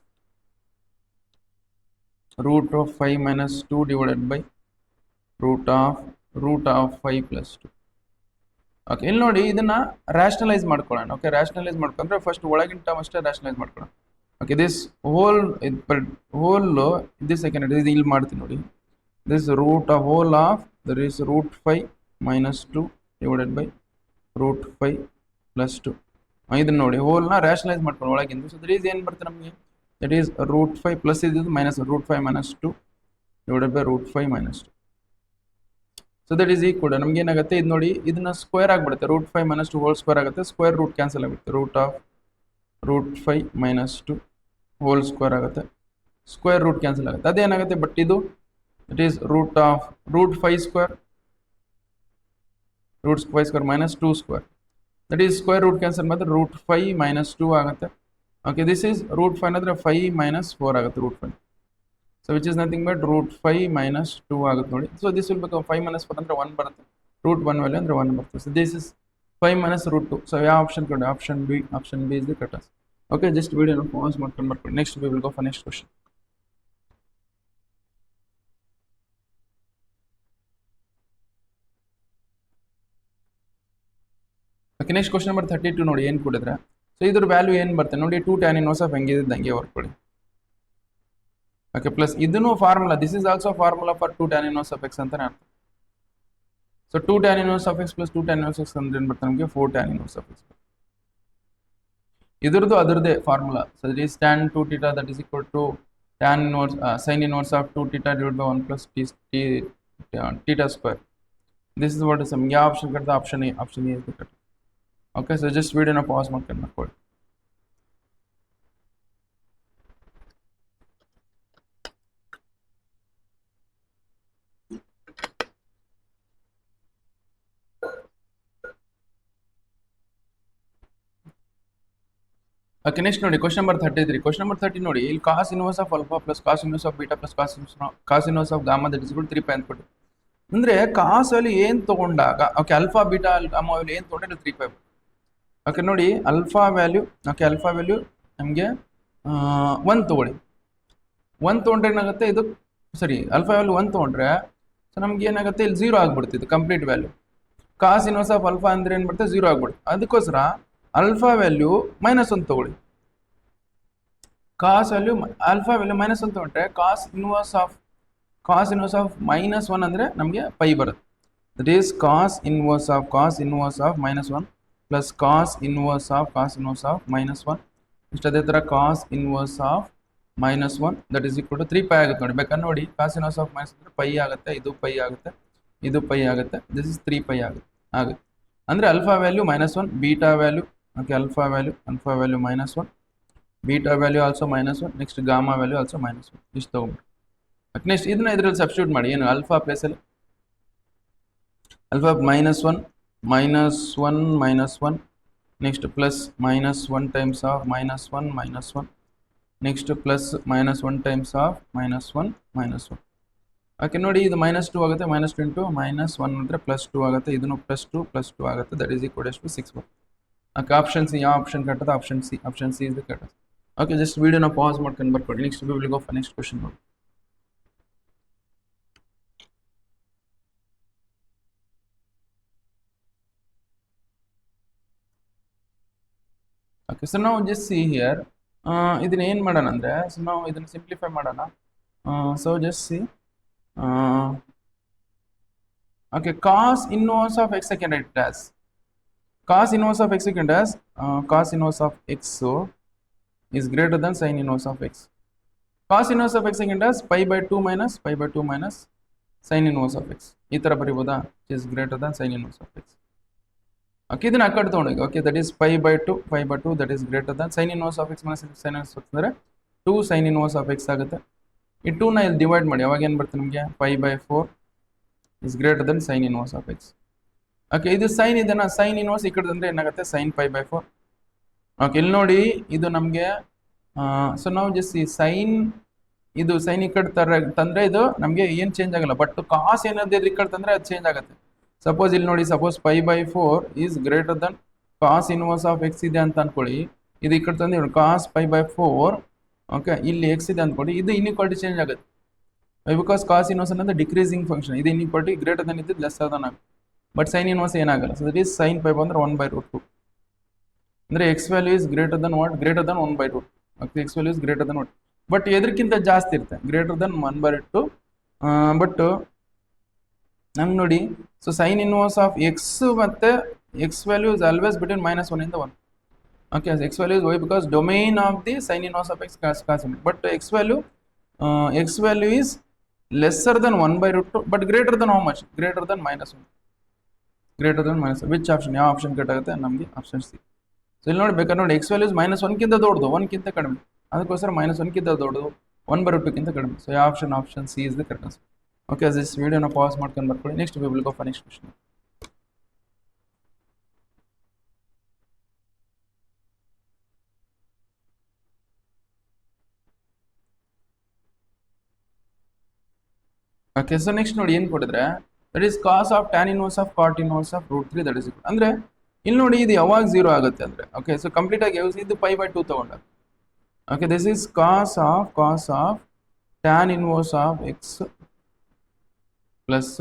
5 minus 2 divided by root of 5 plus 2. Okay, ಇಲ್ಲಿ ನೋಡಿ ಇದನ್ನ ರ್ಯಾಷನಲೈಸ್ ಮಾಡ್ಕೊಳ್ಳೋಣ. ಓಕೆ, ರ್ಯಾಷನಲೈಸ್ ಮಾಡ್ಕೊಂಡ್ರೆ ಫಸ್ಟ್ ಒಳಗಿನ ಟರ್ಮ್ ಅಷ್ಟೇ ರ್ಯಾಷನಲೈಸ್ ಮಾಡ್ಕೊಳ್ಳೋಣ. Okay, this whole this second ಇದು ಇಲ್ಲಿ ಮಾಡ್ತೀನಿ ನೋಡಿ, this root of whole of there is root 5 minus 2 divided by root 5 plus 2. ಇದನ್ನ ನೋಡಿ, ಹೋಲ್ನ ರ್ಯಾಷನಲೈಸ್ ಮಾಡ್ಕೊಂಡು ಒಳಗಿಂದ. ಸೊ ದಟ್ ಈಸ್ ಏನು ಬರುತ್ತೆ ನಮಗೆ, ದಟ್ ಈಸ್ ರೂಟ್ 5 ಪ್ಲಸ್ ಇದು minus root 5 minus 2 divided by root 5 minus 2. So that is equal ನಮ್ಗೆ ಏನಾಗುತ್ತೆ, ಇದು ನೋಡಿ ಇದನ್ನ ಸ್ಕ್ವೇರ್ ಆಗಿಬಿಡುತ್ತೆ, ರೂಟ್ 5 minus 2 ಹೋಲ್ ಸ್ಕ್ವೇರ್ ಆಗುತ್ತೆ, ಸ್ಕ್ವೇರ್ ರೂಟ್ ಕ್ಯಾನ್ಸಲ್ ಆಗುತ್ತೆ, ರೂಟ್ 5 minus 2 ಹೋಲ್ ಸ್ಕ್ವೇರ್ ಆಗುತ್ತೆ, ಸ್ಕ್ವೇರ್ ರೂಟ್ ಕ್ಯಾನ್ಸಲ್ ಆಗುತ್ತೆ. ಅದೇನಾಗುತ್ತೆ, ಬಟ್ ಇದು that is root 5 square root 5 square minus 2 square, that is square root cancel ಮಾಡಿದ್ರೆ ರೂಟ್ 5 minus 2 ಆಗುತ್ತೆ. ಓಕೆ, ದಿಸ್ ಈಸ್ ರೂಟ್ 5 ಅಂದರೆ 5 minus 4 ಆಗುತ್ತೆ, root 5. So which is nothing but root 5 minus 2 ಆಗುತ್ತೆ ನೋಡಿ. ಸೊ ದಿಸ್ ವಿಲ್ ಬೇಕು 5 minus 4 ಅಂದರೆ 1 ಬರುತ್ತೆ, ರೂಟ್ 1 ವ್ಯಾಲ್ಯೂ ಅಂದರೆ 1 ಬರುತ್ತೆ. So this is 5 minus root 2. So ಯಾವ ಆಪ್ಷನ್ ಕೊಡಿ? Option B. Option B is the correct answer. Okay, just ವಿಡಿಯೋನ ಪಾಸ್ ಮಾಡ್ಕೊಂಡು ಬರ್ಕೊಳ್ಳಿ. Next we will go for next question. Okay, next question number 32 ನೋಡಿ ಏನು ಕೊಡಿದ್ರೆ. ಸೊ ಇದ್ರ ವ್ಯಾಲ್ಯೂ ಏನು ಬರುತ್ತೆ ನೋಡಿ, 2 tan inverse ಆಫ್ ಹೆಂಗಿದ್ದು ಹಂಗೆ ಬರ್ಕೊಳ್ಳಿ. ಓಕೆ, ಪ್ಲಸ್ ಇದನ್ನು formula, this is also formula for 2 tan inverse of X ಅಂತಾನೆ ಅರ್ಥ. So 2 tan inverse of X plus 2 tan inverse X ಅಂದ್ರೆ ಏನು ಬರುತ್ತೆ ನಮಗೆ? 4 tan inverse ಆಫ್ ಎಕ್ಸ್. ಇದ್ರದ್ದು ಅದರದೇ formula. So that is tan 2 theta that is equal to tan inverse sin inverse of 2 theta divided by 1 plus theta square. This is what is some. ಯಾವ ಆಪ್ಷನ್ ಕರೆದ? Option A. Option A is the correct. Okay, so just ವಿಡಿಯೋನ ಪಾಸ್ ಮಾಡ್ಕೊಂಡು ಮಾಡ್ಕೊಳ್ಳಿ. ಓಕೆ, ನೆಕ್ಸ್ಟ್ ನೋಡಿ ಕ್ವಶನ್ ನಂಬರ್ 33. ಕ್ವಶನ್ ನಂಬರ್ 30 ನೋಡಿ, ಇಲ್ಲಿ cos inverse of alpha plus cos inverse of beta plus cos inverse of gamma that is equal 3 ಅಂತ ಕೊಟ್ಟು, ಅಂದರೆ ಕಾಸ್ ವ್ಯಾಲ್ಯೂ ಏನು ತೊಗೊಂಡಾಗ, okay alpha beta gamma value ಏನು ತೊಗೊಂಡ್ರೆ 3 ಓಕೆ ನೋಡಿ, alpha value, okay alpha value ನಮಗೆ 1 ತೊಗೊಳ್ಳಿ. 1 ತೊಗೊಂಡ್ರೆ ಏನಾಗುತ್ತೆ ಇದು, ಸರಿ ಅಲ್ಫಾ ವ್ಯಾಲ್ಯೂ 1 ತೊಗೊಂಡ್ರೆ ಸೊ ನಮ್ಗೆ ಏನಾಗುತ್ತೆ ಇಲ್ಲಿ 0 ಆಗ್ಬಿಡುತ್ತೆ ಇದು complete value. Cos inverse of alpha ಅಂದರೆ ಏನು ಬರುತ್ತೆ? 0 ಆಗ್ಬಿಡುತ್ತೆ. ಅದಕ್ಕೋಸ್ಕರ ಅಲ್ಫಾ ವ್ಯಾಲ್ಯೂ -1 ತಗೊಳ್ಳಿ. ಕಾಸ್ ವ್ಯಾಲ್ಯೂ ಅಲ್ಫಾ ವ್ಯಾಲ್ಯೂ -1 ತಗೊಂಡ್ರೆ ಕಾಸ್ ಇನ್ವರ್ಸ್ ಆಫ್ -1 ಅಂದರೆ ನಮಗೆ ಪೈ ಬರುತ್ತೆ. That is cos inverse of -1 plus cos inverse of -1 ಇಷ್ಟು. ಅದೇ ಥರ cos inverse of -1 that is equal to 3 pi ಆಗುತ್ತೆ ನೋಡಿ. ಬೇಕಾದ್ರೆ ನೋಡಿ, ಕಾಸ್ ಇನ್ವರ್ಸ್ ಆಫ್ ಅಂದರೆ ಪೈ ಆಗುತ್ತೆ, ಇದು ಪೈ ಆಗುತ್ತೆ, ಇದು ಪೈ ಆಗುತ್ತೆ. ದಿಸ್ ಇಸ್ 3 ಪೈ ಆಗುತ್ತೆ. ಅಂದರೆ alpha value -1, beta value, okay alpha value -1, beta value also -1, next gamma value also -1 ಇಷ್ಟು ತೊಗೊಂಡ್ಬಿಟ್ಟು. ನೆಕ್ಸ್ಟ್ ಇದನ್ನ ಇದರಲ್ಲಿ ಸಬ್ಸ್ಟಿಟ್ಯೂಟ್ ಮಾಡಿ. ಏನು ಅಲ್ಫಾ ಪ್ಲೇಸಲ್ಲಿ alpha -1 next plus -1 times of -1 next plus -1 times of -1. Okay ನೋಡಿ, ಇದು -2 ಆಗುತ್ತೆ, -2 ಇಂಟು -1 ಅಂದರೆ +2 ಆಗುತ್ತೆ, ಇದನ್ನು +2 ಆಗುತ್ತೆ. ದಟ್ ಈಸ್ ಈಕ್ವಲ್ ಟು 6 ಬರುತ್ತೆ. Okay, option C. ಯಾವ ಆಪ್ಷನ್ ಕಟ್ಟದ? Option C. Option C is the correct. Okay, just ವಿಡಿಯೋನ ಪಾಸ್ ಮಾಡ್ಕೊಂಡು ಬರ್ಕೊಳ್ಳಿ. Next we will go for next question ನೋಡಿ. ಓಕೆ, ಸೊ ನಾವು ಜಸ್ಟ್ ಸಿ ಹಿಯರ್, ಇದನ್ನ ಏನು ಮಾಡೋಣ ಅಂದರೆ, ಸೊ ನಾವು ಇದನ್ನು ಸಿಂಪ್ಲಿಫೈ ಮಾಡೋಣ. So just see, okay cos inverse of x second write as cos inverse of x second as cos inverse of x is greater than sin inverse of x. Cos inverse of x second as pi by 2 minus sin inverse of x. ಈ ತರ ಬರೀಬೋದಾ? is greater than sin inverse of x. Okay, ಇದನ್ನ ಆ ಕಡೆ ತಗೊಂಡೋಗಿ. Okay, that is pi by 2 that is greater Dhan sin inverse of x minus sin inverse of x ಅಂದರೆ 2 sin inverse of x ಆಗುತ್ತೆ. ಈ 2 ನ ಇಲ್ಲಿ ಡಿವೈಡ್ ಮಾಡಿ, ಅವಾಗ ಏನು ಬರುತ್ತೆ ನಮಗೆ? pi by 4 is greater than sin inverse of x. Okay, ಇದು ಸೈನ್ ಇದನ್ನ ಸೈನ್ ಇನ್ವರ್ಸ್ ಈ ಕಡೆ ತಂದರೆ ಏನಾಗುತ್ತೆ? Sign pi by 4. ಓಕೆ, ಇಲ್ಲಿ ನೋಡಿ, ಇದು ನಮಗೆ ಸೊ ನಾವು ಜಸ್ಟ್ ಈ ಸೈನ್, ಇದು ಸೈನ್ ಈ ಕಡೆ ತಂದರೆ ಇದು ನಮಗೆ ಏನು ಚೇಂಜ್ ಆಗಲ್ಲ. ಬಟ್ ಕಾಸ್ ಏನಾದ್ರು ಈ ಕಡೆ ತಂದರೆ ಅದು ಚೇಂಜ್ ಆಗುತ್ತೆ. ಸಪೋಸ್ ಇಲ್ಲಿ ನೋಡಿ, suppose pi by 4 is greater than cos inverse of x ಇದೆ ಅಂತ ಅನ್ಕೊಳ್ಳಿ. ಇದು ಈ ಕಡೆ ತಂದು ಕಾಸ್ pi by 4, ಓಕೆ ಇಲ್ಲಿ ಎಕ್ಸ್ ಇದೆ ಅಂದ್ಕೊಳ್ಳಿ. ಇದು ಇನ್ಇಕ್ವಾಲಿಟಿ ಚೇಂಜ್ ಆಗುತ್ತೆ. ಬಿಕಾಸ್ ಕಾಸ್ ಇನ್ವರ್ಸ್ ಅನ್ನೋದು ಡಿಕ್ರೀಸಿಂಗ್ ಫಂಕ್ಷನ್, ಇದು ಇನ್ಇಕ್ವಾಲಿಟಿ ಗ್ರೇಟರ್ ದನ್ ಇದ್ದು ಲೆಸ್ ದನ್ ಆಗುತ್ತೆ. ಬಟ್ ಸೈನ್ ಇನ್ವರ್ಸ್ ಏನಾಗಲ್ಲ. So that is sine pi ಬಂದ್ರೆ 1/√2 ಅಂದರೆ x value is greater than what? Greater than 1/2. Okay, x value is greater than what? But ಎದಕ್ಕಿಂತ ಜಾಸ್ತಿ ಇರುತ್ತೆ, ಗ್ರೇಟರ್ ದನ್ 1/2. ಬಟ್ ನಮ್ಗೆ ನೋಡಿ, so sine inverse of x ಮತ್ತು x value is always between -1 ಇಂದ 1. Okay, x value is why because domain of the sine inverse of x cos. But x value is lesser than 1/√2 but greater than how much? Greater than -1. Greater than -1. Which option? ಯಾವ ಆಪ್ಷನ್ ಕಟ್ಟಾಗುತ್ತೆ ನಮಗೆ? Option C. ಸೊ ಇಲ್ಲಿ ನೋಡಿ, ಬೇಕಾದ್ರೆ ನೋಡಿ, ಎಕ್ಸ್ ವ್ಯಾಲ್ಯೂಸ್ -1ಕ್ಕಿಂತ ದೊಡ್ಡದು, 1ಕ್ಕಿಂತ ಕಡಿಮೆ, ಅದಕ್ಕೋಸ್ಕರ -1ಕ್ಕಿಂತ ದೊಡ್ಡದು, 1/2ಕ್ಕಿಂತ ಕಡಿಮೆ. ಸೊ ಯಾವ option? Option C is the correct answer. Okay, this ವಿಡಿಯೋನ ಪಾಸ್ ಮಾಡ್ಕೊಂಡು ಬರ್ಕೊಳ್ಳಿ. Next we will go for next question. Okay, so next ನೋಡಿ ಏನು ಕೊಟ್ಟಿದ್ರೆ, that is cos of tan inverse of cot inverse of √3 that is equal ಅಂದರೆ ಇಲ್ಲಿ ನೋಡಿ ಇದು ಯಾವಾಗ 0 ಆಗುತ್ತೆ ಅಂದರೆ, ಓಕೆ, ಸೊ ಕಂಪ್ಲೀಟ್ ಆಗಿ ಇದು π/2 ತಗೊಂಡಾಗ, okay, this is cos of tan inverse of X plus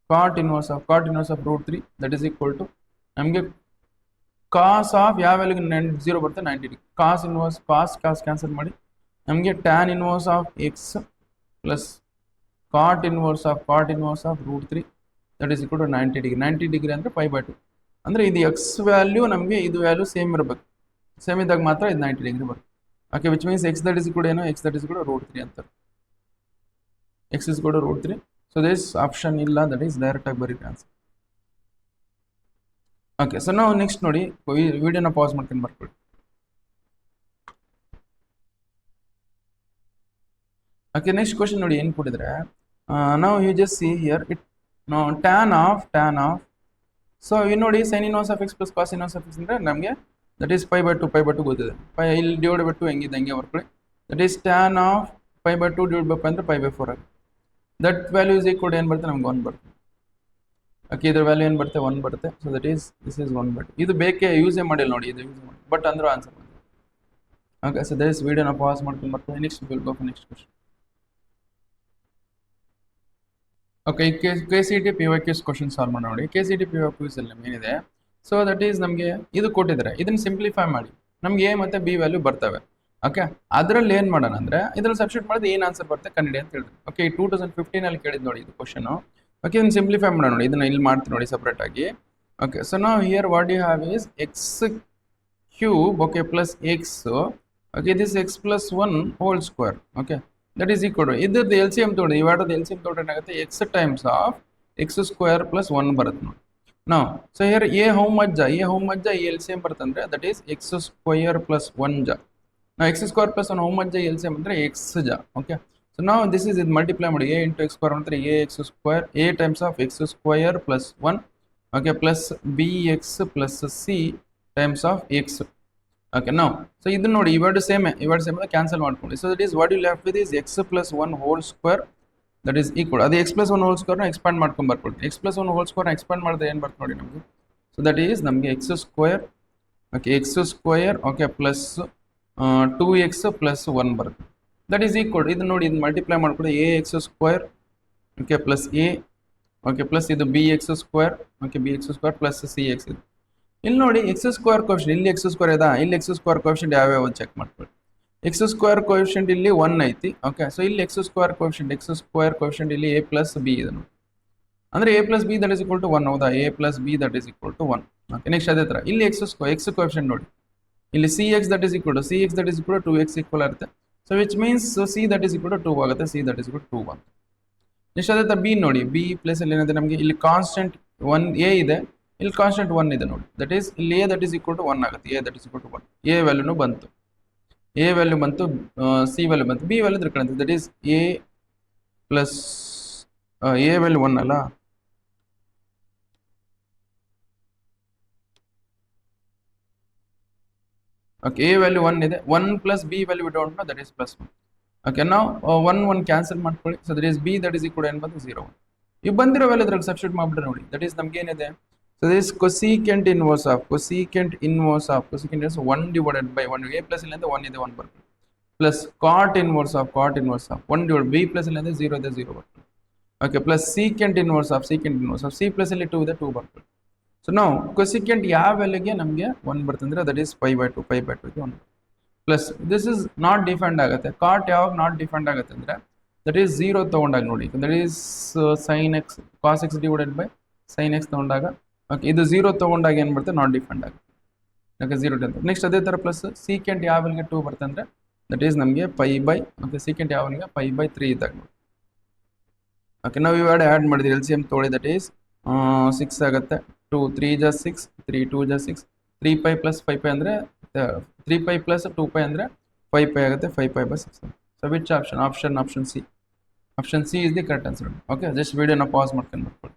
cot inverse of √3 that is equal to ನಮಗೆ ಕಾಸ್ ಆಫ್ ಯಾವ ವ್ಯಾಲ್ಯೂಗೆ 0 ಬರುತ್ತೆ 90 degree, cos inverse cos cancel ಮಾಡಿ ನಮಗೆ tan inverse of X plus cot inverse of √3 that is equal to 90 degree. 90 degree ಅಂದರೆ π/2 ಅಂದರೆ ಇದು ಎಕ್ಸ್ ವ್ಯಾಲ್ಯೂ ನಮಗೆ ಇದು ವ್ಯಾಲ್ಯೂ ಸೇಮ್ ಇರಬೇಕು, ಸೇಮ್ ಇದ್ದಾಗ ಮಾತ್ರ ಇದು 90 ಡಿಗ್ರಿ ಬರುತ್ತೆ. Okay, which means X that is ಕೂಡ ಏನು, ಎಕ್ಸ್ ದಟ್ ಈಸ್ ಕೂಡ √3 ಅಂತಾರೆ, ಎಕ್ಸ್ ಇಸ್ ಕೂಡ √3. ಸೊ ದಿಸ್ ಆಪ್ಷನ್ ಇಲ್ಲ, ದಟ್ ಈಸ್ ಡೈರೆಕ್ಟ್ ಆಗಿ ಬರೀ ಆನ್ಸರ್. ಓಕೆ, ಸೊ ನಾವು ನೆಕ್ಸ್ಟ್ ನೋಡಿ ವಿಡಿಯೋನ ಪಾಸ್ ಮಾಡ್ಕೊಂಡು ಬರ್ಕೊಳ್ಳಿ. ಓಕೆ, ನೆಕ್ಸ್ಟ್ ಕ್ವಶನ್ ನೋಡಿ ಏನು ಕೊಟ್ಟಿದ್ರೆ, ನಾವು you just see here it tan of so ಇಲ್ಲಿ ನೋಡಿ sin inverse of X plus cos inverse of x ಅಂದರೆ ನಮಗೆ ದಟ್ ಈಸ್ π/2 ಗೊತ್ತಿದೆ. ಇಲ್ಲಿ ಡಿವೈಡ್ ಬೈ 2 ಹೆಂಗಿದೆ ಹಂಗೆ ಬರ್ಕೊಳ್ಳಿ. That is tan of π/2 divide by ಅಂದರೆ π/4 ಆಗಿ ದಟ್ ವ್ಯಾಲ್ಯೂ ಇಸ್ ಈಕ್ವಲ್ ಏನು ಬರುತ್ತೆ ನಮ್ಗೆ 1 ಬರುತ್ತೆ. ಓಕೆ, ಇದ್ರ ವ್ಯಾಲ್ಯೂ ಏನು ಬರುತ್ತೆ 1 ಬರುತ್ತೆ. So that is this is 1/2. ಇದು ಬೇಕೇ ಯೂಸೇ ಮಾಡಿಲ್ಲ ನೋಡಿ, ಇದು ಯೂಸ್ ಮಾಡಿ ಬಟ್ ಅಂದರೂ ಆನ್ಸರ್ ಮಾಡಿ. ಓಕೆ, ಸೊ ದಿಸ್ ವಿಡಿಯೋನ ಪಾಸ್ ಮಾಡ್ಕೊಂಡು ಬರ್ತೀನಿ. Next will go for next question. Okay, KCET PYQs question solve ಮಾಡಿ ನೋಡಿ. KCET PYQs ಅಲ್ಲಿ ಏನಿದೆ, ಸೊ ದಟ್ ಈಸ್ ನಮಗೆ ಇದು ಕೊಟ್ಟಿದ್ದಾರೆ, ಇದನ್ನು ಸಿಂಪ್ಲಿಫೈ ಮಾಡಿ ನಮ್ಗೆ ಎ ಮತ್ತು ಬಿ ವ್ಯಾಲ್ಯೂ ಬರ್ತವೆ. ಓಕೆ, ಅದರಲ್ಲಿ ಏನು ಮಾಡೋಣ ಅಂದರೆ ಇದರಲ್ಲಿ ಸಬ್ಸ್ಟಿಟ್ಯೂಟ್ ಮಾಡಿದ್ರೆ ಏನು ಆನ್ಸರ್ ಬರುತ್ತೆ ಕನ್ನಡಿ ಅಂತ ಹೇಳಿದ್ರು. ಓಕೆ, 2015 ಕೇಳಿದ್ದು ನೋಡಿ ಇದು ಕ್ವಶನು. ಓಕೆ, ಇದನ್ನು ಸಿಂಪ್ಲಿಫೈ ಮಾಡೋಣ ನೋಡಿ, ಇದನ್ನು ಇಲ್ಲಿ ಮಾಡ್ತೀನಿ ನೋಡಿ ಸಪ್ರೇಟ್ ಆಗಿ. ಓಕೆ, ಸೊ ನಾವು here what you have is x³ okay plus x, okay, this x + 1 whole square, okay, that is equal to ಇದ್ರದ್ದು LCM ತೊಗೊಂಡು ಇವಾಡೋದು LCM ತೊಗೊಂಡ್ರೆ ಏನಾಗುತ್ತೆ x ಟೈಮ್ಸ್ ಆಫ್ x² + 1 ಬರುತ್ತೆ ನೋಡಿ. ನಾವು so here A how much ಈ LCM ಬರುತ್ತೆ ಅಂದರೆ ದಟ್ ಈಸ್ x² + 1 ಜ. ನಾವು x² + 1 ಹೌ ಮಚ್ LCM ಅಂದರೆ x ಜ. ಓಕೆ, ಸೊ ನಾವು ದಿಸ್ ಈಸ್ ಇದು ಮಲ್ಟಿಪ್ಲೈ ಮಾಡಿ a × x² ಅಂದರೆ ax² a times of x² + 1 okay plus bx plus c times of x. Okay, ನಾವು ಸೊ ಇದನ್ನ ನೋಡಿ ಇವೆರಡು ಸೇಮ್ ಕ್ಯಾನ್ಸಲ್ ಮಾಡ್ಕೊಳ್ಳಿ. So that is what you left with is x + 1 whole square that is equal, ಅದು x + 1 ಹೋಲ್ ಸ್ಕ್ವೇರ್ನ ಎಕ್ಸ್ಪಾಂಡ್ ಮಾಡ್ಕೊಂಡು ಬರ್ಕೊಳ್ತೀವಿ. x + 1 ಹೋಲ್ ಸ್ಕ್ವೇರ್ನ ಎಕ್ಸ್ಪಾಂಡ್ ಮಾಡಿದ್ರೆ ಏನು ಬರ್ತದೆ ನೋಡಿ ನಮಗೆ. ಸೊ ದಟ್ ಈಸ್ ನಮಗೆ x² okay okay plus 2x + 1 ಬರುತ್ತೆ. ದಟ್ ಈಸ್ ಈಕ್ವಲ್ ಇದನ್ನ ನೋಡಿ ಇದನ್ನ ಮಲ್ಟಿಪ್ಲೈ ಮಾಡ್ಕೊಳ್ಳಿ ax² okay plus a okay plus ಇದು bx² okay bx² plus cx ಇದು. ಇಲ್ಲಿ ನೋಡಿ x² ಕೋಎಫಿಷಿಯಂಟ್ ಇಲ್ಲಿ x² ಇದಾ, ಇಲ್ಲಿ x² ಕೋಎಫಿಷಿಯಂಟ್ ಯಾವ್ಯಾವ ಚೆಕ್ ಮಾಡ್ಕೊಳ್ಳಿ. x² ಕೋಎಫಿಷಿಯಂಟ್ ಇಲ್ಲಿ 1 ಐತಿ. ಓಕೆ, ಸೊ ಇಲ್ಲಿ x² ಕೋಎಫಿಷಿಯಂಟ್ ಇಲ್ಲಿ a + b ಇದೆ ನೋಡಿ, ಅಂದರೆ a + b that is equal to 1 ಹೌದಾ, a + b that is equal to 1. Okay, next ಅದೇ ಥರ ಇಲ್ಲಿ x ಕೋಎಫಿಷಿಯಂಟ್ ನೋಡಿ, ಇಲ್ಲಿ cx that is equal to 2x equal ಆಗುತ್ತೆ. So which means c that is equal to 2 ಆಗುತ್ತೆ, c that is equal to 2 1. Next ಅದೇ ಥರ b ನೋಡಿ, b ಪ್ಲೇಸಲ್ಲಿ ಏನಿದೆ ನಮಗೆ ಇಲ್ಲಿ ಕಾನ್ಸ್ಟೆಂಟ್ 1 a ಇದೆ, ಇಲ್ಲಿ ಕಾನ್ಸ್ಟೆಂಟ್ 1 ಇದೆ ನೋಡಿ, ದಟ್ ಈಸ್ ಇಲ್ಲಿ a that is equal to 1 ಆಗುತ್ತೆ, a that is equal to 1. a ವ್ಯಾಲ್ಯೂನು ಬಂತು, a ವ್ಯಾಲ್ಯೂ ಬಂತು, c ವ್ಯಾಲ್ಯೂ ಬಂತು, b ವ್ಯಾಲ್ಯೂ ತಿಳ್ಕೊಳ್ಳಿ that is a plus a value 1 ಅಲ್ಲ, ಓಕೆ a ವ್ಯಾಲ್ಯೂ 1 ಇದೆ, 1 plus b value we don't know that is +1. Okay, ನಾವು 1 ಕ್ಯಾನ್ಸಲ್ ಮಾಡ್ಕೊಳ್ಳಿ. So that is b that is equal ಏನು ಬಂತು 0 1. ಈಗ ಬಂದಿರೋ ವ್ಯಾಲ್ಯೂ ಇದ್ರಲ್ಲಿ ಸಬ್ಸ್ಟಿಟ್ಯೂಟ್ ಮಾಡಿಬಿಟ್ರೆ ನೋಡಿ ದಟ್ ಈಸ್ ನಮ್ಗೆ ಏನಿದೆ. So this cosecant inverse of 1 divided by 1 a plus ಇಲ್ಲಿಂದ 1 ಇದೆ 1 ಬರ್ತದೆ, plus cot inverse of 1 divided b plus ಇಲ್ಲಿಂದ 0 ಇದೆ 0 ಬರ್ತದೆ. Okay, plus secant inverse of c plus ಇಲ್ಲಿ 2 ಇದೆ 2 ಬರ್ತದೆ. ಸೊ ನಾವು cosecant ಯಾವ ವ್ಯಾಲ್ಯೂಗೆ ನಮಗೆ 1 ಬರ್ತಂದ್ರೆ ದಟ್ ಈಸ್ π/2 ಗೆ 1 plus this is not defined ಆಗುತ್ತೆ. cot ಯಾವಾಗ ನಾಟ್ ಡಿಫೈನ್ಡ್ ಆಗುತ್ತೆ ಅಂದರೆ ದಟ್ ಈಸ್ 0 ತೊಗೊಂಡಾಗ ನೋಡಿ, that is sin x cos x divided by sin x ತೊಗೊಂಡಾಗ. ಓಕೆ, ಇದು 0 ತೊಗೊಂಡಾಗ ಏನು ಬರುತ್ತೆ ನಾಟ್ ಡಿಫೈನ್ಡ್ ಆಗುತ್ತೆ. ಓಕೆ, 0 10. ನೆಕ್ಸ್ಟ್ ಅದೇ ಥರ ಪ್ಲಸ್ secant ಯಾವ ವ್ಯಾಲ್ಯೂಗೆ 2 ಬರುತ್ತೆ ಅಂದರೆ ದಟ್ ಈಸ್ ನಮಗೆ ಓಕೆ secant ಯಾವ ವ್ಯಾಲ್ಯೂಗೆ π/3 ಇದ್ದಾಗ ನೋಡಿ. ಓಕೆ, ನಾವು ಇವೆರಡು ಆ್ಯಡ್ ಮಾಡಿದ್ವಿ LCM ತೊಗೊಳ್ಳಿ ದಟ್ ಈಸ್ 6 ಆಗುತ್ತೆ. 2 3 ಜ 6 3 2 ಜ 6 3π ಪ್ಲಸ್ 5π ಅಂದರೆ 3π ಪ್ಲಸ್ 2π ಅಂದರೆ 5π ಆಗುತ್ತೆ, 5π/6. So which option C. Option C is the correct answer. Okay, just ವಿಡಿಯೋನ ಪಾಸ್ ಮಾಡ್ಕೊಂಡು ಬರ್ಕೊಳ್ಳಿ.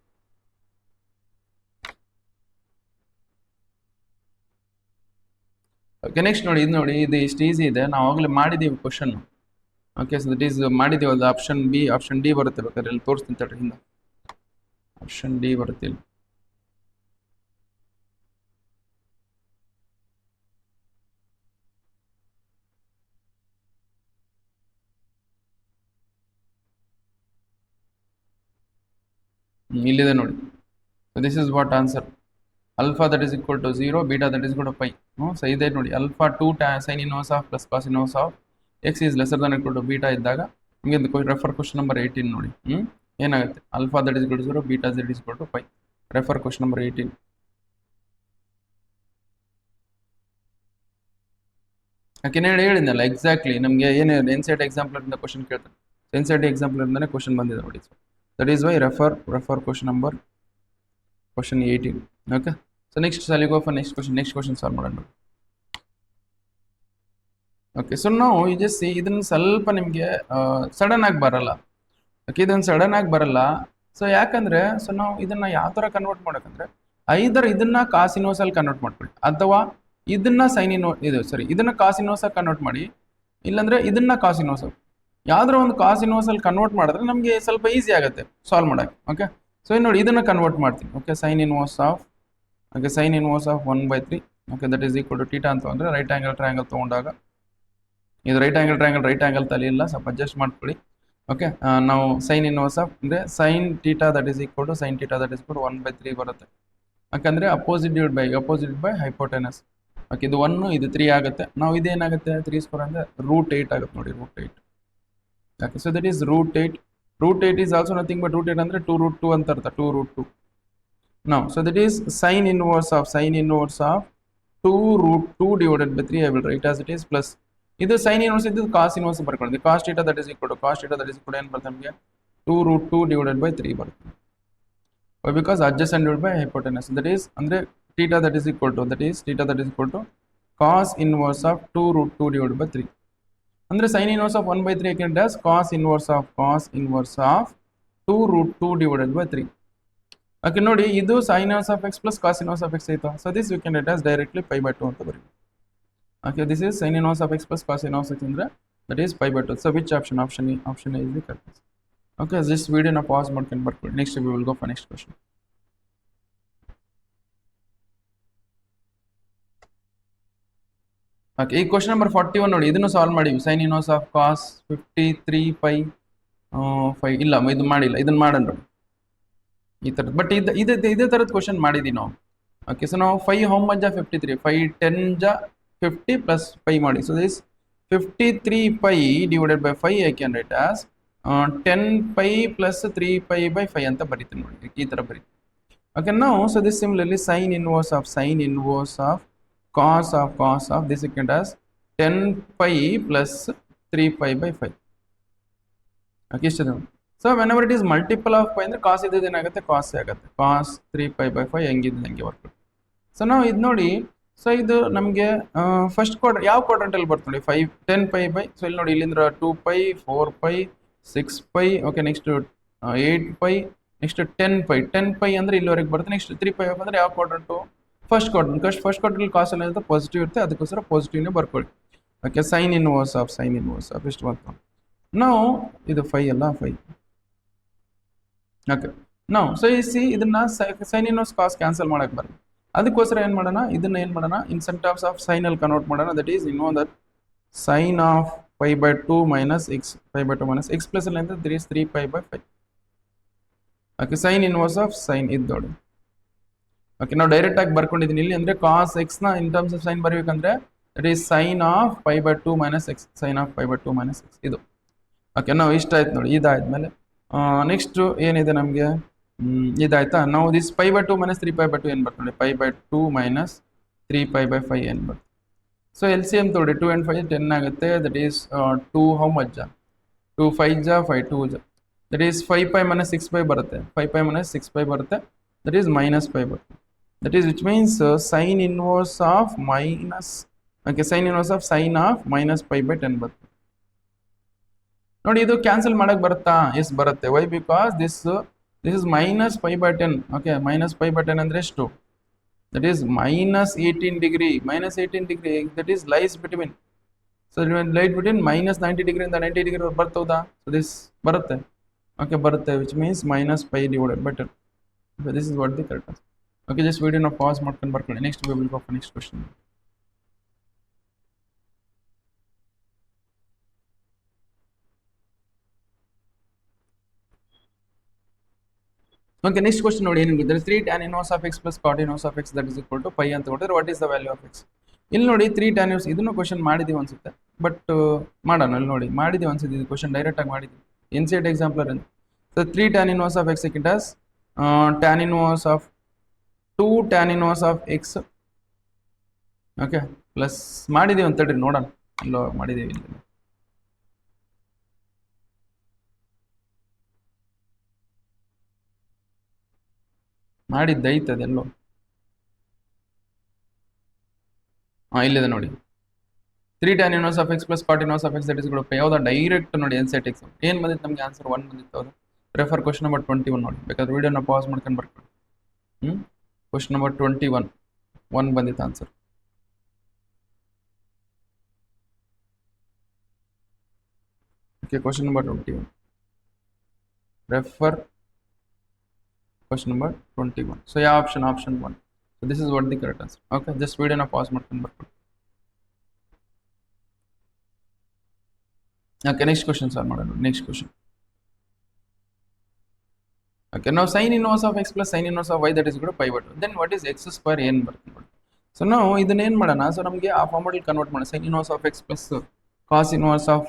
ಓಕೆ, ನೆಕ್ಸ್ಟ್ ನೋಡಿ ಇದು ಇಷ್ಟು ಈಸಿ ಇದೆ, ನಾವು ಆಗಲೇ ಮಾಡಿದ್ದೀವಿ question. Okay, so that is ಮಾಡಿದ್ದೀವಿ, ಅದು ಆಪ್ಷನ್ ಡಿ ಬರುತ್ತೆ. ಬೇಕಾದ್ರೆ ಇಲ್ಲಿ ತೋರಿಸ್ತೀನಿ ತಡ್ರಿ, ಹಿಂದೆ ಆಪ್ಷನ್ ಡಿ ಬರುತ್ತೆ ಇಲ್ಲಿ. ಇಲ್ಲಿದೆ ನೋಡಿ. So this is what answer. alpha that is equal to 0, beta that is equal to pi. So ಇದೆ ನೋಡಿ, alpha 2 sin inverse of plus cos inverse of x is lesser than or equal to beta ಇದ್ದಾಗ ನಿಮಗೆ ರೆಫರ್ ಕ್ವಶನ್ ನಂಬರ್ 18 ನೋಡಿ. ಏನಾಗುತ್ತೆ, alpha that is equal to 0, beta that is equal to pi. Refer question number 18. ಯಾಕೆಂದ್ರೆ ಹೇಳಿದ್ನಲ್ಲ ಎಕ್ಸಾಕ್ಟ್ಲಿ ನಮಗೆ ಏನು N C T example question ಕೇಳ್ತಾರೆ. ಎನ್ ಸಿ ಟಿ ಎಕ್ಸಾಂಪಲ್ ಇಂದಾನೆ ಕ್ವಶನ್ ಬಂದಿದೆ ನೋಡಿ. That is why refer question number question 18. Okay, so next ಸಲ go for next question solve ಮಾಡೋಣ. ಓಕೆ, ಸೊ ನಾವು ಸಿ ಇದನ್ನ ಸ್ವಲ್ಪ ನಿಮಗೆ ಸಡನ್ ಆಗಿ ಬರಲ್ಲ. ಓಕೆ, ಇದನ್ನು ಸಡನ್ ಆಗಿ ಬರಲ್ಲ. ಸೊ ಯಾಕಂದ್ರೆ ಸೊ ನಾವು ಇದನ್ನ ಯಾವ ಥರ ಕನ್ವರ್ಟ್ ಮಾಡೋಕಂದ್ರೆ ಐದರ್ ಇದನ್ನ ಕಾಸ್ ಇನ್ವರ್ಸಲ್ಲಿ ಕನ್ವರ್ಟ್ ಮಾಡ್ಕೊಳ್ಳಿ, ಅಥವಾ ಇದನ್ನ ಇದನ್ನ ಕಾಸ್ ಇನ್ವರ್ಸಾಗಿ ಕನ್ವರ್ಟ್ ಮಾಡಿ, ಇಲ್ಲಾಂದ್ರೆ ಇದನ್ನ ಕಾಸ್ ಇನ್ವರ್ಸ್, ಯಾವ್ದಾರ ಒಂದು ಕಾಸ್ ಇನ್ವರ್ಸಲ್ಲಿ ಕನ್ವರ್ಟ್ ಮಾಡಿದ್ರೆ ನಮಗೆ ಸ್ವಲ್ಪ ಈಸಿ ಆಗುತ್ತೆ ಸಾಲ್ವ್ ಮಾಡೋಕ್ಕೆ. ಓಕೆ, ಸೊ ನೋಡಿ ಇದನ್ನ ಕನ್ವರ್ಟ್ ಮಾಡ್ತೀನಿ. Okay, sine inverse of 1/3. Okay, that is equal to theta ಅಂತ ಅಂದರೆ ರೈಟ್ ಆ್ಯಂಗಲ್ ಟ್ರಯಾಂಗಲ್ ತೊಗೊಂಡಾಗ ಇದು ರೈಟ್ ಆ್ಯಂಗಲ್ ತಲೆ ಇಲ್ಲ, ಸ್ವಲ್ಪ ಅಡ್ಜಸ್ಟ್ ಮಾಡ್ಕೊಳ್ಳಿ. ಓಕೆ, ನಾವು ಸೈನ್ ಇನ್ವರ್ಸ್ ಆಫ್ ಅಂದರೆ sine theta that is equal to 1/3 ಬರುತ್ತೆ. ಯಾಕಂದರೆ ಅಪೋಸಿಟ್ ಬೈ ಹೈಪೋಟೆನಸ್. ಓಕೆ, ಇದು 1 ಇದು 3 ಆಗುತ್ತೆ. ನಾವು ಇದೇನಾಗುತ್ತೆ 3² ಅಂದರೆ √8 ಆಗುತ್ತೆ ನೋಡಿ, √8. Okay, so that is √8 is also nothing but √8 ಅಂದರೆ 2√2 ಅಂತ ಅರ್ಥ, 2√2. Now, so that is sin inverse of 2√2 divided by 3. I will write as it is plus. This sin inverse is cos inverse. Cos theta that is equal to n ಬರುತ್ತೆ 2√2 divided by 3 ಬರುತ್ತೆ. Why? Because adjacent divided by hypotenuse. That is ಅಂದ್ರೆ theta that is equal to cos inverse of 2√2 divided by 3. ಅಂದ್ರೆ sin inverse of 1/3 I can as cos inverse of 2√2 divided by 3. Okay, ನೋಡಿ ಇದು sin inverse of x plus cos inverse of x ಆಯ್ತು. So this we can write as directly pi/2 ಅಂತ ಬರೀ. Okay, this is sin inverse of x plus cos inverse x ಅಂದ್ರೆ that is pi/2. So which option A is the correct answer. Okay, this video na pause ಮಾಡ್ಕೊಂಡು ಬರ್ಕೊಳ್ಳಿ. Next we will go for next question. Okay, ಈ ಕ್ವಶನ್ ನಂಬರ್ 41 ನೋಡಿ, ಇದನ್ನು ಸಾಲ್ವ್ ಮಾಡಿವಿ. sin inverse of cos 53 pi 5 ಇಲ್ಲ ಇದು ಮಾಡಿಲ್ಲ, ಇದನ್ನ ಮಾಡೋಣ ನೋಡಿ ಈ ಥರದ್ದು. ಬಟ್ ಇದೇ ಥರದ್ದು ಕ್ವಶನ್ ಮಾಡಿದ್ದೀವಿ ನಾವು. ಓಕೆ, ಸೊ ನಾವು 5 how much 53, 5 10 50 plus 5 ಮಾಡಿ. So this 53 pi divided by 5 I can write as 10 pi plus 3 pi by 5 ಅಂತ ಬರೀತೀನಿ ನೋಡಿ, ಈ ಥರ ಬರೀತೀನಿ. ಓಕೆ, ನಾವು so this similarly sin inverse of cos of this you can as 10 pi plus 3 pi by 5. Okay, ಇಷ್ಟು ನೋಡಿ. So whenever it is multiple of pi ಅಂದರೆ ಕಾಸ್ ಇದ್ದಿದ್ದು ಏನಾಗುತ್ತೆ, ಕಾಸ್ ಆಗುತ್ತೆ. ಕಾಸ್ 3 pi by 5 ಹೆಂಗಿದ್ದು ಹಂಗೆ ವರ್ಕ್. ಸೊ ನಾವು ಇದು ನೋಡಿ, ಸೊ ಇದು ನಮಗೆ ಫಸ್ಟ್ ಕ್ವಾರ್ಟರ್ ಯಾವ ಕ್ವಾಡ್ರಂಟಲ್ಲಿ ಬರ್ತದೆ ನೋಡಿ, 5 10 pi by. ಸೊ ಇಲ್ಲಿ ನೋಡಿ, ಇಲ್ಲಿಂದ 2 pi 4 pi 6 pi. Okay, next 8 pi, next 10 pi ಅಂದರೆ ಇಲ್ಲಿವರೆಗೆ ಬರುತ್ತೆ. ನೆಕ್ಸ್ಟ್ 3 pi ಅಂದರೆ ಯಾವ ಕ್ವಾಡ್ರಂಟು, ಫಸ್ಟ್ ಕ್ವಾರ್ಟರ್ಲಿ ಕಾಸ್ ಎಲ್ಲ ಇರುತ್ತೆ, ಪಾಸಿಟಿವ್ ಇರುತ್ತೆ, ಅದಕ್ಕೋಸ್ಕರ ಪಾಸಿಟಿವ್ನೇ ಬರ್ಕೊಳ್ಳಿ. ಓಕೆ, ಸೈನ್ ಇನ್ವರ್ಸ್ ಆಫ್ ಎಷ್ಟು ಬಂತು ನಾವು, ಇದು 5 ಅಲ್ಲ 5. ಓಕೆ, ನಾವು ಸೊ ಇದನ್ನ ಸೈನ್ ಇನ್ವರ್ಸ್ ಕಾಸ್ ಕ್ಯಾನ್ಸಲ್ ಮಾಡಕ್ಕೆ ಬರಲ್ಲ, ಅದಕ್ಕೋಸ್ಕರ ಏನು ಮಾಡೋಣ, ಇದನ್ನ ಏನು ಮಾಡೋಣ, ಇನ್ ಟರ್ಮ್ಸ್ ಆಫ್ ಸೈನಲ್ಲಿ ಕನ್ವರ್ಟ್ ಮಾಡೋಣ. That is that sine of pi/2 minus x, pi/2 minus x plus ಅಲ್ಲಿ ಅಂತ 3 pi by 5. Okay, sine inverse of sine ಇದು ನೋಡಿ. ಓಕೆ, ನಾವು ಡೈರೆಕ್ಟ್ ಆಗಿ ಬರ್ಕೊಂಡಿದ್ದೀನಿ ಇಲ್ಲಿ, ಅಂದರೆ ಕಾಸ್ ಎಕ್ಸ್ನ ಇನ್ ಟರ್ಮ್ಸ್ ಆಫ್ ಸೈನ್ ಬರಬೇಕಂದ್ರೆ that is sine of pi/2 minus x, ಇದು. ಓಕೆ, ನಾವು ಇಷ್ಟ ಆಯ್ತು ನೋಡಿ, ಇದಾದ್ಮೇಲೆ ನೆಕ್ಸ್ಟ್ ಏನಿದೆ ನಮಗೆ, ಇದಾಯ್ತಾ. ನಾವು ದಿಸ್ pi/2 minus 3 pi/2 ಏನು ಬರ್ತದೆ ನೋಡಿ, pi/2 minus 3 pi by 5 ಏನು ಬರ್ತದೆ. ಸೊ LCM ತೊಗೊಳ್ಳಿ, 2 and 5 10 ಆಗುತ್ತೆ. That is 2 how much 2 5 5 2 that is 5 pi minus 6 pi ಬರುತ್ತೆ, 5 pi minus 6 pi ಬರುತ್ತೆ. ದಟ್ ಈಸ್ -pi ಬರುತ್ತೆ. That is which means sine inverse of sine of -pi/10 ಬರುತ್ತೆ ನೋಡಿ. ಇದು ಕ್ಯಾನ್ಸಲ್ ಮಾಡಕ್ ಬರುತ್ತಾ, ಎಸ್ ಬರುತ್ತೆ. Why? Because this is -pi/10. Okay, -pi/10 ಅಂದ್ರೆ ಎಷ್ಟು, that is -18 degree. That is lies between, so light between -90 degree ಇಂದ 90 degree ಬರ್ತೌದಾ. ಸೊ ದಿಸ್ ಬರುತ್ತೆ. ಓಕೆ, ಬರುತ್ತೆ, which means -pi/10. This is what the correct answer. Okay, just ವಿಡಿಯೋನ ಪಾಸ್ ಮಾಡ್ಕೊಂಡು ಬರ್ಕೊಳ್ಳಿ. Next we will go for next question. Okay next question ನೋಡಿ ಏನು ಗೊತ್ತಿದೆ 3 tan inverse of x plus cot inverse of x that is equal to pi ಅಂತ ಕೊಟ್ಟರೆ what is the value of x. ಇಲ್ಲಿ ನೋಡಿ 3 tan inverse ಇದನ್ನು ಕ್ವಶನ್ ಮಾಡಿದೀವಿ ಅನ್ಸುತ್ತೆ, ಬಟ್ ಮಾಡೋಣ. ಇಲ್ಲಿ ನೋಡಿ ಮಾಡಿದೀವಿ ಅನ್ಸುತ್ತೆ, ಇದು ಕ್ವಶನ್ ಡೈರೆಕ್ಟ್ ಆಗಿ ಮಾಡಿದ್ವಿ NCERT ಎಕ್ಸಾಂಪಲರ್ ಅಂತ. So 3 tan inverse of x it as tan inverse of 2 tan inverse of x. Okay plus ಮಾಡಿದೀವಿ ಅಂತ ಹೇಳ್ರಿ, ನೋಡೋಣ ಇಲ್ಲೋ ಮಾಡಿದೀವಿ. ಇಲ್ಲಿ ಮಾಡಿದ್ದೈತೆ ಅದೆಲ್ಲೋ, ಇಲ್ಲಿದೆ ನೋಡಿ 3 tan inverse of x plus cot inverse of x that is equal to ಯಾವ್ದು ಡೈರೆಕ್ಟ್ ನೋಡಿ NCERT ಎಕ್ಸಾಮ್ ಏನು ಬಂದಿತ್ತು ನಮಗೆ ಆನ್ಸರ್ 1 ಬಂದಿತ್ತು. ಅದು ರೆಫರ್ ಕ್ವಶನ್ ನಂಬರ್ 21 ನೋಡಿ, ಬೇಕಾದ್ರೆ ವಿಡಿಯೋನ ಪಾಸ್ ಮಾಡ್ಕೊಂಡು ಬರ್ಕೊಂಡು ಕ್ವಶನ್ ನಂಬರ್ 21 1 ಬಂದಿತ್ತು answer. Okay question number 21 refer question number 21. So yeah, option 1. So this is what the correct answer. Okay, just video na pause ಮಾಡ್ಕೊಂಡು ಬರ್ತೀನಿ. Okay, next question solve ಮಾಡೋಣ. Next question. Okay, now sin inverse of x plus sin inverse of y that is equal to pi by 2. Then what is x square ಏನು ಬರುತ್ತೆ ನೋಡಿ. So now ಇದನ್ನ ಏನು ಮಾಡೋಣ, ಸೊ ನಮಗೆ ಆ ಫಾರ್ಮಲ್ಲಿ ಕನ್ವರ್ಟ್ ಮಾಡೋಣ. sin inverse of x plus cos inverse of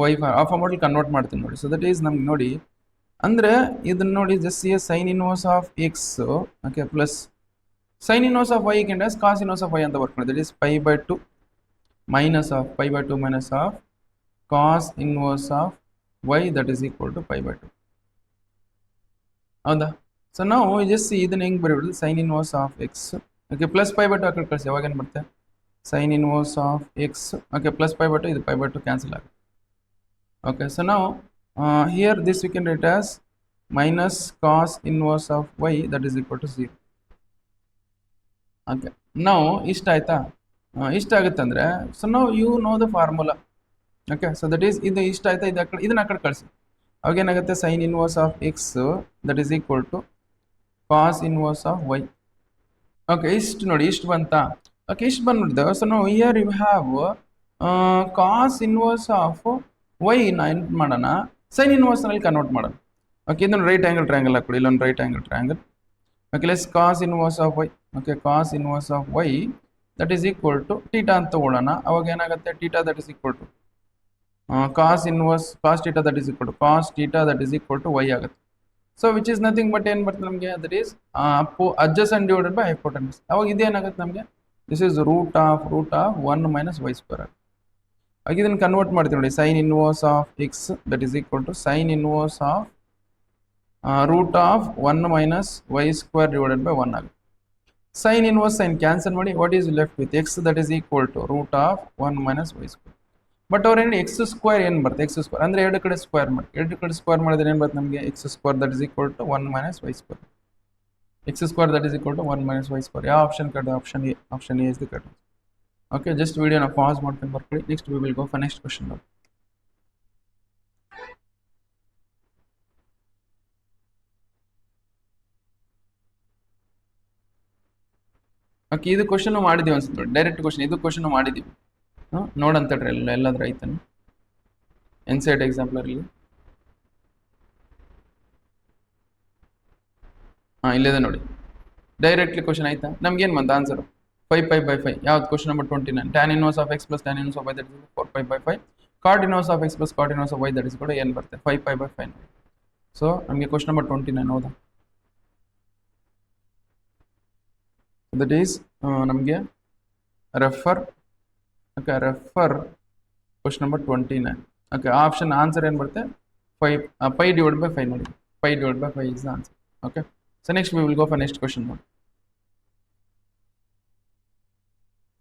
y ಆ ಫಾರ್ಮಲ್ಲಿ ಕನ್ವರ್ಟ್ ಮಾಡ್ತೀನಿ ನೋಡಿ. ಸೊ ದಟ್ ಈಸ್ ನಮ್ಗೆ ನೋಡಿ ಅಂದರೆ ಇದನ್ನ ನೋಡಿ just see sine inverse of x okay plus sine inverse of y can as cos inverse of y ಅಂತ ಬರ್ಕೊಂಡು that is pi by 2 minus of pi by 2 minus of cos inverse of y that is equal to pi by 2. ಹೌದಾ? ಸೊ ನಾವು ಜಸ್ಟ್ ಇದನ್ನ ಹೆಂಗೆ ಬರೀಬಿಡೋದು sine inverse of x okay plus pi by 2 ಆ ಕಡೆ ಕಳಿಸಿ, ಯಾವಾಗ ಏನು ಬರುತ್ತೆ sine inverse of x okay plus pi by 2 ಇದು ಪೈ ಬೈ 2 ಕ್ಯಾನ್ಸಲ್ ಆಗುತ್ತೆ. ಓಕೆ ಸೊ ನಾವು here this we can write as minus cos inverse of y that is equal to 0. okay now ಇಷ್ಟ ಆಯ್ತಾ, ಇಷ್ಟ ಆಗುತ್ತೆ ಅಂದರೆ ಸೊ ನಾವು you know the formula. Okay so that is ಇದು ಇಷ್ಟ ಆಯ್ತಾ, ಇದು ಇದನ್ನ ಆ ಕಡೆ ಕಳಿಸಿ, ಅವಾಗ ಏನಾಗುತ್ತೆ sine inverse of x that is equal to cos inverse of y. Okay ಇಷ್ಟು ನೋಡಿ, ಇಷ್ಟು ಬಂತಾ? ಓಕೆ ಇಷ್ಟು ಬಂದ್ಬಿಡ್ದು. ಸೊ ನಾವು here you have cos inverse of y ನ ಏನು ಮಾಡೋಣ ಸೈನ್ ಇನ್ವರ್ಸ್ನಲ್ಲಿ ಕನ್ವರ್ಟ್ ಮಾಡೋಣ. ಓಕೆ ಇದನ್ನು ರೈಟ್ ಆ್ಯಂಗಲ್ ಟ್ರಯಾಂಗಲ್ ಹಾಕ್ಬಿಡಿ, ಇಲ್ಲೊಂದು right angle triangle. Okay let's cos inverse of y okay cos inverse of y that is equal to theta ಅಂತ ತಗೊಳ್ಳೋಣ. ಅವಾಗ ಏನಾಗುತ್ತೆ theta that is equal to cos inverse cos theta that is equal to cos theta that is equal to y ಆಗುತ್ತೆ. So which is nothing but ಏನು ಬರ್ತದೆ ನಮಗೆ that is adjacent divided by hypotenuse. ಅವಾಗ ಇದೇನಾಗುತ್ತೆ ನಮಗೆ this is root of 1 minus y square ಆಗುತ್ತೆ. ಹಾಗೆ ಇದನ್ನು ಕನ್ವರ್ಟ್ ಮಾಡ್ತೀವಿ ನೋಡಿ sine inverse of x that is equal to sine inverse of root of 1 minus y square divided by 1 ಆಗುತ್ತೆ. ಸೈನ್ ಇನ್ವರ್ಸ್ ಸೈನ್ ಕ್ಯಾನ್ಸಲ್ ಮಾಡಿ what is left with x that is equal to root of 1 minus y square. But ಅವ್ರೇನು ಎಕ್ಸ್ ಸ್ಕ್ವೇರ್ ಏನು ಬರುತ್ತೆ ಎಕ್ಸ್ ಸ್ಕ್ವೇರ್ ಅಂದರೆ ಎರಡು ಕಡೆ ಸ್ಕ್ವೇರ್ ಮಾಡಿ, ಎರಡು ಕಡೆ ಸ್ಕ್ವೇರ್ ಮಾಡಿದ್ರೆ ಏನು ಬರುತ್ತೆ ನಮಗೆ x square that is equal to 1 minus y square. X square that is equal to 1 minus y square. ಯಾವ option correct? Option A is the correct. Okay just ವಿಡಿಯೋನ ಪಾಸ್ ಮಾಡ್ಕೊಂಡು ಬರ್ಕೊಳ್ಳಿ. Next we will go for next question. Okay ಇದು ಕ್ವಶನ್ ಮಾಡಿದ್ದೀವಿ ಅನ್ಸುತ್ತೆ, ಡೈರೆಕ್ಟ್ ಕ್ವಶನ್ ಇದು ಕ್ವಶನ್ ಮಾಡಿದ್ದೀವಿ. ನೋಡಂತಡ್ರಿ ಎಲ್ಲಾದ್ರೂ ಆಯ್ತಾನೆ NCERT ಎಕ್ಸಾಂಪಲರಲ್ಲಿ. ಇಲ್ಲಿದೆ ನೋಡಿ ಡೈರೆಕ್ಟ್ಲಿ ಕ್ವಶನ್ ಆಯ್ತಾ. ನಮ್ಗೇನು ಬಂತು ಆನ್ಸರು 5 pi by 5. ಯಾವ್ದು question number 29 tan inverse of x plus tan inverse of y that is 4 pi by 5 cot inverse of x plus cot inverse of y that is ಕೂಡ ಏನು ಬರುತ್ತೆ 5 pi by 5. ಸೊ ನಮಗೆ ಕ್ವಶನ್ ನಂಬರ್ 29 ಹೌದಾ? ದಟ್ ಈಸ್ ನಮಗೆ refer okay refer question number 29. Okay option answer ಏನು ಬರುತ್ತೆ 5 pi divided by 5 ನೋಡಿ, pi divided by 5 is the answer. Okay so next we will go for next question ನೋಡಿ.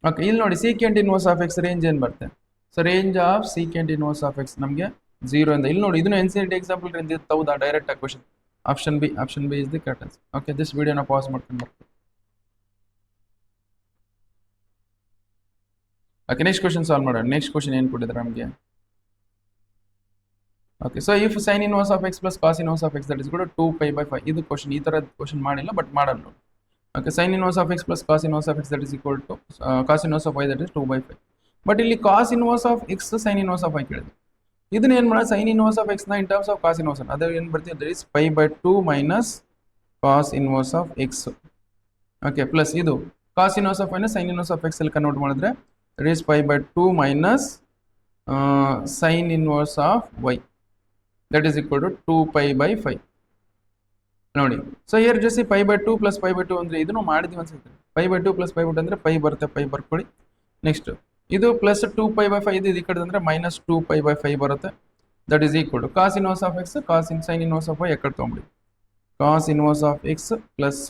ಓಕೆ ಇಲ್ಲಿ ನೋಡಿ secant inverse of x range ಏನು ಬರುತ್ತೆ? So range of secant inverse of x ನಮಗೆ 0 ಇಂದ ಇಲ್ಲಿ ನೋಡಿ ಇದನ್ನು NCERT ಎಕ್ಸಾಂಪಲ್ ಹೌದಾ ಡೈರೆಕ್ಟ್ ಆಗಿ question. Option B is the correct answer. Okay this ವಿಡಿಯೋನ ಪಾಸ್ ಮಾಡ್ಕೊಂಡು ಬರ್ತೀವಿ. ಓಕೆ ನೆಕ್ಸ್ಟ್ ಕ್ವಶನ್ ಸಾಲ್ವ್ ಮಾಡೋಣ. ನೆಕ್ಸ್ಟ್ ಕ್ವಶನ್ ಏನು ಕೊಟ್ಟಿದ್ದಾರೆ ನಮಗೆ? Okay so if sign inverse of X plus cos inverse of x that is ಕೂಡ 2 pi by 5. ಇದು ಕ್ವಶನ್ ಈ ಥರದ ಕ್ವಶನ್ ಮಾಡಿಲ್ಲ ಬಟ್ ಮಾಡೋಣ ನೋಡಿ. Okay sine inverse of X plus cos inverse of x that is equal to cos inverse of y that is 2 by 5. But ಇಲ್ಲಿ cos inverse of x sine inverse of y ಕೇಳಿದೆ. ಇದನ್ನ ಏನು ಮಾಡೋದು ಸೈನ್ ಇನ್ವರ್ಸ್ ಆಫ್ ಎಕ್ಸ್ನ in terms of cos inverse ಅದೇ ಏನು ಬರ್ತೀವಿ that is pi by 2 minus cos inverse of x. Okay plus ಇದು cos inverse of minus sine inverse of x ಅಲ್ಲಿ ಕನ್ವರ್ಟ್ ಮಾಡಿದ್ರೆ that is pi by 2 minus sine inverse of y that is equal to 2 pi by 5 ನೋಡಿ. So here just pi by 2 plus pi by 2 ಅಂದರೆ ಇದನ್ನು ಮಾಡಿದ್ವಿ ಅನ್ಸುತ್ತೆ. Pi by 2 plus pi by 2 ಅಂದರೆ ಪೈ ಬರುತ್ತೆ, ಪೈ ಬರ್ಕೊಳ್ಳಿ. ನೆಕ್ಸ್ಟ್ ಇದು ಪ್ಲಸ್ 2 ಪೈ ಬೈ 5 ಇದು ಈ ಕಡೆ ಅಂದರೆ ಮೈನಸ್ 2 ಪೈ ಬೈ 5 ಬರುತ್ತೆ. That is equal to cos inverse of x cos in sine inverse of y ಎಕಡೆ ತೊಗೊಂಬಿಡಿ cos inverse of X plus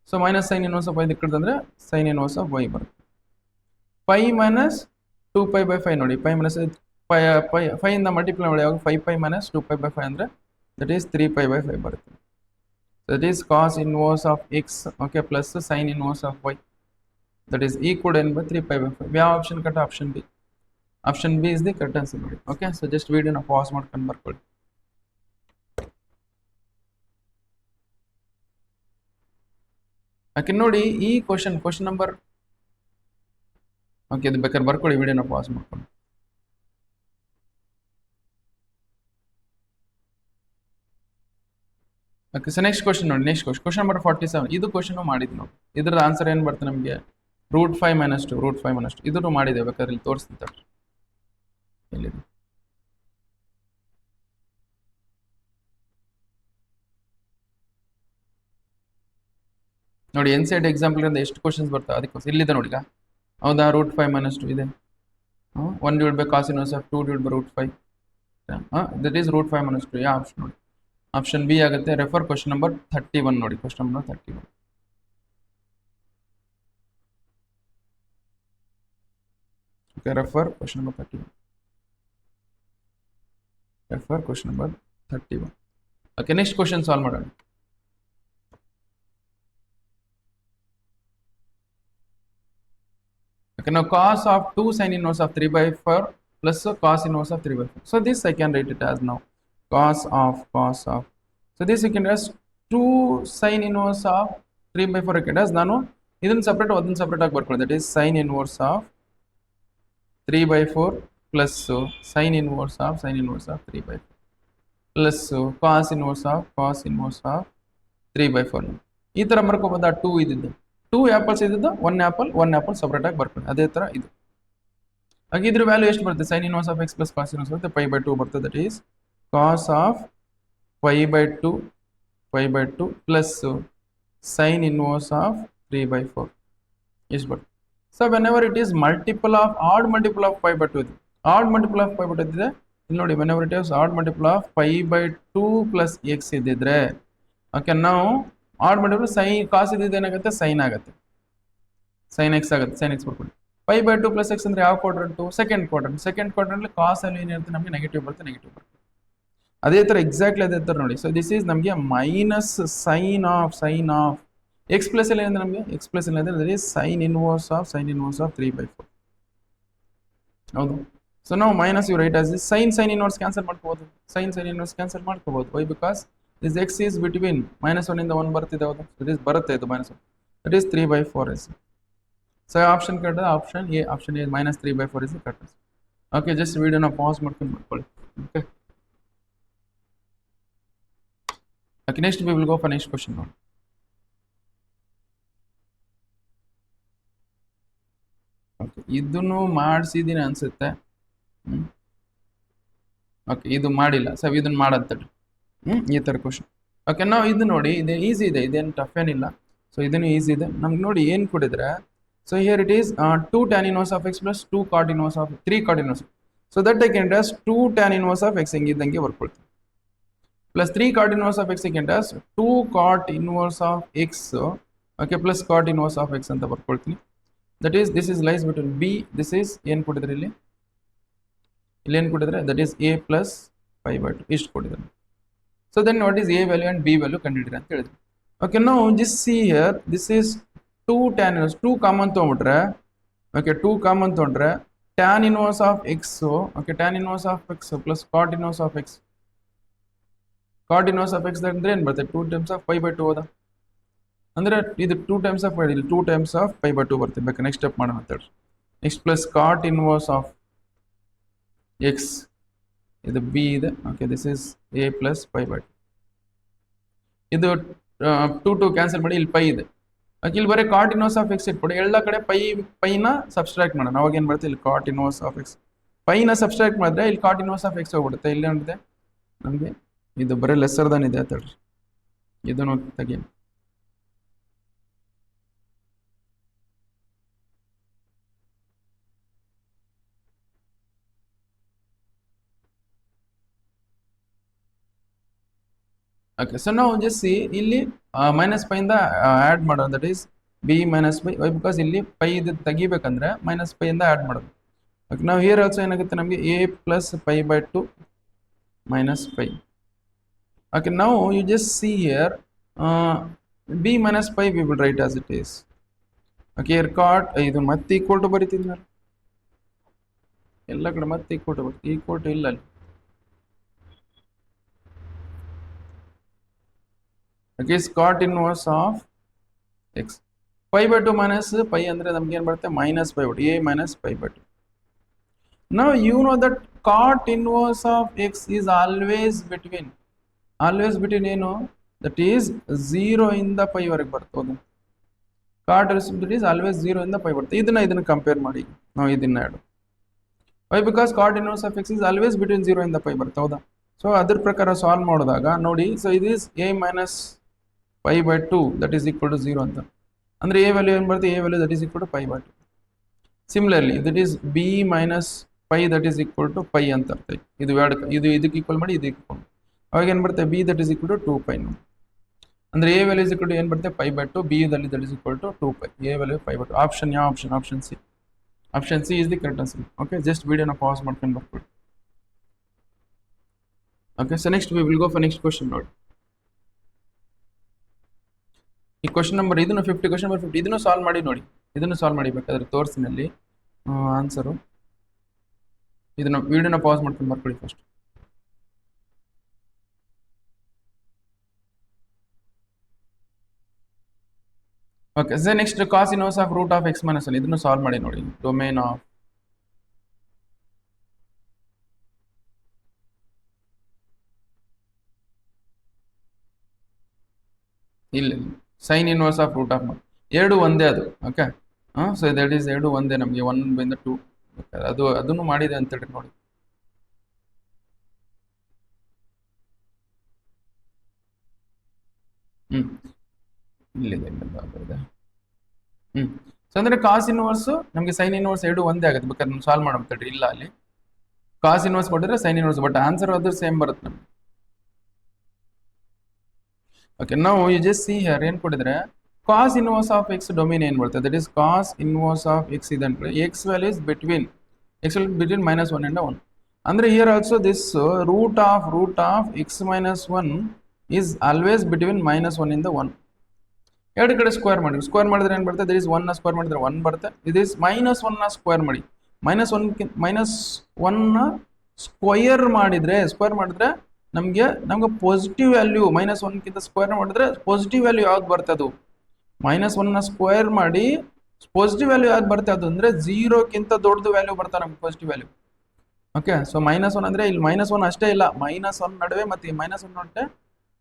so minus sine inverse of y ಈ ಕಡೆ ಅಂದರೆ ಸೈನ್ ಇನ್ವರ್ಸ್ ಆಫ್ ವೈ ಬರುತ್ತೆ. ಪೈ ಮೈನಸ್ 2 ಪೈ ಬೈ 5 ನೋಡಿ ಪೈ ಮೈನಸ್ ಪೈ 5 ಇಂದ ಮಲ್ಟಿಪ್ಲೈ ಮಾಡಿ ಯಾವಾಗ 5 ಪೈ ಮೈನಸ್ 2 ಪೈ ಬೈ 5 ಅಂದರೆ ದಟ್ ಈಸ್ 3 ಪೈ ಬೈ 5 ಬರುತ್ತೆ. That is cos inverse of x okay plus sin inverse of y that is equal to n by 3 pi by 5. ಯಾವ option correct? Option B. Option B is the correct answer ನೋಡಿ. ಓಕೆ ಸೊ ಜಸ್ಟ್ ವಿಡಿಯೋನ ಪಾಸ್ ಮಾಡ್ಕೊಂಡು ಬರ್ಕೊಳ್ಳಿ. ಓಕೆ ನೋಡಿ ಈ ಕ್ವಶನ್ ನಂಬರ್ ಓಕೆ ಇದು ಬೇಕಾದ್ರೆ ಬರ್ಕೊಳ್ಳಿ ವಿಡಿಯೋನ ಪಾಸ್ ಮಾಡ್ಕೊಂಡು. ಓಕೆ ಸೊ ನೆಕ್ಸ್ಟ್ ಕ್ವಶನ್ ನೋಡಿ. ನೆಕ್ಸ್ಟ್ ಕ್ವಶನ್ ನಂಬರ್ 47 ಇದು ಕ್ವಶನ್ ಮಾಡಿದ್ವಿ ನಾವು. ಇದ್ರ ಆನ್ಸರ್ ಏನು ಬರುತ್ತೆ ನಮಗೆ √5 - 2 √5 - 2 ಇದನ್ನು ಮಾಡಿದ್ದೇವೆ. ಬೇಕಾದ್ರೆ ಇಲ್ಲಿ ತೋರಿಸ್ತಿದ್ದಾರೆ ಎಲ್ಲಿದೆ ನೋಡಿ. ಎನ್ ಸೈಡ್ ಎಕ್ಸಾಂಪಲ್ ಇಂದ ಎಷ್ಟು ಕ್ವಶನ್ಸ್ ಬರ್ತವೆ ಅದಕ್ಕೋಸ್ಕರ ಇಲ್ಲಿದೆ ನೋಡಿ. ಈಗ ಹೌದಾ √5 - 2 ಇದೆ. 1 divide by cos inverse of 2 divide by √5 that is √5 - 2 ಯಾವ ಆಪ್ಷನ್ ನೋಡಿ. ಆಪ್ಷನ್ ಬಿ ಆಗುತ್ತೆ. ರೆಫರ್ ಕ್ವಶನ್ ನಂಬರ್ 31 ನೋಡಿ. Question number 31 okay refer question number 31 refer question number 31 okay next question solve ಮಾಡೋಣ. ಓಕೆ ನಾವು cos of 2 sin inverse of 3/4 plus cos inverse of 3/4. So this I can write it as now cos of so this you can as 2 sin inverse of 3/4 I can as ನಾನು ಇದನ್ನ ಸೆಪರೇಟ್ ಅದನ್ನ ಸೆಪರೇಟ್ ಆಗಿ ಬರ್ಕೊಳ್ಳಿ. That is sin inverse of 3/4 plus sin inverse of 3/4 plus cos inverse of 3/4 ಈ ತರ ಬರ್ಕೋಬೋದಾ. 2 ಇದ್ದಿದ್ದು 2 ಆಪಲ್ಸ್ ಇದ್ದಿದ್ದು 1 ಆಪಲ್ ಸೆಪರೇಟ್ ಆಗಿ ಬರ್ಕೊಳ್ಳಿ. ಅದೇ ತರ ಇದು ಹಾಗೆ ಇದ್ರ ವ್ಯಾಲ್ಯೂ ಎಷ್ಟು ಬರುತ್ತೆ sin inverse of x plus cos inverse ಬರುತ್ತೆ pi by 2 ಬರ್ತದೆ. That is cos of pi by 2 plus sin inverse of 3/4 ಎಷ್ಟು ಬರುತ್ತೆ. So whenever it is odd multiple of pi by 2 ಇದೆ. odd multiple of pi by 2 ಇದೆ ಇಲ್ಲಿ ನೋಡಿ. whenever it is odd multiple of pi by 2 plus x ಇದ್ದಿದ್ರೆ ಓಕೆ ನಾವು ಆಡ್ multiple sin cos ಇದ್ದಿದ್ದು ಏನಾಗುತ್ತೆ sin ಆಗುತ್ತೆ. sin x ಆಗುತ್ತೆ. sin x ಬರ್ಕೊಳ್ಳಿ. pi by 2 plus x ಅಂದ್ರೆ ಯಾವ ಕ್ವಾಡ್ರಂಟು? ಸೆಕೆಂಡ್ ಕ್ವಾಡ್ರಂಟ್ ಕಾಸ್ ಅಲ್ಲಿ ಏನಿರುತ್ತೆ ನಮಗೆ ನೆಗೆಟಿವ್ ಬರುತ್ತೆ. ಅದೇ ತರ ಎಕ್ಸಾಕ್ಟ್ಲಿ ಅದೇ ತರ ನೋಡಿ. ಸೊ ದಿಸ್ ಈಸ್ ನಮಗೆ minus sine of X plus ಅಲ್ಲಿ ಏನಂದ್ರೆ ನಮಗೆ ಎಕ್ಸ್ ಪ್ಲಸ್ ಅಲ್ಲಿ ಅಂದ್ರೆ ಸೈನ್ ಇನ್ವರ್ಸ್ ಆಫ್ 3/4 ಹೌದು. ಸೊ ನಾವು minus you write as sine inverse cancel ಮಾಡ್ಕೋಬಹುದು. ಸೈನ್ ಇನ್ವರ್ಸ್ ಕ್ಯಾನ್ಸಲ್ ಮಾಡ್ಕೋಬಹುದು. Why because this x is between -1 ಇಂದ 1 ಬರ್ತಿದೆ. ಹೌದು ಇಟ್ ಈಸ್ ಬರುತ್ತೆ ಇದು -1 that is 3/4 is. So option correct. Option A -3/4 is correct. Okay just ವಿಡಿಯೋನ ಪಾಸ್ ಮಾಡ್ಕೊಂಡು ಮಾಡ್ಕೊಳ್ಳಿ. Okay okay next we will go for next question now. okay ಇದನ್ನು ಮಾಡಿಸಿದೀನಿ ಅನ್ಸುತ್ತೆ. ಓಕೆ ಇದು ಮಾಡಿಲ್ಲ. ಸೊ ಇದನ್ನ ಮಾಡತ್ತಡ್ರಿ ಈ ತರ ಕ್ವಶನ್. ಓಕೆ ನಾವು ಇದು ನೋಡಿ ಇದು ಈಸಿ ಇದೆ. ಇದೇನು ಟಫ್ ಏನಿಲ್ಲ. ಸೊ ಇದನ್ನು ಈಸಿ ಇದೆ. ನಮ್ಗೆ ನೋಡಿ ಏನು ಕೊಡಿದ್ರೆ so here it is 2 tan inverse of x plus 2 cot inverse of 3 cot inverse. So that I can does 2 tan inverse of x ಹೆಂಗಿದ್ದಂಗೆ ಬರ್ಕೊಳ್ತೀವಿ plus 3 cot inverse of x second as 2 cot inverse of x okay plus cot inverse of x ಅಂತ ಬರ್ಕೊಳ್ತೀನಿ. that is this is lies between b this is ಏನು ಕೊಟ್ಟಿದ್ರೆ ಇಲ್ಲಿ ಏನು ಕೊಟ್ಟಿದ್ರೆ that is a plus pi by 2 ಇಷ್ಟು ಕೊಟ್ಟಿದ್ದಾರೆ. so then what is a value and b value ಕಂಡುಹಿಡಿಯಿರಿ ಅಂತ ಹೇಳಿದ್ರು. okay now just see here this is 2 tan inverse 2 common ತಗೊಂಡ್ರೆ okay 2 ಕಾಮನ್ ತಗೊಂಡ್ರೆ tan inverse of x okay tan inverse of x plus cot inverse of x cot inverse of x ಅಂದ್ರೆ ಏನು ಬರುತ್ತೆ 2 times of pi by 2 ಹೋದ ಅಂದ್ರೆ ಇದು 2 times of pi ಇಲ್ಲಿ 2 times of pi by 2 ಬರುತ್ತೆ. ಬೇಕಾದ್ರೆ ನೆಕ್ಸ್ಟ್ ಸ್ಟೆಪ್ ಮಾಡೋಣ ಅಂತ ಹೇಳಿ. Next plus cot inverse of x ಇದು ಬಿ ಇದೆ. Okay, this is a plus pi by ಇದು 2 ಕ್ಯಾನ್ಸಲ್ ಮಾಡಿ, ಇಲ್ಲಿ ಪೈ ಇದೆ. ಓಕೆ, ಇಲ್ಲಿ ಬರೀ ಕಾಟ್ ಇನ್ವರ್ಸ್ ಆಫ್ ಎಕ್ಸ್ ಇಟ್ಬಿಡಿ, ಎಲ್ಲ ಕಡೆ ಪೈನ ಸಬ್ಸ್ಟ್ರಾಕ್ಟ್ ಮಾಡೋಣ. ಅವಾಗ ಏನು ಬರುತ್ತೆ, ಇಲ್ಲಿ ಕಾಟ್ ಇನ್ವರ್ಸ್ ಆಫ್ ಎಕ್ಸ್ ಪೈನ ಸಬ್ಸ್ಟ್ರಾಕ್ಟ್ ಮಾಡಿದ್ರೆ ಇಲ್ಲಿ ಕಾಟ್ ಇನ್ವರ್ಸ್ ಆಫ್ ಎಕ್ಸ್ ಹೋಗ್ಬಿಡುತ್ತೆ. ಇಲ್ಲಿ ನೋಡಿದೆ ನಮಗೆ ಇದು ಬರೀ ಲೆಸ್ಸರ್ ದನ್ ಇದೆ ಅಂತೇಳಿ ಇದನ್ನು ತೆಗಿ. ಓಕೆ, ಸೊ ನಾವು ಜಸ್ಟ್ ಸಿ ಇಲ್ಲಿ ಮೈನಸ್ ಪೈಯಿಂದ ಆ್ಯಡ್ ಮಾಡೋದು, that is B minus pi. Why because ಇಲ್ಲಿ ಪೈ ಇದು ತೆಗಿಬೇಕಂದ್ರೆ ಮೈನಸ್ ಪೈಯಿಂದ ಆ್ಯಡ್ ಮಾಡೋದು. ಓಕೆ, ನಾವು ಹಿಯರ್ ಆಲ್ಸೋ ಏನಾಗುತ್ತೆ ನಮಗೆ A plus pi by 2 minus pi. Okay, ನಾವು you just see here B minus pi we will write as it is. Okay, here cot ಇದು ಮತ್ತೆ ಈಕ್ವಲ್ ಟು ಬರೀತಿದ್ ಮೇಲೆ ಎಲ್ಲ ಕಡೆ ಮತ್ತೆ ಈಕ್ವಲ್ ಟು ಬರುತ್ತೆ, ಈಕ್ವಲ್ ಟು ಇಲ್ಲ ಅಲ್ಲಿ. Okay, is cot inverse of x. Pi by 2 minus pi andre namge ಏನು ಬರುತ್ತೆ minus pi by 2, a minus pi by 2. Now you know that cot inverse of x is always between ಏನು, that is 0 ಇಂದ pi ವರೆಗೆ ಬರ್ತದೆ. cot is always 0 ಇಂದ pi ಬರುತ್ತೆ. ಇದನ್ನ ಕಂಪೇರ್ ಮಾಡಿ ನಾವು ಇದನ್ನ add. Why? Because cot inverse of x is always between 0 ಇಂದ pi ಬರುತ್ತೆ, ಹೌದಾ? ಸೊ ಅದ್ರ ಪ್ರಕಾರ ಸಾಲ್ವ್ ಮಾಡಿದಾಗ ನೋಡಿ, ಸೊ ಇದು is a minus pi by 2 that is equal to 0 ಅಂತ. ಅಂದರೆ a ವ್ಯಾಲ್ಯೂ ಏನು ಬರುತ್ತೆ, a value that is equal to pi by 2. Similarly that is b minus pi that is equal to pi ಅಂತ ಅರ್ಥ. ಇದು ಇದಕ್ಕೆ ಈಕ್ವಲ್ ಮಾಡಿ ಇದಕ್ಕೆ ಈಕ್ವಲ್, ಅವಾಗ ಏನು ಬರುತ್ತೆ b that is equal to 2 pi. ಅಂದರೆ a value is equal to ಏನು ಬರುತ್ತೆ pi by 2, b ದಲ್ಲಿ that is equal to 2 pi, a value pi by 2. Option ಯಾವ option? Option C is the correct answer. Okay, just ವಿಡಿಯೋನ ಪಾಸ್ ಮಾಡ್ಕೊಂಡು ಬರ್ಕೊಳ್ಳಿ. Okay, so next we will go for next question. ನೋಡಿ ಈ ಕ್ವಶನ್ ನಂಬರ್ ಇದನ್ನು 50, ಕ್ವಶನ್ ನಂಬರ್ 50 ಇದನ್ನು ಸಾಲ್ವ್ ಮಾಡಿ ನೋಡಿ. ಇದನ್ನು ಸಾಲ್ವ್ ಮಾಡಿ ಬೇಕಾದ್ರೆ ತೋರಿಸಿನಲ್ಲಿ ಆನ್ಸರು. ಇದನ್ನು ವಿಡಿಯೋನ ಪಾಸ್ ಮಾಡ್ಕೊಂಡು ಬರ್ಕೊಳ್ಳಿ first. Okay, so next cos inverse of root of x minus 1 ಇದನ್ನು ಸಾಲ್ವ್ ಮಾಡಿ ನೋಡಿ. ಡೊಮೇನ್ ಆಫ್ ಇಲ್ಲಿ sine inverse of root of ಎರಡು ಒಂದೇ ಅದು. ಓಕೆ, ಸೊ ದಟ್ ಈಸ್ ಎರಡು ಒಂದೇ ನಮಗೆ 1 ಬೈಂದ 2 ಅದನ್ನು ಮಾಡಿದೆ ಅಂತೇಳಿ ನೋಡಿ. ಇಲ್ಲಿದೆ ಸೊ ಅಂದ್ರೆ ಕಾಸ್ ಇನ್ವರ್ಸ್ ನಮಗೆ ಸೈನ್ ಇನ್ವರ್ಸ್ ಎರಡು ಒಂದೇ ಆಗುತ್ತೆ. ಬೇಕಾದ್ರೆ ಸಾಲ್ವ್ ಮಾಡಬೇಕು. ಇಲ್ಲ ಅಲ್ಲಿ ಕಾಸ್ ಇನ್ವರ್ಸ್ ಕೊಟ್ಟಿದ್ರೆ ಸೈನ್ ಇನ್ವರ್ಸ್, ಬಟ್ ಆನ್ಸರ್ ಅದ್ರ ಸೇಮ್ ಬರುತ್ತೆ ನಮಗೆ. ಓಕೆ, ನಾವು ಯು ಜಸ್ಟ್ ಸಿ ಹಿಯರ್ ಏನು ಕೊಟ್ಟಿದ್ರೆ cos inverse of X domain ಏನು ಬರುತ್ತೆ, that is cos inverse of x ಇದೆ ಅಂದ್ರೆ x value is between -1 and 1. ಅಂದ್ರೆ here also this root of x minus 1 is always between -1 ಇಂದ 1. ಎರಡು ಕಡೆ ಸ್ಕ್ವೇರ್ ಮಾಡಿದ್ರೆ ಏನು ಬರುತ್ತೆ, ದಟ್ ಈಸ್ 1 ನ ಸ್ಕ್ವೇರ್ ಮಾಡಿದ್ರೆ 1 ಬರುತ್ತೆ. ಇದು ಇಸ್ -1 ನ ಸ್ಕ್ವೇರ್ ಮಾಡಿ, -1 ನ ಸ್ಕ್ವೇರ್ ಮಾಡಿದ್ರೆ ನಮಗೆ ಪಾಸಿಟಿವ್ ವ್ಯಾಲ್ಯೂ -1 ಸ್ಕ್ವೇರ್ ಮಾಡಿದ್ರೆ ಪಾಸಿಟಿವ್ ವ್ಯಾಲ್ಯೂ ಯಾವ್ದು ಬರುತ್ತೆ, ಅದು -1 ನ ಸ್ಕ್ವೇರ್ ಮಾಡಿ ಪಾಸಿಟಿವ್ ವ್ಯಾಲ್ಯೂ ಯಾವ್ದು ಬರುತ್ತೆ ಅದು ಅಂದ್ರೆ 0ಕ್ಕಿಂತ ದೊಡ್ಡದು ವ್ಯಾಲ್ಯೂ ಬರ್ತಾ ನಮ್ಗೆ ಪಾಸಿಟಿವ್ ವ್ಯಾಲ್ಯೂ. ಓಕೆ, ಸೊ -1 ಅಂದ್ರೆ ಇಲ್ಲಿ -1 ಅಷ್ಟೇ ಇಲ್ಲ, -1 ನಡುವೆ ಮತ್ತೆ -1 ನಡುವೆ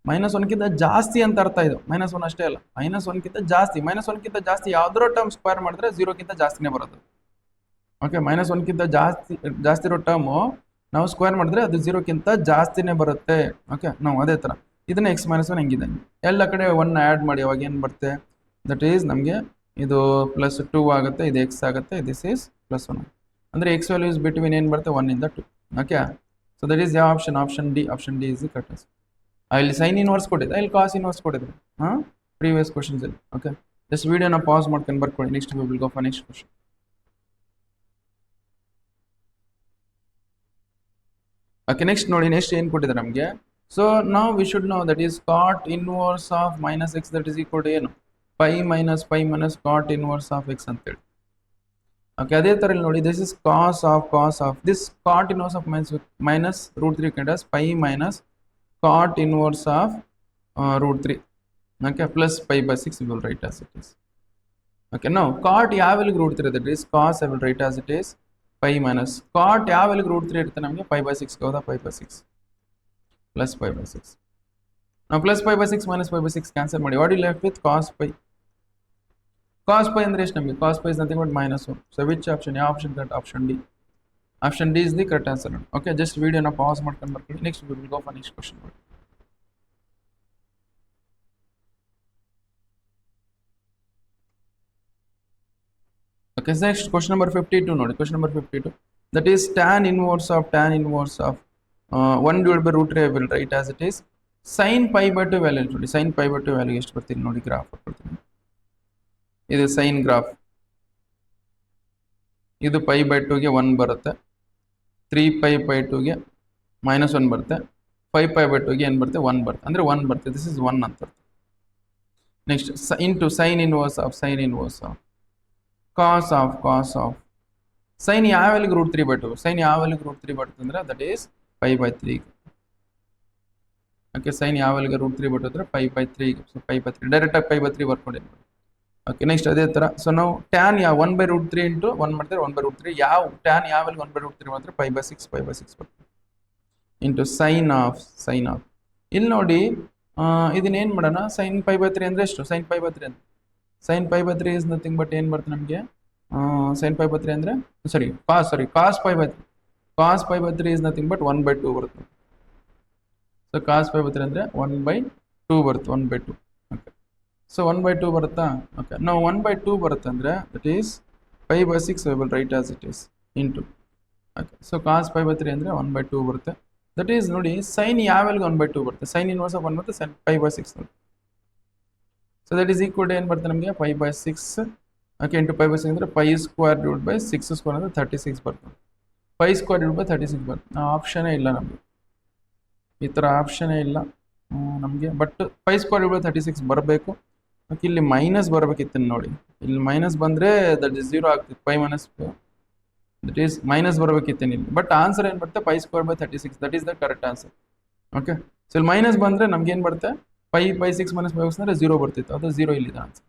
-1ಕ್ಕಿಂತ ಜಾಸ್ತಿ ಅಂತ ಅರ್ಥ. ಇದು -1 ಅಷ್ಟೇ ಅಲ್ಲ, -1ಕ್ಕಿಂತ ಜಾಸ್ತಿ. -1ಕ್ಕಿಂತ ಜಾಸ್ತಿ ಯಾವ್ದಾರೋ ಟರ್ಮ್ ಸ್ಕ್ವೇರ್ ಮಾಡಿದ್ರೆ 0ಕ್ಕಿಂತ ಜಾಸ್ತಿನೇ ಬರುತ್ತೆ. ಓಕೆ, -1ಕ್ಕಿಂತ ಜಾಸ್ತಿ ಇರೋ ಟರ್ಮು ನಾವು ಸ್ಕ್ವೇರ್ ಮಾಡಿದ್ರೆ ಅದು 0ಕ್ಕಿಂತ ಜಾಸ್ತಿನೇ ಬರುತ್ತೆ. ಓಕೆ, ನಾವು ಅದೇ ಥರ ಇದನ್ನ x-1 ಹೆಂಗಿದೆ ಎಲ್ಲ ಕಡೆ 1 ಆ್ಯಡ್ ಮಾಡಿ ಅವಾಗ ಏನು ಬರುತ್ತೆ, ದಟ್ ಈಸ್ ನಮಗೆ ಇದು +2 ಆಗುತ್ತೆ, ಇದು x ಆಗುತ್ತೆ, ದಿಸ್ ಈಸ್ +1. ಅಂದರೆ x ವ್ಯಾಲ್ಯೂ ಇಸ್ ಬಿಟ್ವೀನ್ ಏನು ಬರುತ್ತೆ 1 ಇಂದ 2. ಓಕೆ, ಸೊ ದಟ್ ಈಸ್ ಯಾವ option? Option D is the correct. ಇಲ್ಲಿ ಸೈನ್ ಇನ್ವರ್ಸ್ ಕೊಟ್ಟಿದ್ದೆ, ಇಲ್ಲಿ ಕಾಸ್ ಇನ್ವರ್ಸ್ ಕೊಟ್ಟಿದ್ರೆ ಪ್ರೀವಿಯಸ್ ಕ್ವಶನ್ಸ್ ಅಲ್ಲಿ. ಓಕೆ, ಜಸ್ಟ್ ವಿಡಿಯೋನ ಪಾಸ್ ಮಾಡ್ಕೊಂಡು ಬರ್ಕೊಳ್ಳಿ. Next we will go for next question. Okay, next ನೋಡಿ, ನೆಕ್ಸ್ಟ್ ಏನು ಕೊಟ್ಟಿದ್ದಾರೆ ನಮಗೆ. ಸೊ ನಾವು we should know that is cot inverse of -x that is equal to ಏನು, pi minus cot inverse of x ಅಂತೇಳಿ. ಓಕೆ, ಅದೇ ಥರ ಇಲ್ಲಿ ನೋಡಿ, this is cos of this cot inverse of minus √3 ಕಂಡಸ್ pi minus cot inverse of √3. Okay, plus pi by 6 we will write as it is. Okay, now cot ಯಾವ ವ್ಯಾಲ್ಯೂಗೆ √3 that is cos I will write as it is, pi minus cot ಯಾವ ವ್ಯಾಲ್ಯೂಗೆ ರೂಟ್ 3 ಇರುತ್ತೆ ನಮಗೆ 5/6 ಹೌದಾ 5/6 ಪ್ಲಸ್ 5/6 ನಾವು ಪ್ಲಸ್ 5/6 ಮೈನಸ್ 5/6 ಕ್ಯಾನ್ಸಲ್ ಮಾಡಿ what you left with cos pi. Cos pi ಅಂದ್ರೆ ಎಷ್ಟು ನಮಗೆ cos pi is nothing but -1. So which option ಯಾವ option correct option D. Option D is the correct answer. Okay just ವಿಡಿಯೋನ ಪಾಸ್ ಮಾಡ್ಕೊಂಡು ಬರ್ಕೊಳ್ಳಿ. Next we will go for next question. Okay next question number 52 ನೋಡಿ. Question number 52 that is tan inverse of 1 divided by root 3 I will write as it is sin pi/2 value ನೋಡಿ. sin pi/2 ವ್ಯಾಲ್ಯೂ ಎಷ್ಟು ಬರ್ತೀನಿ ನೋಡಿ, ಗ್ರಾಫ್ ಕೊಡ್ತೀನಿ. ಇದು ಸೈನ್ ಗ್ರಾಫ್, ಇದು pi/2ಗೆ 1 ಬರುತ್ತೆ, 3pi/2ಗೆ -1 ಬರುತ್ತೆ, 5pi/2ಗೆ ಏನು ಬರುತ್ತೆ 1 ಬರುತ್ತೆ, ಅಂದರೆ 1 ಬರುತ್ತೆ. ದಿಸ್ ಇಸ್ 1 ಅಂತ. Next into sine inverse of cos of sine ಯಾವ ವ್ಯಾಲ್ಯೂಗೆ ರೂಟ್ 3/2. ಸೈನ್ ಯಾವ ವ್ಯಾಲ್ಯೂಗೆ ರೂಟ್ 3 ಬರುತ್ತೆ ಅಂದರೆ ದಟ್ ಈಸ್ 5/3. ಓಕೆ ಸೈನ್ ಯಾವ ವ್ಯಾಲ್ಯೂಗೆ ರೂಟ್ 3/2 ಅಂದರೆ 5/3. ಸೊ 5/3 ಡೈರೆಕ್ಟಾಗಿ 5/3 ಬರ್ಕೊಂಡಿದ್ದೀವಿ. ಓಕೆ ನೆಕ್ಸ್ಟ್ ಅದೇ ಥರ. ಸೊ ನಾವು ಟ್ಯಾನ್ ಯಾವ 1/√3 ಇಂಟು 1 ಮಾಡ್ತಾರೆ 1/√3. ಯಾವ ಟ್ಯಾನ್ ಯಾವ ವ್ಯಾಲ್ಯೂ 1/√3 ಮಾಡಿದ್ರೆ 5/6 ಬರುತ್ತೆ ಇಂಟು ಸೈನ್ ಆಫ್. ಇಲ್ಲಿ ನೋಡಿ ಇದನ್ನೇನು ಮಾಡೋಣ, ಸೈನ್ 5/3 ಅಂದರೆ ಎಷ್ಟು, ಸೈನ್ 5/3 ಅಂತ. ಸೈನ್ 5/3 ಇಸ್ ನಥಿಂಗ್ ಬಟ್ ಏನು ಬರುತ್ತೆ ನಮಗೆ, ಸೈನ್ 5/3 ಅಂದರೆ ಕಾಸ್ 5/3 ಇಸ್ ನಥಿಂಗ್ ಬಟ್ 1/2 ಬರುತ್ತೆ. ಸೊ ಕಾಸ್ 5/3 ಅಂದರೆ 1/2 ಬರುತ್ತೆ, 1/2. ಓಕೆ ಸೊ 1/2 ಬರುತ್ತಾ. ಓಕೆ ನಾವು 1/2 ಬರುತ್ತೆ ಅಂದರೆ that is 5/6 I will write as it is into. Okay so cos 5/3 ಅಂದರೆ 1/2 ಬರುತ್ತೆ. ದಟ್ ಈಸ್ ನೋಡಿ ಸೈನ್ ಯಾವೆಲ್ಗೆ 1/2 ಬರುತ್ತೆ, ಸೈನ್ ಇನ್ವರ್ಸ್ ಆಫ್ 1 ಬರುತ್ತೆ, ಸೈನ್ 5/6 ನೋಡಿ. So that is equal to ಏನು ಬರುತ್ತೆ ನಮಗೆ 5/6. ಓಕೆ ಇಂಟು 5/6 ಅಂದರೆ 5² / 6² ಅಂದರೆ 36 ಬರ್ತದೆ. 5² / 36 ಬರುತ್ತೆ. ಆಪ್ಷನೇ ಇಲ್ಲ ನಮಗೆ, ಈ ಥರ ಆಪ್ಷನೇ ಇಲ್ಲ ನಮಗೆ. ಬಟ್ 5² / 36 ಬರಬೇಕು. ಓಕೆ ಇಲ್ಲಿ ಮೈನಸ್ ಬರಬೇಕಿತ್ತು ನೋಡಿ, ಇಲ್ಲಿ ಮೈನಸ್ ಬಂದರೆ ದಟ್ ಇಸ್ 0 ಆಗ್ತಿತ್ತು. 5 - ದಟ್ ಈಸ್ ಮೈನಸ್ ಬರಬೇಕಿತ್ತು ಇಲ್ಲಿ. ಬಟ್ ಆನ್ಸರ್ ಏನು ಬರುತ್ತೆ 5² / 36. That is the correct answer. Okay so ಇಲ್ಲಿ ಮೈನಸ್ ಬಂದರೆ ನಮ್ಗೆ ಏನು ಬರುತ್ತೆ 5/6 - 5 ಅಂದರೆ 0 ಬರ್ತಿತ್ತು, ಅದು 0 ಇಲ್ಲಿದೆ ಆನ್ಸರ್.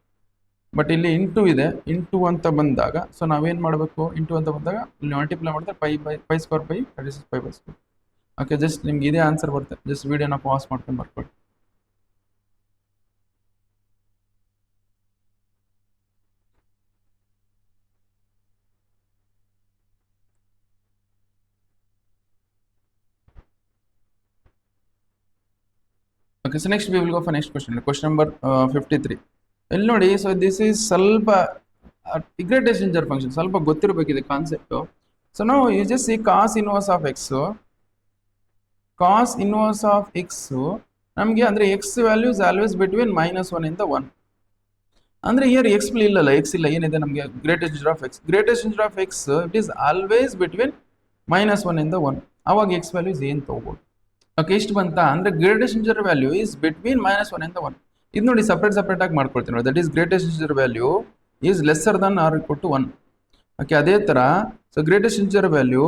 ಬಟ್ ಇಲ್ಲಿ ಇಂಟು ಇದೆ, ಇಂಟು ಅಂತ ಬಂದಾಗ ಸೊ ನಾವೇನು ಮಾಡಬೇಕು, ಇಂಟು ಅಂತ ಬಂದಾಗ ಇಲ್ಲಿ ಮಲ್ಟಿಪ್ಲೈ ಮಾಡಿದ್ರೆ 5/2 / 36 5/2. ಓಕೆ ಜಸ್ಟ್ ನಿಮ್ಗೆ ಇದೇ ಆನ್ಸರ್ ಬರುತ್ತೆ. ಜಸ್ಟ್ ವಿಡಿಯೋನ ಪಾಸ್ ಮಾಡ್ಕೊಂಡು ಬರ್ಕೊಳ್ಳಿ. Okay so next we will go for next question. Question number 53 ಇಲ್ಲಿ ನೋಡಿ. ಸೊ ದಿಸ್ ಈಸ್ ಸ್ವಲ್ಪ ಇಂಟಿಗ್ರೇಟೆಡ್ ಇಂಜರ್ ಫಂಕ್ಷನ್, ಸ್ವಲ್ಪ ಗೊತ್ತಿರಬೇಕಿದೆ ಕಾನ್ಸೆಪ್ಟು. ಸೊ ನಾವು you just see cos inverse of x ನಮಗೆ ಅಂದರೆ x value is always between -1 ಇಂದ 1. ಅಂದರೆ ಇಯರ್ ಎಕ್ಸ್ ಇಲ್ಲಲ್ಲ, ಎಕ್ಸ್ ಇಲ್ಲ, ಏನಿದೆ ನಮಗೆ greatest integer of x it is always between -1 ಇಂದ 1. ಅವಾಗ ಎಕ್ಸ್ ವ್ಯಾಲ್ಯೂಸ್ ಏನು ತೊಗೋಬೋದು. ಓಕೆ ಇಷ್ಟು ಬಂತ ಅಂದರೆ greatest integer value is between -1 ಇಂದ 1. ಇದು ನೋಡಿ ಸಪ್ರೇಟ್ ಆಗಿ ಮಾಡ್ಕೊಳ್ತೀನಿ ನೋಡಿ. That is greatest integer value is lesser than or equal to 1. Okay ಅದೇ ಥರ so greatest integer value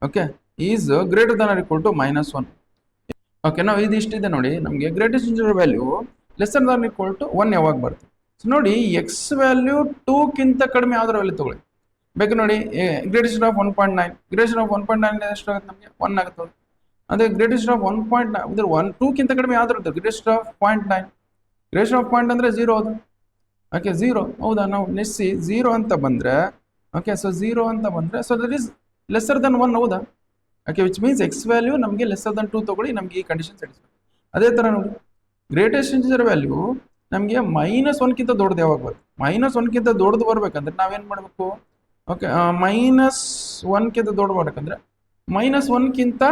okay is greater than or equal to -1. Okay ನಾವು ಇದು ಇಷ್ಟಿದೆ ನೋಡಿ, ನಮಗೆ greatest integer value lesser than equal to 1 ಯಾವಾಗ ಬರುತ್ತೆ. ಸೊ ನೋಡಿ ಎಕ್ಸ್ ವ್ಯಾಲ್ಯೂ 2ಕ್ಕಿಂತ ಕಡಿಮೆ ಯಾವ್ದಾರ ವ್ಯಾಲ್ಯೂ ತೊಗೊಳ್ಳಿ. ಬೇಕು ನೋಡಿ ಗ್ರೇಟೆಸ್ಟ್ ಆಫ್ 1.9, ಗ್ರೇಟೆಸ್ಟ್ ಆಫ್ 1.9 ಎಷ್ಟಾಗುತ್ತೆ ನಮಗೆ 1 ಆಗುತ್ತೆ. ಅದೇ ಗ್ರೇಟೆಸ್ಟ್ ಆಫ್ 1.9 2ಕ್ಕಿಂತ ಕಡಿಮೆ ಯಾವ್ದು ಇರುತ್ತೆ ಗ್ರೇಟೆಸ್ಟ್ ಆಫ್ 0.9. ಗ್ರೇಟೆಸ್ಟ್ ಆಫ್ 0.9 ಅಂದರೆ 0 ಅದು. ಓಕೆ 0 ಹೌದಾ. ನಾವು ನೆಸ್ಸಿ 0 ಅಂತ ಬಂದರೆ ಓಕೆ ಸೊ 0 ಅಂತ ಬಂದರೆ so that is lesser than 1 ಹೌದಾ. Okay which means x value ನಮಗೆ ಲೆಸ್ಸರ್ ದನ್ 2 ತೊಗೊಳ್ಳಿ, ನಮಗೆ ಈ ಕಂಡೀಷನ್ ಸ್ಯಾಟಿಸ್ಫೈ. ಅದೇ ಥರ ನೋಡಿ ಗ್ರೇಟೆಸ್ಟ್ ಇಂಟಿಜರ್ ವ್ಯಾಲ್ಯೂ ನಮಗೆ -1ಕ್ಕಿಂತ ದೊಡ್ಡದು ಯಾವಾಗ ಬರುತ್ತೆ, -1ಕ್ಕಿಂತ ದೊಡ್ಡದು ಬರ್ಬೇಕಂದ್ರೆ ನಾವೇನು ಮಾಡಬೇಕು. ಓಕೆ -1ಕ್ಕಿಂತ ದೊಡ್ಡ ಮಾಡ್ಬೇಕಂದ್ರೆ -1ಕ್ಕಿಂತ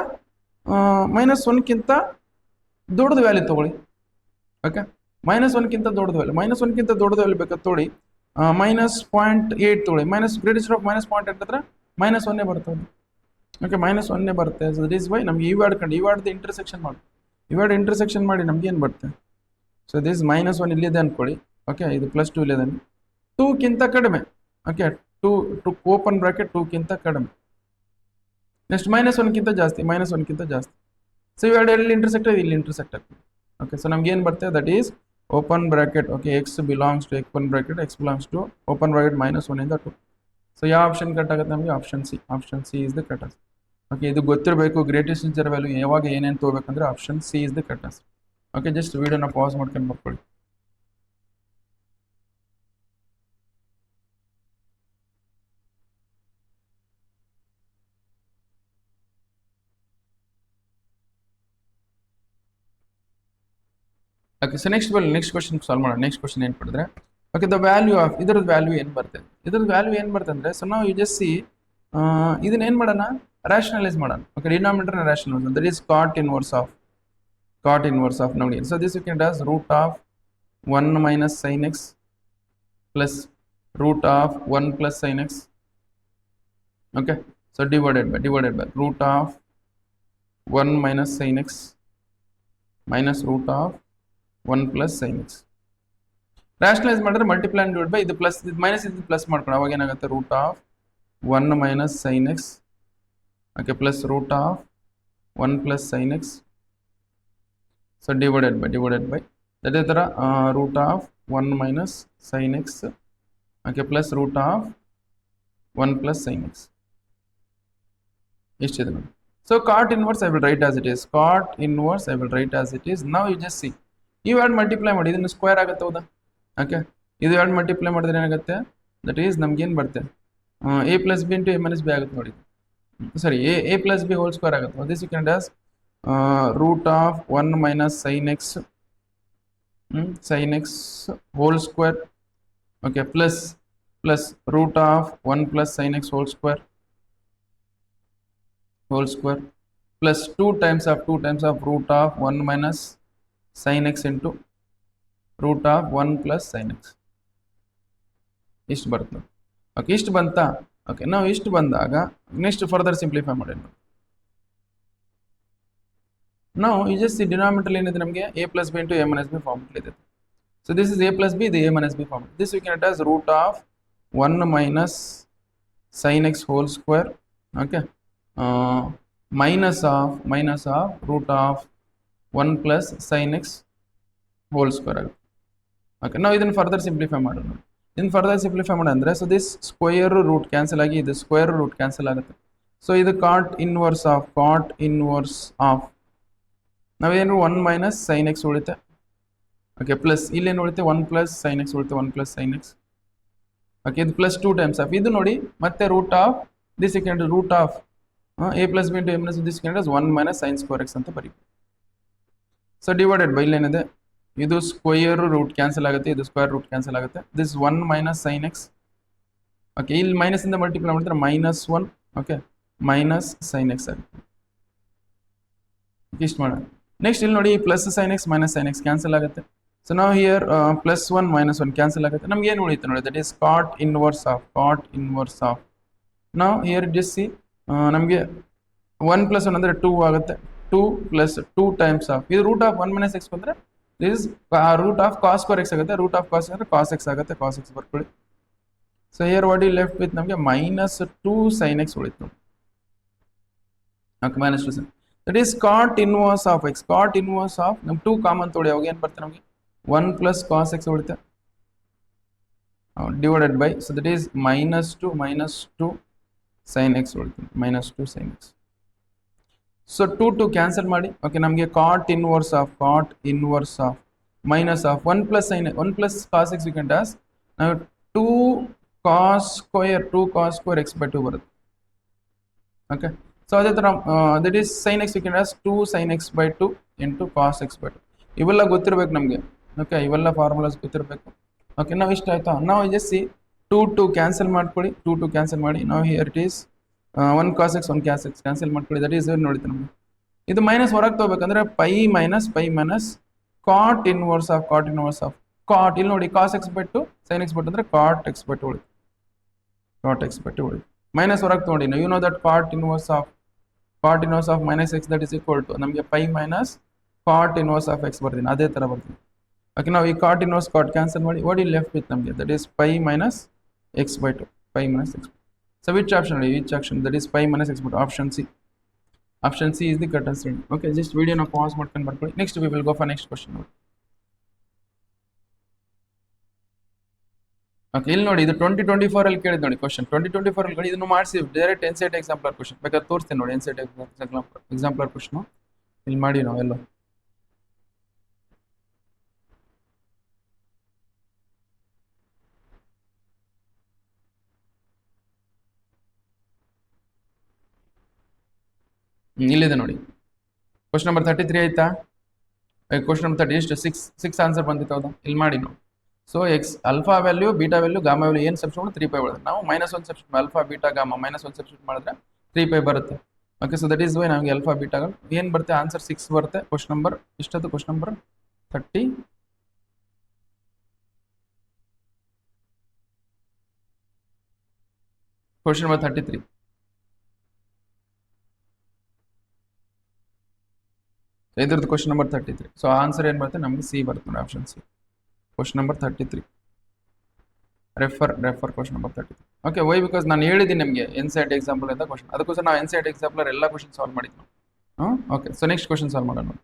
ದೊಡ್ಡದು ವ್ಯಾಲ್ಯೂ ತೊಗೊಳ್ಳಿ. ಓಕೆ -1ಕ್ಕಿಂತ ದೊಡ್ಡದು ವ್ಯಾಲ್ಯೂ, -1ಕ್ಕಿಂತ ದೊಡ್ಡದು ವ್ಯಾಲ್ಯೂ ಬೇಕಾದ್ರೆ ತೊಗೊಳ್ಳಿ. -0.8 ತೊಗೊಳ್ಳಿ. ಗ್ರೇಟೆಸ್ಟ್ ಆಫ್ -0.8 ಅಂದರೆ -1 ಬರ್ತದೆ. ಓಕೆ -1 ಬರುತ್ತೆ. ಸೊ ದಟ್ ಈಸ್ ವೈ ನಮಗೆ ಈ ವರ್ಡ್ ಇಂಟರ್ಸೆಕ್ಷನ್ ಮಾಡಿ ನಮ್ಗೆ ಏನು ಬರುತ್ತೆ. ಸೊ ದಿಸ್ -1 ಇಲ್ಲಿದೆ ಅಂದ್ಕೊಳ್ಳಿ. ಓಕೆ ಇದು +2 ಇಲ್ಲಿದೆ, 2ಕ್ಕಿಂತ ಕಡಿಮೆ. ಓಕೆ 2 ಓಪನ್ ಬ್ರಾಕೆಟ್ 2ಕ್ಕಿಂತ ಕಡಿಮೆ. ನೆಕ್ಸ್ಟ್ -1ಕ್ಕಿಂತ ಜಾಸ್ತಿ. ಸೊ ಇವೆರಡು ಎಲ್ಲಿ ಇಂಟರ್ಸೆಕ್ಟ್ ಇಲ್ಲಿ ಇಂಟರ್ಸೆಕ್ಟ್ ಆಗ್ತದೆ. ಓಕೆ ಸೊ ನಮ್ಗೆ ಏನು ಬರುತ್ತೆ that is open bracket. Okay x belongs to open bracket, x belongs to open bracket -1 ಇಂದ 2. ಸೊ ಯಾವ ಆಪ್ಷನ್ ಕಟ್ ಆಗುತ್ತೆ ನಮಗೆ? Option C is the cut answer. Okay, ಇದು ಗೊತ್ತಿರಬೇಕು. ಗ್ರೇಟೆಸ್ಟ್ ಇಂಟಿಜರ್ ವ್ಯಾಲ್ಯೂ ಯಾವಾಗ ಏನೇನು ತಗೋಬೇಕಂದ್ರೆ option C is the cut answer. Okay, just ವಿಡಿಯೋನ ಪಾಸ್ ಮಾಡ್ಕೊಂಡು ಬರ್ಕೊಳ್ಳಿ. Okay, so next question solve ಮಾಡೋಣ. ನೆಕ್ಸ್ಟ್ ಕ್ವಶನ್ ಏನು ಪಡೆದ್ರೆ, ಓಕೆ, ದ ವ್ಯಾಲ್ಯೂ ಆಫ್ ಇದ್ರದ್ದು ವ್ಯಾಲ್ಯೂ ಏನು ಬರ್ತದೆ? ಇದ್ರದ್ದು ವ್ಯಾಲ್ಯೂ ಏನು ಬರ್ತದೆ ಅಂದರೆ, ಸೊ ನಾವು ಯು ಜಸ್ಟ್ ಸಿ ಇದನ್ನ ಏನು ಮಾಡೋಣ? ರ್ಯಾಷನಲೈಸ್ ಮಾಡೋಣ. ಓಕೆ, ಡಿನಾಮಿನೇಟರ್ನ rationalise, that is cot inverse of ನೋಡಿ. So this you can does root of 1 minus sin x plus root of 1 plus sin x. Okay, so divided by root of 1 minus sin x minus root of 1 plus sin x. Rationalize ಮಾಡಿದ್ರೆ multiply and divide by ಇದು ಪ್ಲಸ್ ಇದು ಮೈನಸ್ ಇದು ಪ್ಲಸ್ ಮಾಡ್ಕೊಂಡು ಅವಾಗ ಏನಾಗುತ್ತೆ? Root of 1 minus sin x, okay, plus root of 1 plus sin x. So divided by ಅದೇ ಥರ root of 1 minus sin x, okay, plus root of 1 plus sin x. ಎಷ್ಟಿದೆ ನೋಡಿ. So cot inverse I will write as it is. ನಾವು ಯು ಜಸ್ಟ್ ಸಿ ಇವು ಎರಡು ಮಲ್ಟಿಪ್ಲೈ ಮಾಡಿ ಇದನ್ನು ಸ್ಕ್ವೇರ್ ಆಗುತ್ತೆ, ಹೌದಾ? ಓಕೆ, ಇದು ಎರಡು ಮಲ್ಟಿಪ್ಲೈ ಮಾಡಿದ್ರೆ ಏನಾಗುತ್ತೆ? ದಟ್ ಈಸ್ ನಮ್ಗೇನು ಬರುತ್ತೆ? a plus b into a minus b ಆಗುತ್ತೆ ನೋಡಿ. Sorry, a plus b whole square ಆಗುತ್ತೆ. This you can does root of 1 minus sin x whole square, okay, plus root of 1 plus sin x whole square plus 2 times of root of 1 minus sin x into root of 1 plus sin x. ಇಷ್ಟು ಬರುತ್ತೆ. ಓಕೆ, ಇಷ್ಟು ಬಂತಾ? ಓಕೆ, ನಾವು ಇಷ್ಟು ಬಂದಾಗ ನೆಕ್ಸ್ಟ್ ಫರ್ದರ್ ಸಿಂಪ್ಲಿಫೈ ಮಾಡೋಣ. ನಾವು ಈ ಜಸ್ಟ್ ಡಿನಾಮಿನೇಟರ್ ಏನಿದೆ ನಮಗೆ a plus b into a minus b form ಇದೆ. So this is a plus b, ಇದು a minus b form. This we can does root of 1 minus sin x whole square, okay, minus of root of 1 plus sin x whole square ಆಗುತ್ತೆ. ಓಕೆ, ನಾವು ಇದನ್ನು ಫರ್ದರ್ ಸಿಂಪ್ಲಿಫೈ ಮಾಡೋಣ. ಅಂದರೆ so this square root cancel ಆಗಿ ಇದು ಸ್ಕ್ವೇರ್ ರೂಟ್ ಕ್ಯಾನ್ಸಲ್ ಆಗುತ್ತೆ. ಸೊ ಇದು ಕಾಟ್ ಇನ್ವರ್ಸ್ ಆಫ್ ನಾವೇನು 1 minus sin x ಉಳಿತೆ. ಓಕೆ, ಪ್ಲಸ್ ಇಲ್ಲೇನು ಉಳಿತೆ? 1 plus sin x ಉಳಿತೆ, 1 plus sin x. ಓಕೆ, ಇದು ಪ್ಲಸ್ 2 times ಆಫ್ ಇದು ನೋಡಿ, ಮತ್ತೆ root of this second root of a plus b into a minus this second 1 minus sin square x ಅಂತ ಬರೀ. ಸೊ ಡಿವೈಡೆಡ್ ಬೈ ಇಲ್ಲೇನಿದೆ? ಇದು ಸ್ಕ್ವೇರ್ ರೂಟ್ ಕ್ಯಾನ್ಸಲ್ ಆಗುತ್ತೆ, ಇದು ಸ್ಕ್ವೇರ್ ರೂಟ್ ಕ್ಯಾನ್ಸಲ್ ಆಗುತ್ತೆ. This 1 minus sin x. Okay, ಇಲ್ಲಿ ಮೈನಸ್ ಇಂದ ಮಲ್ಟಿಪ್ಲೈ ಮಾಡಿದ್ರೆ -1, ಓಕೆ, ಮೈನಸ್ sin x ಆಗುತ್ತೆ. ಇಷ್ಟು ಮಾಡೋಣ. ನೆಕ್ಸ್ಟ್ ಇಲ್ಲಿ ನೋಡಿ, plus sin x minus sin x cancel ಆಗುತ್ತೆ. ಸೊ ನಾವು ಹಿಯರ್ +1 -1 ಕ್ಯಾನ್ಸಲ್ ಆಗುತ್ತೆ. ನಮ್ಗೆ ಏನು ಉಳಿಯುತ್ತೆ ನೋಡಿ? That is cot inverse of. ನಾವು ಹಿಯರ್ ಜಸ್ಟ್ ಸಿ ನಮಗೆ 1 + 1 ಅಂದರೆ 2 ಆಗುತ್ತೆ. 2 + 2 times ಆಫ್ ಇದು ರೂಟ್ ಆಫ್ 1 minus x ಬಂದರೆ this root of cos square x ಆಗುತ್ತೆ. ರೂಟ್ ಆಫ್ ಕಾಸ್ ಅಂದರೆ ಕಾಸ್ x ಆಗುತ್ತೆ. ಕಾಸ್ x ಬರ್ಕೊಳ್ಳಿ. So here what you left with ನಮಗೆ -2 sin x ಉಳಿತು. Okay, -2 sin. That is cot inverse of x. ನಮ್ಗೆ 2 ಕಾಮನ್ ತೊಗೊಳ್ಳಿ, ಅವಾಗ ಏನು ಬರುತ್ತೆ ನಮಗೆ? 1 plus cos x ಉಳಿತೆ divided by, so that is -2 sin x ಉಳಿತು, -2 sin x. ಸೊ 2 ಕ್ಯಾನ್ಸಲ್ ಮಾಡಿ. ಓಕೆ, ನಮಗೆ cot inverse of minus of 1 plus sin 1 plus cos x we can does ನಾವು 2 cos square x by 2 ಬರುತ್ತೆ. ಓಕೆ, ಸೊ ಅದೇ ಥರ that is sin x we can does 2 sin x by 2 into cos x by 2. ಇವೆಲ್ಲ ಗೊತ್ತಿರಬೇಕು ನಮಗೆ. ಓಕೆ, ಇವೆಲ್ಲ ಫಾರ್ಮುಲಾಸ್ ಗೊತ್ತಿರಬೇಕು. ಓಕೆ, ನಾವು ಇಷ್ಟ ಆಯ್ತಾ? ನಾವು ಜಸ್ಟ್ ಸಿ 2 ಕ್ಯಾನ್ಸಲ್ ಮಾಡ್ಕೊಳ್ಳಿ. 2 ಕ್ಯಾನ್ಸಲ್ ಮಾಡಿ. ನಾವು here it is 1 cos x cancel ಮಾಡ್ಕೊಳ್ಳಿ. ದಟ್ ಈಸ್ ನೋಡಿತು ನಮಗೆ. ಇದು ಮೈನಸ್ ಹೊರಗೆ ತಗೋಬೇಕಂದ್ರೆ pi minus cot inverse of cot. ಇಲ್ಲಿ ನೋಡಿ, cos x by 2 sin x by 2 ಅಂದರೆ cot x by 2 ಉಳಿತು. ಮೈನಸ್ ಹೊರಗೆ ತಗೊಂಡಿ. You know that cot inverse of -x that is equal to ನಮಗೆ pi minus cot inverse of x ಬರ್ತೀನಿ. ಅದೇ ಥರ ಬರ್ತೀನಿ. ಓಕೆ, ನಾವು ಈ ಕಾಟ್ ಇನ್ವರ್ಸ್ ಕ್ಯಾನ್ಸಲ್ ಮಾಡಿ. ವಾಟ್ ಯು ಲೆಫ್ಟ್ ವಿತ್ ನಮಗೆ? That is pi minus x by 2. So which option? That is pi minus x by 2. Option C is the correct answer. Okay, just video na pause ಮಾಡ್ಕೊಂಡು ಬರ್ಕೊಳ್ಳಿ. Next we will go for next question. Okay ಇಲ್ಲಿ ನೋಡಿ ಇದು 2024 ಅಲ್ಲಿ ಕೇಳಿದ್ ನೋಡಿ ಕ್ವಶನ್ 2024 ಅಲ್ಲಿ ಇದನ್ನು ಮಾಡಿಸಿ ಡೈರೆಕ್ಟ್ ಎನ್ಸೆಟ್ ಎಕ್ಸಾಂಪಲ್ ಕ್ವಶನ್ ಬೇಕಾದ್ರೆ ತೋರಿಸ್ತೀನಿ ನೋಡಿ ಎನ್ಸೆಟ್ ಎಕ್ಸಾಂಪಲ್ ಕ್ವಶನ್ ಇಲ್ಲಿ ಮಾಡಿ ನಾವೆಲ್ಲ ಇಲ್ಲಿದೆ ನೋಡಿ ಕ್ವಶನ್ ನಂಬರ್ 33 ಆಯ್ತಾ ಕ್ವಶನ್ ನಂಬರ್ 30 ಎಷ್ಟು ಸಿಕ್ಸ್ ಆನ್ಸರ್ ಬಂದಿತ್ತು ಹೌದಾ ಇಲ್ಲಿ ಮಾಡಿ ನಾವು so x alpha value beta value gamma value ಏನು ಸಬ್ಸ್ಟಿಟ್ಯೂಟ್ 3π ಬರುತ್ತೆ ನಾವು -1 substitute alpha beta gamma -1 substitute ಮಾಡಿದ್ರೆ 3π ಬರುತ್ತೆ okay so that is why ನಮಗೆ ಅಲ್ಫಾ ಬೀಟಾಗಳು ಏನು ಬರುತ್ತೆ ಆನ್ಸರ್ 6 ಬರುತ್ತೆ ಕ್ವಶನ್ ನಂಬರ್ ಇಷ್ಟದು ಕ್ವಶನ್ ನಂಬರ್ 30 ಕ್ವಶನ್ ನಂಬರ್ 33 ಇದ್ರದ್ದು ಕ್ವಶನ್ ನಂಬರ್ 33 ಸೊ ಆನ್ಸರ್ ಏನು ಬರುತ್ತೆ ನಮಗೆ ಸಿ ಬರುತ್ತೆ ನೋಡಿ option C question number 33 refer question number 33 okay why because ನಾನು ಹೇಳಿದ್ದೀನಿ ನಿಮಗೆ ಎನ್ಸೈಟ್ ಎಕ್ಸಾಂಪಲ್ ಅಂತ ಕ್ವಶನ್ ಅದಕ್ಕೋಸ್ಕರ ನಾವು ಎನ್ಸೈಟ್ ಎಕ್ಸಾಂಪಲ್ ಎಲ್ಲ ಕ್ವಶನ್ ಸಾಲ್ವ್ ಮಾಡಿದ್ವಿ okay so next question solve ಮಾಡೋಣ ನೋಡಿ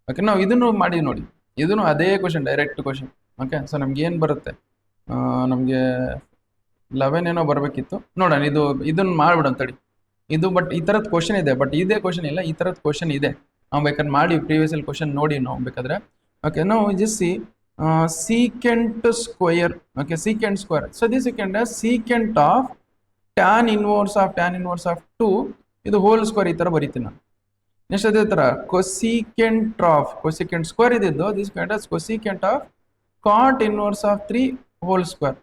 ಓಕೆ ನಾವು ಇದನ್ನು ಮಾಡಿ ನೋಡಿ ಇದನ್ನು ಅದೇ question direct question okay so ನಮ್ಗೆ ಏನು ಬರುತ್ತೆ ನಮಗೆ 11 ಏನೋ ಬರಬೇಕಿತ್ತು ನೋಡೋಣ ಇದನ್ನು ಮಾಡ್ಬಿಡೋಣ ತಡಿ ಇದು ಬಟ್ ಈ ಥರದ್ದು ಕ್ವಶನ್ ಇದೆ ಬಟ್ ಇದೇ ಕ್ವಶನ್ ಇಲ್ಲ ಈ ಥರದ್ದು ಕ್ವಶನ್ ಇದೆ ನಾವು ಬೇಕಾದ್ರೆ ಮಾಡಿ ಪ್ರೀವಿಯಸ್ ಕ್ವಶನ್ ನೋಡಿ ನಾವು ಬೇಕಾದ್ರೆ ಓಕೆ ನಾವು just C secant square okay secant square so this secant is secant of tan inverse of 2 ಇದು ಹೋಲ್ ಸ್ಕ್ವೇರ್ ಈ ತರ ಬರೀತೀನಿ ನಾನು ನೆಕ್ಸ್ಟ್ ಅದೇ ತರ cosecant ಸ್ಕ್ವೇರ್ ಇದಿದ್ದು this kind as cosecant of cot inverse of 3 whole square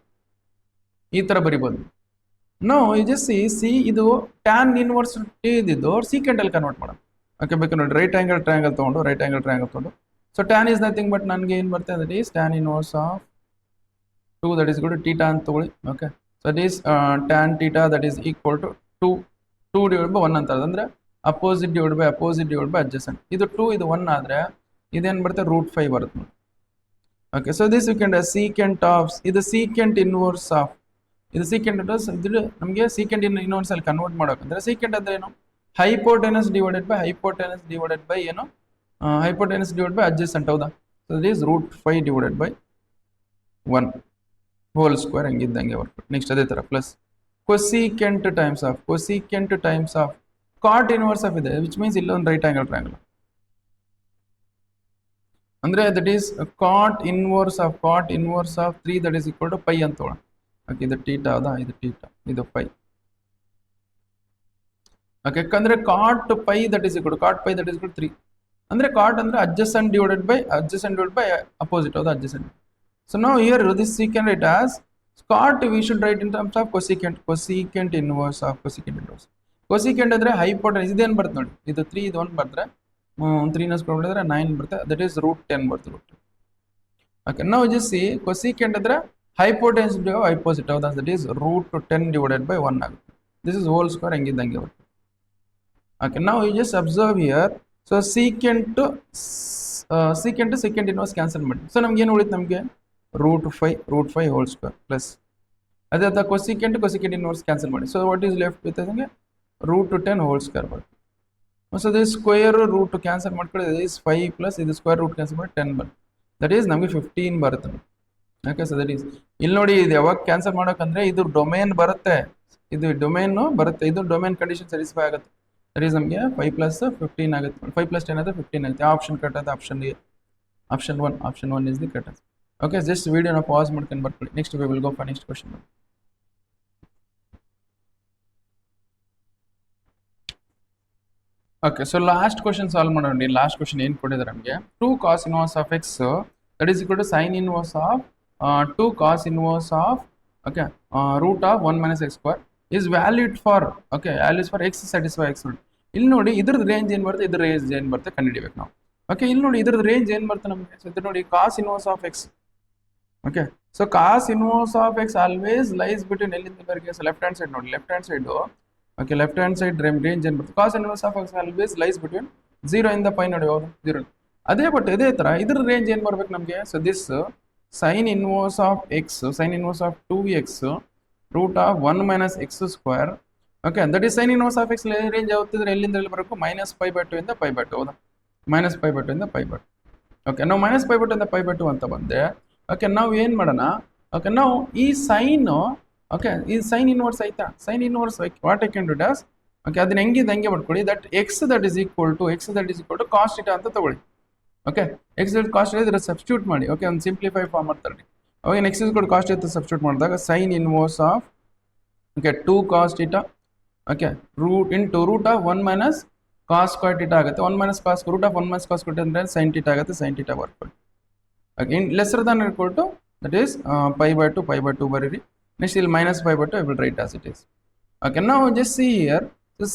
ಈ ತರ ಬರಿಬಹುದು ನೋ ಇದು ಸಿ ಇದು tan inverse t ಇದಿದ್ದು secant ಅಲ್ಲಿ ಕನ್ವರ್ಟ್ ಮಾಡೋಣ ಓಕೆ ಬೇಕಾದ್ರೆ ನೋಡಿ ರೈಟ್ ಆಂಗಲ್ ಟ್ರಯಾಂಗಲ್ ತಗೊಂಡು so tan is nothing but ನನಗೆ ಏನು ಬರುತ್ತೆ that is tan inverse of 2 that is equal to theta ಅಂತ ತಗೊಳ್ಳಿ okay so that is tan theta that is equal to 2 divided by 1 ಅಂತ ಅಂದ್ರೆ opposite divided by adjacent ಇದು 2 ಇದು 1 ಆದ್ರೆ ಇದೇನು ಬರುತ್ತೆ √5 ಬರುತ್ತೆ okay so this you can secant of ಇದು secant inverse of ಇದು secant inverse ಇದು ನಮಗೆ secant inverse ಅಲ್ಲಿ ಕನ್ವರ್ಟ್ ಮಾಡೋಕಂದ್ರೆ secant ಅಂದ್ರೆ ಏನು hypotenuse divided by ಏನು hypotenuse divided by adjacent ಹೌದಾ so this is √5 divided by 1 whole square ಹಂಗಿದ್ದಂಗೆ ಬರುತ್ತೆ ನೆಕ್ಸ್ಟ್ ಅದೇ ತರ plus cosecant times of cot inverse of ಇದೆ which means ಇಲ್ಲೊಂದು ರೈಟ್ ಆಂಗಲ್ ಟ್ರಯಾಂಗಲ್ ಅಂದ್ರೆ that is cot inverse of 3 that is equal to pi ಅಂತ ತಗೊಳ್ಳೋಣ ಓಕೆ ಇದು ಥೀಟಾ ಹೌದಾ ಇದು pi ಓಕೆ ಯಾಕಂದ್ರೆ cot pi that is equal to 3 ಅಂದ್ರೆ cot ಅಂದ್ರೆ adjacent divided by opposite of the adjacent. So now here this secant write as cot we should write in terms of cosecant inverse of cosecant inverse. Cosecant ಅಂದ್ರೆ hypotenuse ಇದೇನು ಬರುತ್ತೆ ನೋಡಿ ಇದು 3 ಇದು 1 ಬರ್ತರೆ 3 ನ ಸ್ಕ್ವೇರ್ ಮಾಡಿದ್ರೆ 9 ಬರುತ್ತೆ that is √10 ಬರುತ್ತೆ okay now just see cosecant ಅಂದ್ರೆ hypotenuse divided by opposite of that is √10 divided by 1 ಆಗುತ್ತೆ this is whole square ಹಂಗಿದ್ದಂಗೆ ಬರುತ್ತೆ okay now you just observe here so secant inverse cancel ಮಾಡಿ ಸೊ ನಮ್ಗೆ ಏನು ಉಳಿತು ನಮಗೆ √5 ಹೋಲ್ ಸ್ಕ್ವೇರ್ ಪ್ಲಸ್ ಅದೇ ಅಥವಾ cosecant inverse ಕ್ಯಾನ್ಸಲ್ ಮಾಡಿ so what is left with ನಮಗೆ √10 ಹೋಲ್ ಸ್ಕ್ವೇರ್ ಬರುತ್ತೆ so this square root cancel ಮಾಡ್ಕೊಳ್ಳಿ ದಿಸ್ 5 ಪ್ಲಸ್ ಇದು ಸ್ಕ್ವೇರ್ ರೂಟ್ ಕ್ಯಾನ್ಸಲ್ ಮಾಡಿ 10 ಬರುತ್ತೆ ದಟ್ ಈಸ್ ನಮಗೆ 15 ಬರುತ್ತೆ ಓಕೆ ಸೊ ದಟ್ ಈಸ್ ಇಲ್ಲಿ ನೋಡಿ ಇದು ಯಾವಾಗ ಕ್ಯಾನ್ಸಲ್ ಮಾಡೋಕಂದ್ರೆ ಇದು ಡೊಮೇನ್ ಬರುತ್ತೆ ಇದು ಡೊಮೇನ್ ಕಂಡೀಷನ್ ಸ್ಯಾಟಿಸ್ಫೈ ಆಗುತ್ತೆ that is ನಮಗೆ 5 plus 15 ಆಗುತ್ತೆ 5 plus 10 ಆದ್ರೆ 15 ಆಗುತ್ತೆ ಆಪ್ಷನ್ ಕರೆಕ್ಟ್ ಆಗುತ್ತೆ option 1 is the correct okay just video na pause ಮಾಡ್ಕೊಂಡು ಬರ್ಕೊಳ್ಳಿ next we will go for next question okay so last question solve ಮಾಡೋಣ last question ಏನು ಕೊಟ್ಟಿದ್ದಾರೆ ನಮಗೆ 2 cos inverse of x that is equal to sin inverse of 2 cos inverse of okay root of 1 minus x square is valid for okay values for x satisfy x ನೋಡಿ ಇಲ್ಲಿ ನೋಡಿ ಇದ್ರದ್ದು ರೇಂಜ್ ಏನು ಬರುತ್ತೆ ಇದ್ರ ರೇಂಜ್ ಏನು ಬರುತ್ತೆ ಕಂಡುಹಿಡಿಬೇಕು ನಾವು ಓಕೆ ಇಲ್ಲಿ ನೋಡಿ ಇದ್ರದ್ದು ರೇಂಜ್ ಏನು ಬರುತ್ತೆ ನಮಗೆ ಸೊ ಇದು ನೋಡಿ cos inverse of x okay so cos inverse of x always lies between ಎಲ್ಲಿಂದ ಬರಿಗೆ ಸೊ ಲೆಫ್ಟ್ ಹ್ಯಾಂಡ್ ಸೈಡ್ ನೋಡಿ left hand side okay left hand side range ಏನು ಬರುತ್ತೆ cos inverse of x always lies between 0 ಇಂದ pi ನೋಡಿ ಹೌದು 0 ಅದೇ ಬಟ್ ಇದೇ ತರ ಇದ್ರ ರೇಂಜ್ ಏನು ಬರಬೇಕು ನಮಗೆ so this sin inverse of x sin inverse of 2x root of 1 minus x square okay that is sin inverse of x range ಯಾವತ್ತಿದ್ರೆ ಎಲ್ಲಿಂದ ಎಲ್ಲಿ ಬರಬೇಕು -π/2 ಇಂದ π/2 ಹೌದಾ -π/2 ಇಂದ π/2 okay ನಾವು -π/2 ಇಂದ π/2 ಅಂತ ಬಂದೆ ಓಕೆ ನಾವು ಏನು ಮಾಡೋಣ ಓಕೆ ನಾವು ಈ ಸೈನ್ ಓಕೆ ಈ ಸೈನ್ ಇನ್ವರ್ಸ್ ಆಯ್ತಾ sine inverse what I can do does okay ಅದನ್ನ ಹೆಂಗಿದೆ ಹಂಗೆ ಮಾಡ್ಕೊಳ್ಳಿ that x that is equal to cos theta ಅಂತ ತಗೊಳ್ಳಿ ಓಕೆ ಎಕ್ಸ್ ಕಾಸ್ಟ್ ಇದ್ರೆ ಸಬ್ಸ್ಟಿಟ್ಯೂಟ್ ಮಾಡಿ ಓಕೆ ಒಂದು ಸಿಂಪ್ಲಿಫೈ ಫಾರ್ಮ್ ಮಾಡ್ತಾರೆ ಅವಾಗ ನೆಕ್ಸ್ಟ್ ಇಸ್ ಕೂಡ ಕಾಸ್ಟ್ ಇತ್ತು ಸಬ್ಸ್ಟಿಟ್ಯೂಟ್ ಮಾಡಿದಾಗ sine inverse of okay 2 cos theta okay root of 1 minus cos square theta ಆಗುತ್ತೆ 1 minus cos root of 1 minus cos square ಅಂದರೆ ಸೈನ್ ಥೀಟಾ ಆಗುತ್ತೆ ಸೈನ್ ಥೀಟಾ ಬರ್ಕೊಳ್ಳಿ okay in lesser than equal to that is pi by 2 ಬರೀರಿ ನೆಕ್ಸ್ಟ್ ಇಲ್ಲಿ minus pi by 2 I will write as it is okay ನಾವು just see here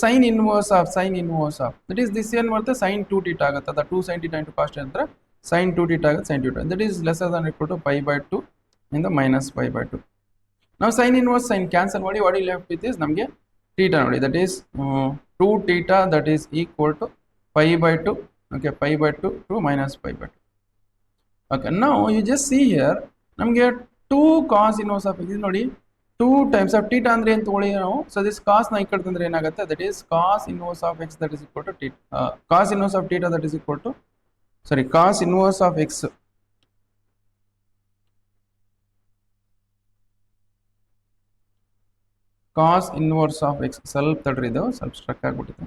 sine inverse of that is this ಏನು ಬರುತ್ತೆ ಸೈನ್ 2 ಥೀಟಾ ಆಗುತ್ತೆ ಅದು 2 sin ಥೀಟಾ ಇಂಟು ಕಾಸ್ಟ್ ಅಂದರೆ ಸೈನ್ 2 ಥೀಟಾ ಆಗುತ್ತೆ sine 2 theta that is lesser than equal to pi by 2 ಇಂದ ಮೈನಸ್ ಪೈ ಬೈ 2 ನಾವು ಸೈನ್ ಇನ್ವರ್ಸ್ ಸೈನ್ ಕ್ಯಾನ್ಸಲ್ ಮಾಡಿ ವಾಟ್ ಲೆಫ್ಟ್ ವಿತ್ ಇಸ್ ನಮಗೆ ಥೀಟಾ ನೋಡಿ that is 2 theta that is equal to pi by 2 okay pi by 2 to minus pi by 2 okay ನಾವು ಯು ಜಸ್ಟ್ ಸಿ ಹಿಯರ್ ನಮಗೆ 2 ಕಾಸ್ ಇನ್ವರ್ಸ್ ಆಫ್ ಇದು ನೋಡಿ 2 ಟೈಮ್ಸ್ ಆಫ್ ಥೀಟಾ ಅಂದ್ರೆ ಏನು ತಗೊಳ್ಳಿ ನಾವು ಸೊ ದಿಸ್ ಕಾಸ್ ನ ಈ ಕಡೆ ತಂದ್ರೆ ಏನಾಗುತ್ತೆ that is cos inverse of x that is equal to theta cos inverse of theta that is equal to sorry cos inverse of x cos inverse of x ಸ್ವಲ್ಪ ತಡ್ರಿ ಇದು ಸ್ವಲ್ಪ ಸ್ಟ್ರಕ್ ಆಗ್ಬಿಟ್ಟಿದೆ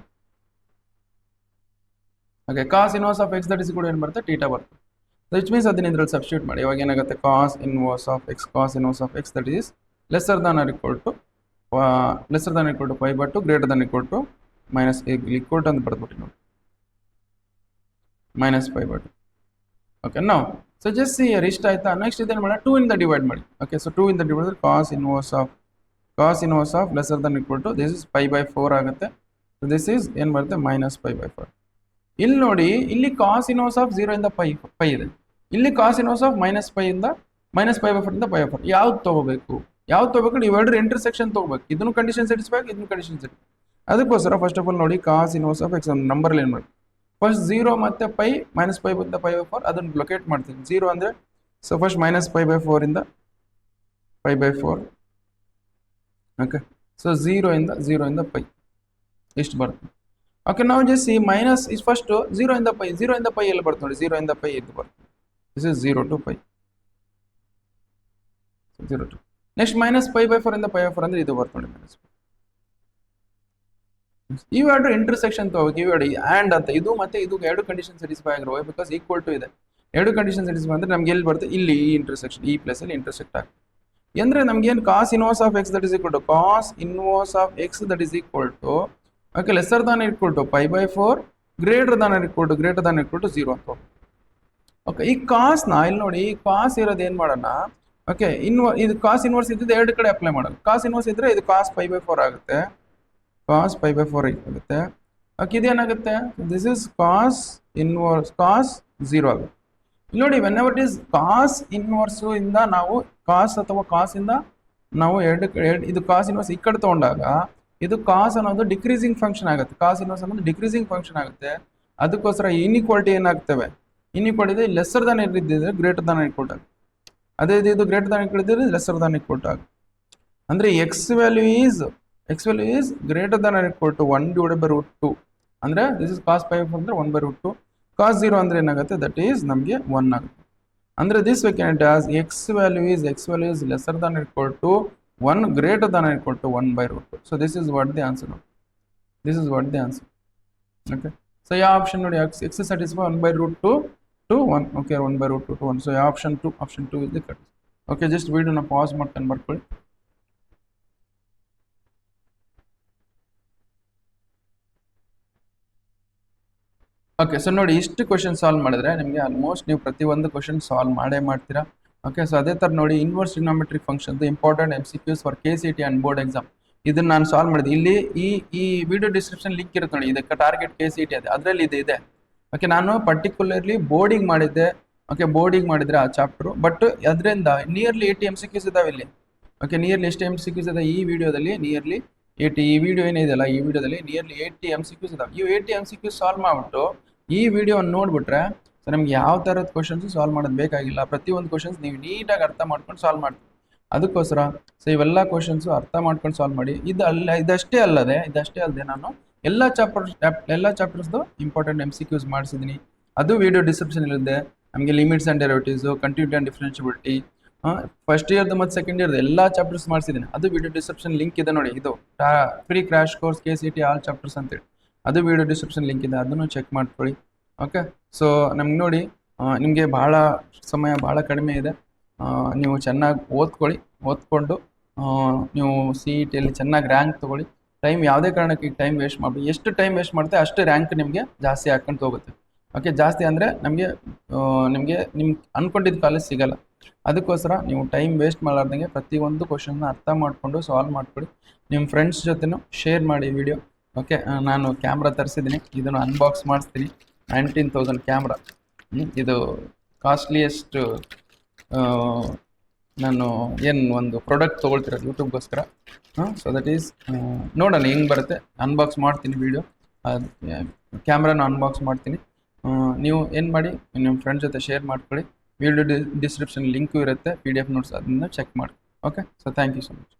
okay cos inverse of x that is ಕೂಡ ಏನು ಬರುತ್ತೆ ಥೀಟಾ ಬರುತ್ತೆ ವಿಚ್ ಮೀನ್ಸ್ ಅದನ್ನ ಇದರಲ್ಲಿ ಸಬ್ಸ್ಟಿಟ್ಯೂಟ್ ಮಾಡಿ ಇವಾಗ ಏನಾಗುತ್ತೆ cos inverse of x that is lesser than or equal to pi by 2 greater than equal to minus equal to ಅಂತ ಬರ್ದ್ಬಿಟ್ಟು ನೋಡಿ ಮೈನಸ್ ಪೈ ಬೈ 2 ಓಕೆ ನಾವು ಸೊ ಜಸ್ಟ್ ಸಿ ಇಯರ್ ಇಷ್ಟ ಆಯ್ತಾ ನೆಕ್ಸ್ಟ್ ಇದೇನು ಮಾಡಿ 2 ಇಂದ ಡಿವೈಡ್ ಮಾಡಿ ಓಕೆ ಸೊ 2 ಇಂದ divide cos inverse of lesser than equal to this is pi by 4 ಆಗುತ್ತೆ ಸೊ ದಿಸ್ ಈಸ್ ಏನು ಬರುತ್ತೆ ಮೈನಸ್ ಪೈ ಬೈ 4 ಇಲ್ಲಿ ನೋಡಿ ಇಲ್ಲಿ ಕಾಸ್ ಇನ್ವರ್ಸ್ ಆಫ್ 0 ಇಂದ ಪೈ ಇದೆ ಇಲ್ಲಿ cos inverse of minus pi by 4 ಇಂದ ಪೈ 4 ಯಾವ್ದು ತಗೋಬೇಕು ಇವೆರಡು ಇಂಟರ್ಸೆಕ್ಷನ್ ತಗೋಬೇಕು ಇದನ್ನು ಕಂಡೀಷನ್ ಸ್ಯಾಟಿಸ್ಫೈ ಇದನ್ನು ಕಂಡೀಷನ್ ಸ್ಯಾಟಿಸ್ಫೈ ಅದಕ್ಕೋಸ್ಕರ ಫಸ್ಟ್ ಆಫ್ ಆಲ್ ನೋಡಿ cos inverse of x number ಏನು ಮಾಡಿ ಫಸ್ಟ್ 0 ಮತ್ತೆ ಪೈ ಮೈನಸ್ ಪೈ ಇಂದ ಪೈ ಬೈ 4 ಅದನ್ನು ಲೊಕೇಟ್ ಮಾಡ್ತೀನಿ 0 ಅಂದರೆ so first minus pi by 4 ಇಂದ ಪೈ ಬೈ 4 ಓಕೆ ಸೊ 0 ಇಂದ ಪೈ ಎಷ್ಟು ಬರುತ್ತೆ ಓಕೆ ನಾವು ಜಸ್ಟ್ ಈ ಮೈನಸ್ ಇಸ್ ಫಸ್ಟ್ 0 ಇಂದ ಪೈ ಎಲ್ಲ ಬರುತ್ತೆ ನೋಡಿ 0 ಇಂದ ಪೈ ಇದು ಬರುತ್ತೆ this is 0 to pi 0 to next minus pi by 4 ಇಂದ ಪೈ ಬೈ 4 ಅಂದ್ರೆ ಇದು ಬರುತ್ತೆ ನೋಡಿ ಮೈನಸ್ ಇವೆರಡು ಇಂಟರ್ಸೆಕ್ಷನ್ ತಗೋಬೇಕು ಇವೆರಡು ಆ್ಯಂಡ್ ಅಂತ ಇದು ಮತ್ತೆ ಇದು ಎರಡು ಕಂಡೀಷನ್ ಸ್ಯಾಟಿಸ್ಫೈ ಆಗಿರುವ ಬಿಕಾಸ್ ಈಕ್ವಲ್ ಟು ಇದೆ ಎರಡು ಕಂಡೀಷನ್ ಸ್ಯಾಟಿಸ್ಫೈ ಅಂದ್ರೆ ನಮ್ಗೆ ಎಲ್ಲಿ ಬರುತ್ತೆ ಇಲ್ಲಿ ಈ ಇಂಟರ್ಸೆಕ್ಷನ್ ಈ ಪ್ಲೇಸ್ ಅಲ್ಲಿ ಇಂಟರ್ಸೆಕ್ಟ್ ಆಗುತ್ತೆ ಅಂದ್ರೆ ನಮ್ಗೆ ಏನು cos inverse of x that is equal to okay lesser than equal to pi by 4 greater than equal to 0 ಅಂತ ಓಕೆ ಈ ಕಾಸ್ನ ಇಲ್ಲಿ ನೋಡಿ ಈ ಕಾಸ್ ಇರೋದು ಏನು ಮಾಡೋಣ ಓಕೆ ಇದು ಕಾಸ್ ಇನ್ವರ್ಸ್ ಇದ್ದಿದ್ದು ಎರಡು ಕಡೆ ಅಪ್ಲೈ ಮಾಡೋದು ಕಾಸ್ ಇನ್ವರ್ಸ್ ಇದ್ರೆ ಇದು ಕಾಸ್ ಪೈ ಬೈ 4 ಆಗುತ್ತೆ ಕಾಸ್ ಪೈ ಬೈ 4 ಆಗುತ್ತೆ ಓಕೆ ಇದೇನಾಗುತ್ತೆ ದಿಸ್ ಇಸ್ ಕಾಸ್ 0 ಆಗುತ್ತೆ ಇಲ್ಲಿ ನೋಡಿ whenever it is cos inverse ಇಂದ ನಾವು ಕಾಸ್ ಇಂದ ನಾವು ಇದು ಕಾಸ್ ಇನ್ವರ್ಸ್ ಈ ಕಡೆ ತಗೊಂಡಾಗ ಇದು ಕಾಸ್ ಅನ್ನೋದು ಡಿಕ್ರೀಸಿಂಗ್ ಫಂಕ್ಷನ್ ಆಗುತ್ತೆ ಕಾಸ್ ಇನ್ವರ್ಸ್ ಅನ್ನೋದು ಡಿಕ್ರೀಸಿಂಗ್ ಫಂಕ್ಷನ್ ಆಗುತ್ತೆ ಅದಕ್ಕೋಸ್ಕರ ಇನ್ಇಕ್ವಾಲಿಟಿ ಏನಾಗ್ತವೆ ಇನ್ಇಕ್ವಾಲಿಟಿ ಲೆಸರ್ ದಾನ್ ಇದ್ದಿದ್ರೆ ಗ್ರೇಟರ್ ದಾನ್ ಈಕ್ವಲ್ ಟು ಅದೇ ಇದು ಗ್ರೇಟರ್ ದಾನ್ ಈಕ್ವಲ್ ಇದ್ದರೆ ಲೆಸರ್ ದಾನ್ ಈಕ್ವಲ್ ಟು ಆಗುತ್ತೆ ಅಂದರೆ x value is greater than equal to 1 divided by root 2 ಅಂದರೆ ದಿಸ್ ಇಸ್ ಕಾಸ್ ಪೈ ಅಂದರೆ 1 ಬೈ ರೂಟ್ 2 ಕಾಸ್ 0 ಅಂದರೆ ಏನಾಗುತ್ತೆ ದಟ್ ಈಸ್ ನಮಗೆ 1 ಆಗುತ್ತೆ ಅಂದರೆ this we can it as x value is lesser than equal to 1 greater than or equal to 1 by root 2. So this is what the answer. Okay. So your option nodi x is satisfy 1 by root 2 to 1. Okay, 1 by root 2 to 1. So your option 2 is the correct. Okay, just video na pause ಮಾಡ್ಕೊಂಡು ಬರ್ಕೊಳ್ಳಿ. ಓಕೆ ಸೊ ನೋಡಿ ಇಷ್ಟು ಕ್ವಶನ್ ಸಾಲ್ವ್ ಮಾಡಿದ್ರೆ ನಿಮಗೆ ಆಲ್ಮೋಸ್ಟ್ ನೀವು ಪ್ರತಿಯೊಂದು ಕ್ವಶನ್ ಸಾಲ್ವ್ ಮಾಡ್ತೀರಾ ಓಕೆ ಸೊ ಅದೇ ಥರ ನೋಡಿ inverse trigonometric function important MCQs for KCET and board exam ಇದನ್ನು ನಾನು ಸಾಲ್ವ್ ಮಾಡಿದೆ ಇಲ್ಲಿ ಈ ವಿಡಿಯೋ ಡಿಸ್ಕ್ರಿಪ್ಷನ್ ಲಿಂಕ್ ಇರುತ್ತೆ ನೋಡಿ ಇದಕ್ಕೆ ಟಾರ್ಗೆಟ್ KCET ಇದೆ ಅದರಲ್ಲಿ ಇದೆ ಓಕೆ ನಾನು ಪರ್ಟಿಕ್ಯುಲರ್ಲಿ ಬೋರ್ಡಿಂಗ್ ಮಾಡಿದ್ದೆ ಓಕೆ ಬೋರ್ಡಿಂಗ್ ಮಾಡಿದ್ರೆ ಆ ಚಾಪ್ಟರು ಬಟ್ ಅದರಿಂದ ನಿಯರ್ಲಿ 80 MCQs ಇದಾವೆ ಇಲ್ಲಿ ಓಕೆ ನಿಯರ್ಲಿ ಎಷ್ಟು MCQs ಇದೆ ಈ ವಿಡಿಯೋದಲ್ಲಿ ನಿಯರ್ಲಿ 80 ಈ ವಿಡಿಯೋ ಏನಿದೆಯಲ್ಲ ಈ ವಿಡಿಯೋದಲ್ಲಿ ನಿಯರ್ಲಿ 80 MCQs ಇದಾವೆ ಈ 80 MCQs ಸಾಲ್ವ್ ಮಾಡಿಬಿಟ್ಟು ಈ ವಿಡಿಯೋವನ್ನು ನೋಡಿಬಿಟ್ರೆ ಸೊ ನಮ್ಗೆ ಯಾವ ಥರದ ಕ್ವಶನ್ಸ್ ಸಾಲ್ವ್ ಮಾಡೋದು ಬೇಕಾಗಿಲ್ಲ ಪ್ರತಿಯೊಂದು ಕ್ವಶನ್ಸ್ ನೀವು ನೀಟಾಗಿ ಅರ್ಥ ಮಾಡ್ಕೊಂಡು ಸಾಲ್ವ್ ಮಾಡ್ತೀವಿ ಅದಕ್ಕೋಸ್ಕರ ಸೊ ಇವೆಲ್ಲ ಕ್ವಶನ್ಸು ಅರ್ಥ ಮಾಡ್ಕೊಂಡು ಸಾಲ್ವ್ ಮಾಡಿ ಇದಷ್ಟೇ ಅಲ್ಲದೆ ನಾನು ಎಲ್ಲ ಚಾಪ್ಟರ್ಸ್ದು ಇಂಪಾರ್ಟೆಂಟ್ MCQs ಮಾಡಿಸಿದ್ದೀನಿ ಅದು ವಿಡಿಯೋ ಡಿಸ್ಕ್ರಿಪ್ಷನ್ ಇರುತ್ತೆ ನಮಗೆ limits and derivatives continuity and differentiability first ಇಯರ್ದು ಮತ್ತು ಸೆಕೆಂಡ್ ಇಯರ್ದು ಎಲ್ಲ ಚಾಪ್ಟರ್ಸ್ ಮಾಡಿಸಿದ್ದೀನಿ. ಅದು ವಿಡಿಯೋ ಡಿಸ್ಕ್ರಿಪ್ಷನ್ ಲಿಂಕ್ ಇದೆ ನೋಡಿ. ಇದು free crash course KCT all chapters ಅಂತೇಳಿ ಅದು ವಿಡಿಯೋ ಡಿಸ್ಕ್ರಿಪ್ಷನ್ ಲಿಂಕ್ ಇದೆ, ಅದನ್ನು ಚೆಕ್ ಮಾಡ್ಕೊಳ್ಳಿ. ಓಕೆ, ಸೊ ನಮ್ಗೆ ನೋಡಿ ನಿಮಗೆ ಭಾಳ ಸಮಯ ಭಾಳ ಕಡಿಮೆ ಇದೆ. ನೀವು ಚೆನ್ನಾಗಿ ಓದ್ಕೊಂಡು ನೀವು CETಯಲ್ಲಿ ಚೆನ್ನಾಗಿ ರ್ಯಾಂಕ್ ತೊಗೊಳ್ಳಿ. ಟೈಮ್ ಯಾವುದೇ ಕಾರಣಕ್ಕೆ ಟೈಮ್ ವೇಸ್ಟ್ ಮಾಡಿ, ಎಷ್ಟು ಟೈಮ್ ವೇಸ್ಟ್ ಮಾಡ್ತೆ ಅಷ್ಟು ರ್ಯಾಂಕ್ ನಿಮಗೆ ಜಾಸ್ತಿ ಹಾಕ್ಕೊಂಡು ಹೋಗುತ್ತೆ. ಓಕೆ, ಜಾಸ್ತಿ ಅಂದರೆ ನಿಮಗೆ ನಿಮ್ಗೆ ಅಂದ್ಕೊಂಡಿದ್ದ ಕಾಲೇಜ್ ಸಿಗಲ್ಲ. ಅದಕ್ಕೋಸ್ಕರ ನೀವು ಟೈಮ್ ವೇಸ್ಟ್ ಮಾಡಲಾರ್ದಂಗೆ ಪ್ರತಿಯೊಂದು ಕ್ವಶನ್ನ ಅರ್ಥ ಮಾಡಿಕೊಂಡು ಸಾಲ್ವ್ ಮಾಡ್ಕೊಳ್ಳಿ. ನಿಮ್ಮ ಫ್ರೆಂಡ್ಸ್ ಜೊತೆನೂ ಶೇರ್ ಮಾಡಿ ವಿಡಿಯೋ. ಓಕೆ, ನಾನು ಕ್ಯಾಮ್ರಾ ತರಿಸಿದ್ದೀನಿ, ಇದನ್ನು ಅನ್ಬಾಕ್ಸ್ ಮಾಡಿಸ್ತೀನಿ. 19,000 ಕ್ಯಾಮ್ರಾ. ಇದು ಕಾಸ್ಟ್ಲಿಯೆಸ್ಟ್ ನಾನು ಏನು ಒಂದು ಪ್ರಾಡಕ್ಟ್ ತೊಗೊಳ್ತಿರೋದು ಯೂಟ್ಯೂಬ್ಗೋಸ್ಕರ. ಸೊ ದಟ್ ಈಸ್ ನೋಡೋಣ ಹೆಂಗೆ ಬರುತ್ತೆ. ಅನ್ಬಾಕ್ಸ್ ಮಾಡ್ತೀನಿ ವಿಡಿಯೋ, ಕ್ಯಾಮ್ರಾನ ಅನ್ಬಾಕ್ಸ್ ಮಾಡ್ತೀನಿ. ನೀವು ಏನು ಮಾಡಿ ನಿಮ್ಮ ಫ್ರೆಂಡ್ ಜೊತೆ ಶೇರ್ ಮಾಡ್ಕೊಳ್ಳಿ. ವಿಡಿಯೋ ಡಿಸ್ಕ್ರಿಪ್ಷನ್ ಲಿಂಕು ಇರುತ್ತೆ, PDF ನೋಟ್ಸ್ ಅದನ್ನು ಚೆಕ್ ಮಾಡಿ. Okay, so thank you so much.